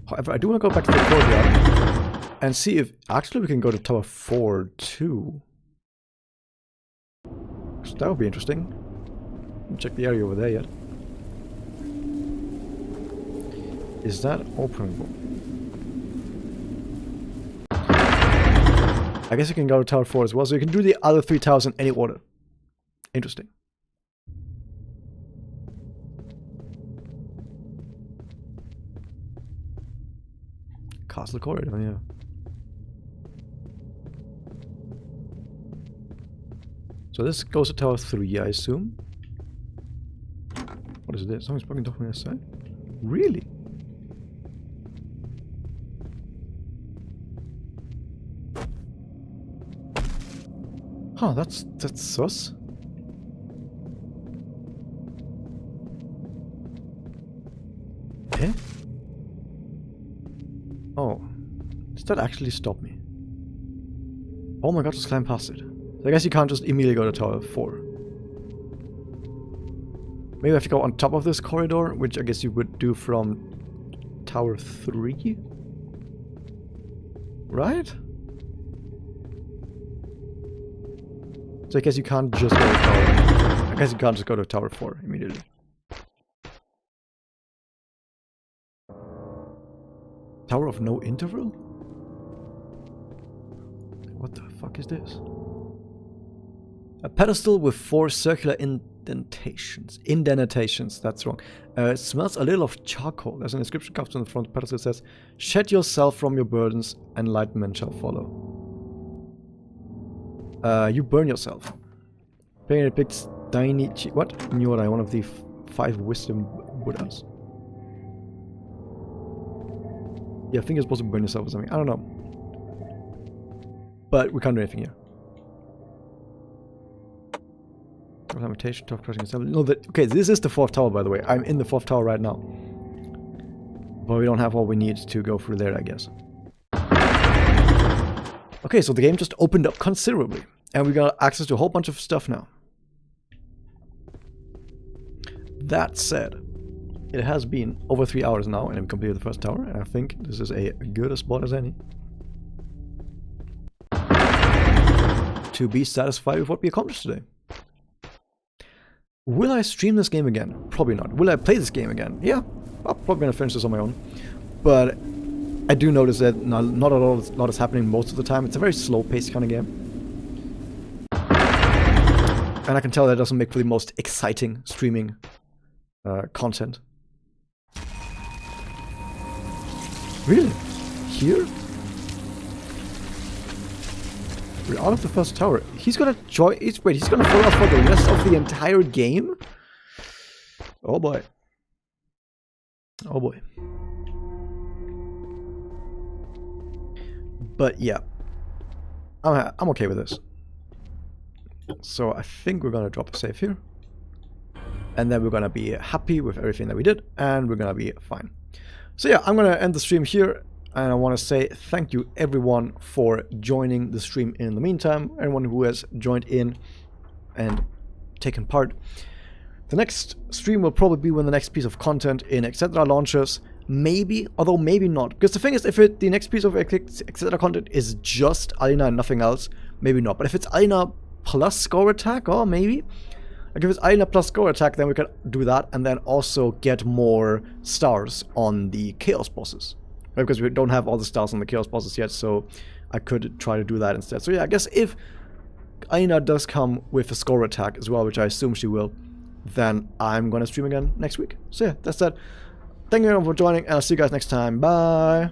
However, I do want to go back to the courtyard and see if actually we can go to tower 4 too. So that would be interesting. Check the area over there yet. Is that openable? I guess you can go to tower 4 as well, so you can do the other 3 towers in any order. Interesting. Castle corridor, yeah. So this goes to tower 3, I assume. What is this? Someone's fucking talking on this side? Really? Huh, that's sus. Eh? Oh. Does that actually stop me? Oh my god, just climb past it. So I guess you can't just immediately go to Tower 4. Maybe I have to go on top of this corridor, which I guess you would do from Tower 3? Right? So I guess you can't just go to Tower... I guess you can't just go to Tower 4 immediately. Tower of no interval? What the fuck is this? A pedestal with 4 circular indentations. Indentations, that's wrong. It smells a little of charcoal. There's an inscription carved on the front of the pedestal that says, "Shed yourself from your burdens, enlightenment shall follow." You burn yourself. Painted depicts Dainichi. What? Nyorai, one of the 5 wisdom Buddhas. Yeah, I think you're supposed to burn yourself or something. I don't know. But we can't do anything here. Lamentation, tough crushing assembly. No, okay, this is the 4th tower, by the way. I'm in the 4th tower right now. But we don't have all we need to go through there, I guess. Okay, so the game just opened up considerably. And we got access to a whole bunch of stuff now. That said, it has been over 3 hours now, and I've completed the 1st tower, and I think this is a good a spot as any to be satisfied with what we accomplished today. Will I stream this game again? Probably not. Will I play this game again? Yeah, I'm probably gonna finish this on my own. But I do notice that not a lot is happening most of the time. It's a very slow-paced kind of game. And I can tell that doesn't make for the most exciting streaming content. Really? Here? We're out of the 1st tower. He's gonna join. Wait, he's gonna follow us for the rest of the entire game? Oh boy. Oh boy. But yeah, I'm okay with this. So I think we're gonna drop a save here. And then we're gonna be happy with everything that we did, and we're gonna be fine. So yeah, I'm gonna end the stream here. And I want to say thank you everyone for joining the stream in the meantime. Everyone who has joined in and taken part. The next stream will probably be when the next piece of content in etc. launches. Maybe, although maybe not. Because the thing is, if the next piece of etc. content is just Alina and nothing else, maybe not. But if it's Alina plus score attack, or maybe. Like if it's Alina plus score attack, then we can do that. And then also get more stars on the Chaos bosses. Because we don't have all the stars on the Chaos bosses yet, so I could try to do that instead. So yeah, I guess if Aina does come with a score attack as well, which I assume she will, then I'm gonna stream again next week. So yeah, that's that. Thank you everyone for joining, and I'll see you guys next time. Bye!